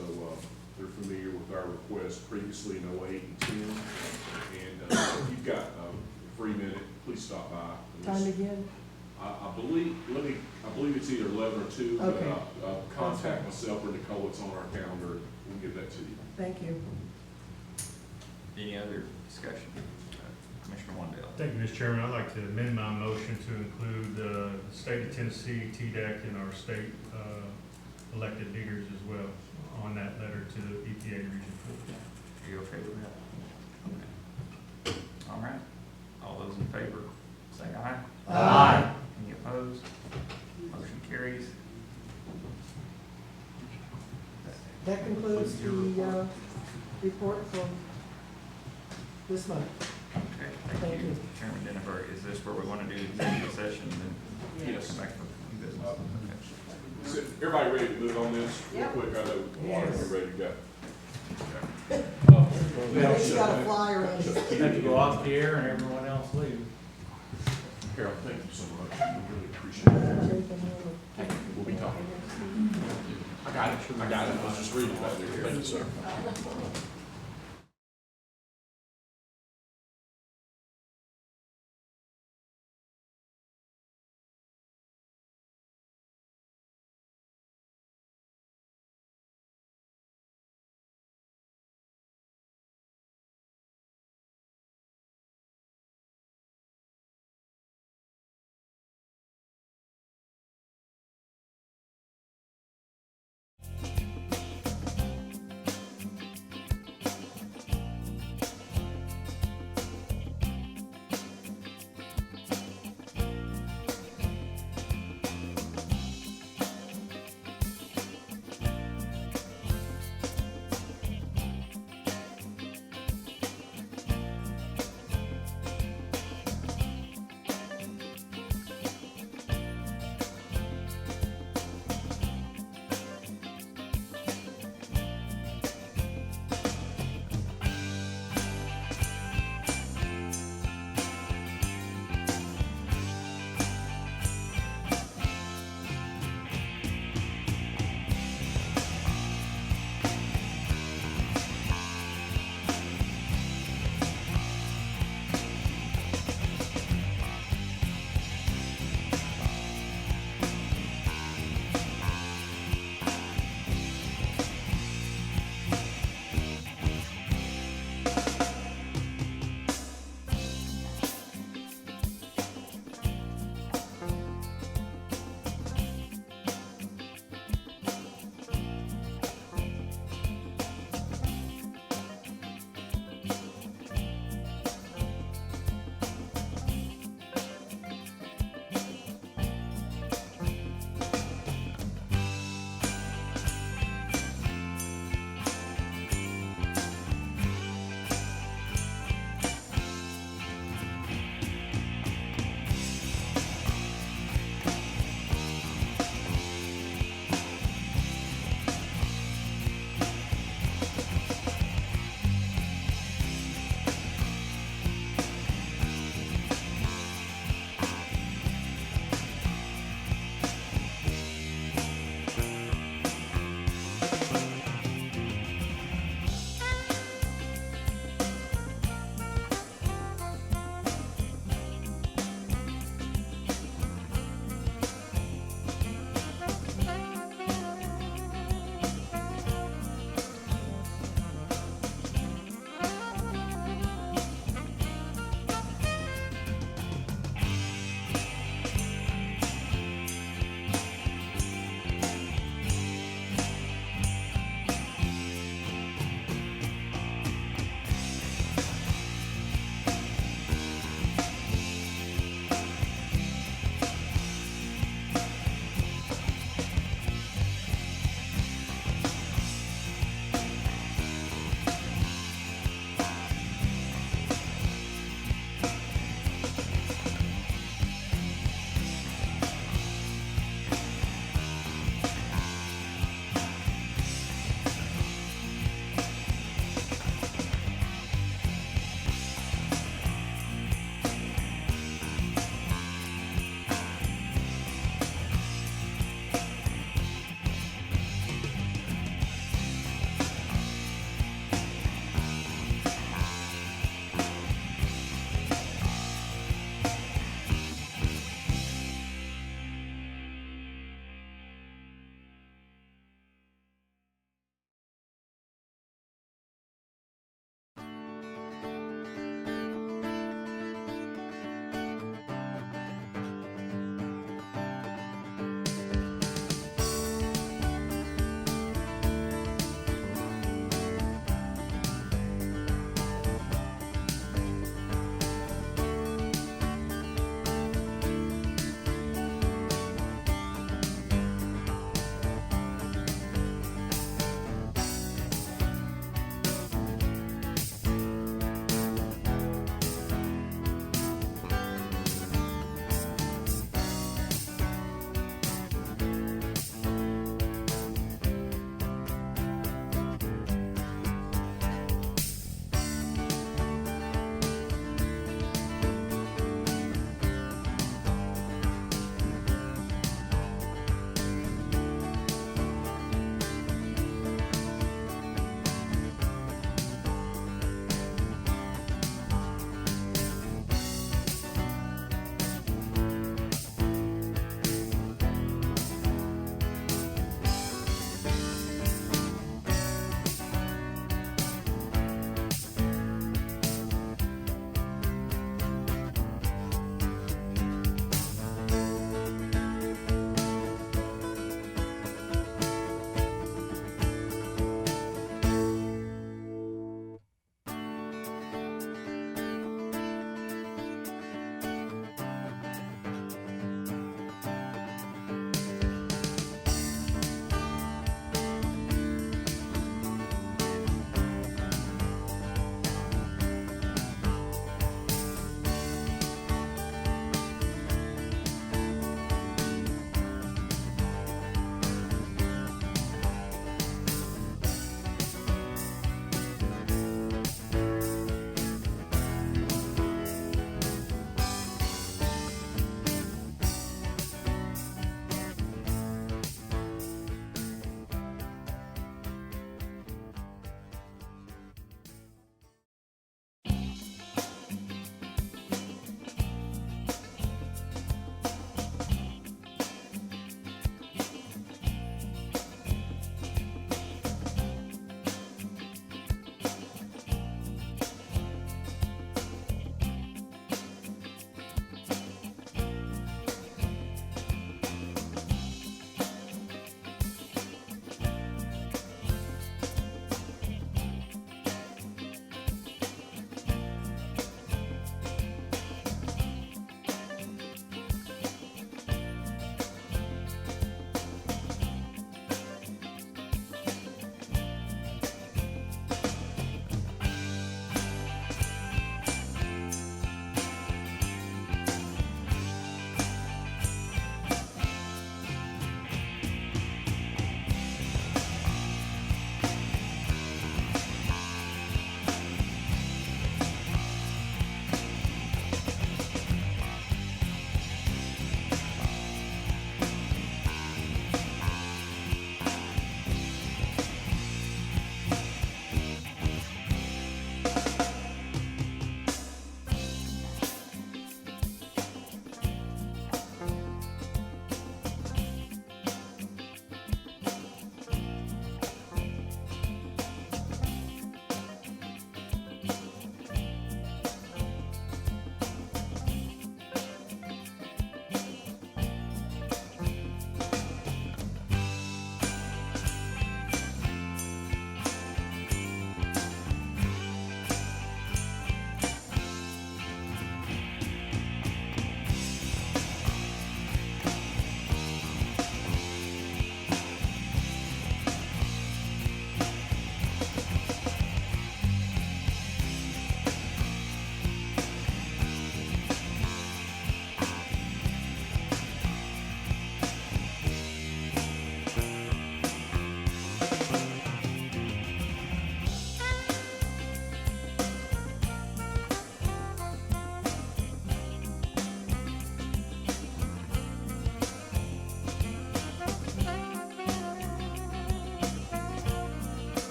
S5: they're familiar with our request previously in '08 and '10. And if you've got a free minute, please stop by.
S6: Time again?
S5: I believe it's either 11 or 2.
S6: Okay.
S5: Contact myself or Nicole. It's on our calendar. We'll give that to you.
S6: Thank you.
S15: Any other discussion? Commissioner Wandale.
S8: Thank you, Mr. Chairman. I'd like to amend my motion to include the state of Tennessee, TDEC, and our state elected leaders as well on that letter to the EPA Region 4.
S15: Are you okay with that? Okay. All right. All those in favor, say aye.
S6: Aye.
S15: Any opposed? Motion carries.
S6: That concludes the report for this month.
S15: Okay,
S6: Thank
S15: thank you.
S6: you.
S15: Chairman Denneberg, is this where we want to do executive session and then
S5: Yes.
S15: come back for new business? Okay.
S5: So everybody ready to move on this real quick? I know
S6: Yes.
S5: we're ready to go.
S6: He's got a flyer on it.
S17: You have to go off the air and everyone else leave.
S5: Carol, thank you so much. We really appreciate it. We'll be talking. I got it. I was just reading about it. Thank you, sir.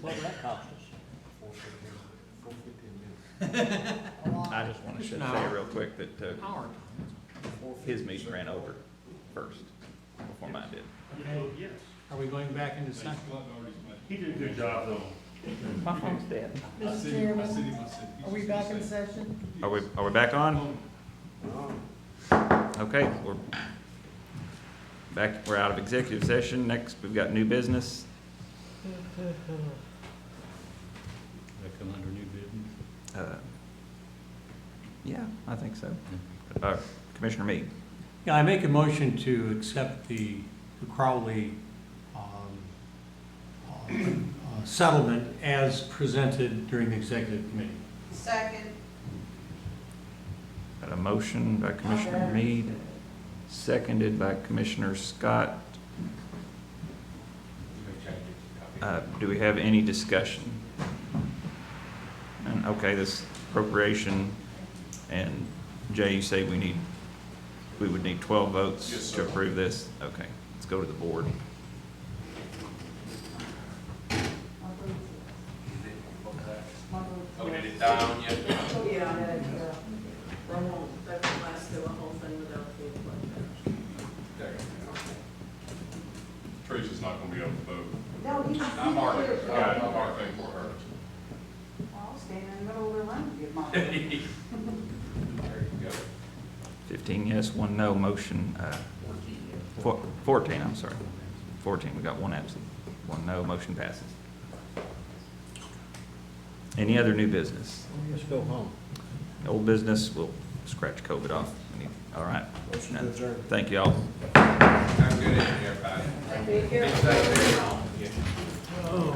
S7: What will that cost us?
S15: I just want to say real quick that his meeting ran over first before mine did.
S3: Okay. Are we going back into session?
S8: He did a good job, though.
S15: My phone's dead.
S6: Mr. Chairman, are we back in session?
S15: Are we back on? Okay, we're back, we're out of executive session. Next, we've got new business.
S22: That come under new business?
S15: Yeah, I think so. Commissioner Meade.
S3: Yeah, I make a motion to accept the Crowley settlement as presented during the executive committee.
S13: Second.
S15: Got a motion by Commissioner Meade, seconded by Commissioner Scott. Do we have any discussion? And, okay, this appropriation, and Jay, you say we would need 12 votes
S5: Yes,
S15: to
S5: sir.
S15: approve this? Okay, let's go to the board.
S5: Oh, did it die on you?
S16: Yeah. They won't last through a whole thing without being like
S5: Teresa's not gonna be able to vote.
S16: that. No, he's.
S5: I'm marking, I'm marking for her.
S16: I'll stand in the middle of the line and get mine.
S5: There you go.
S15: 15 yes, 1 no, motion, 14, I'm sorry. 14, we got 1 absent, 1 no, motion passes. Any other new business?
S9: Let's go home.
S15: Old business, we'll scratch COVID off. All right.
S9: Motion to adjourn.
S15: Thank you all.
S5: Have a good evening, everybody.
S16: Take care.
S5: Be safe.
S3: Oh.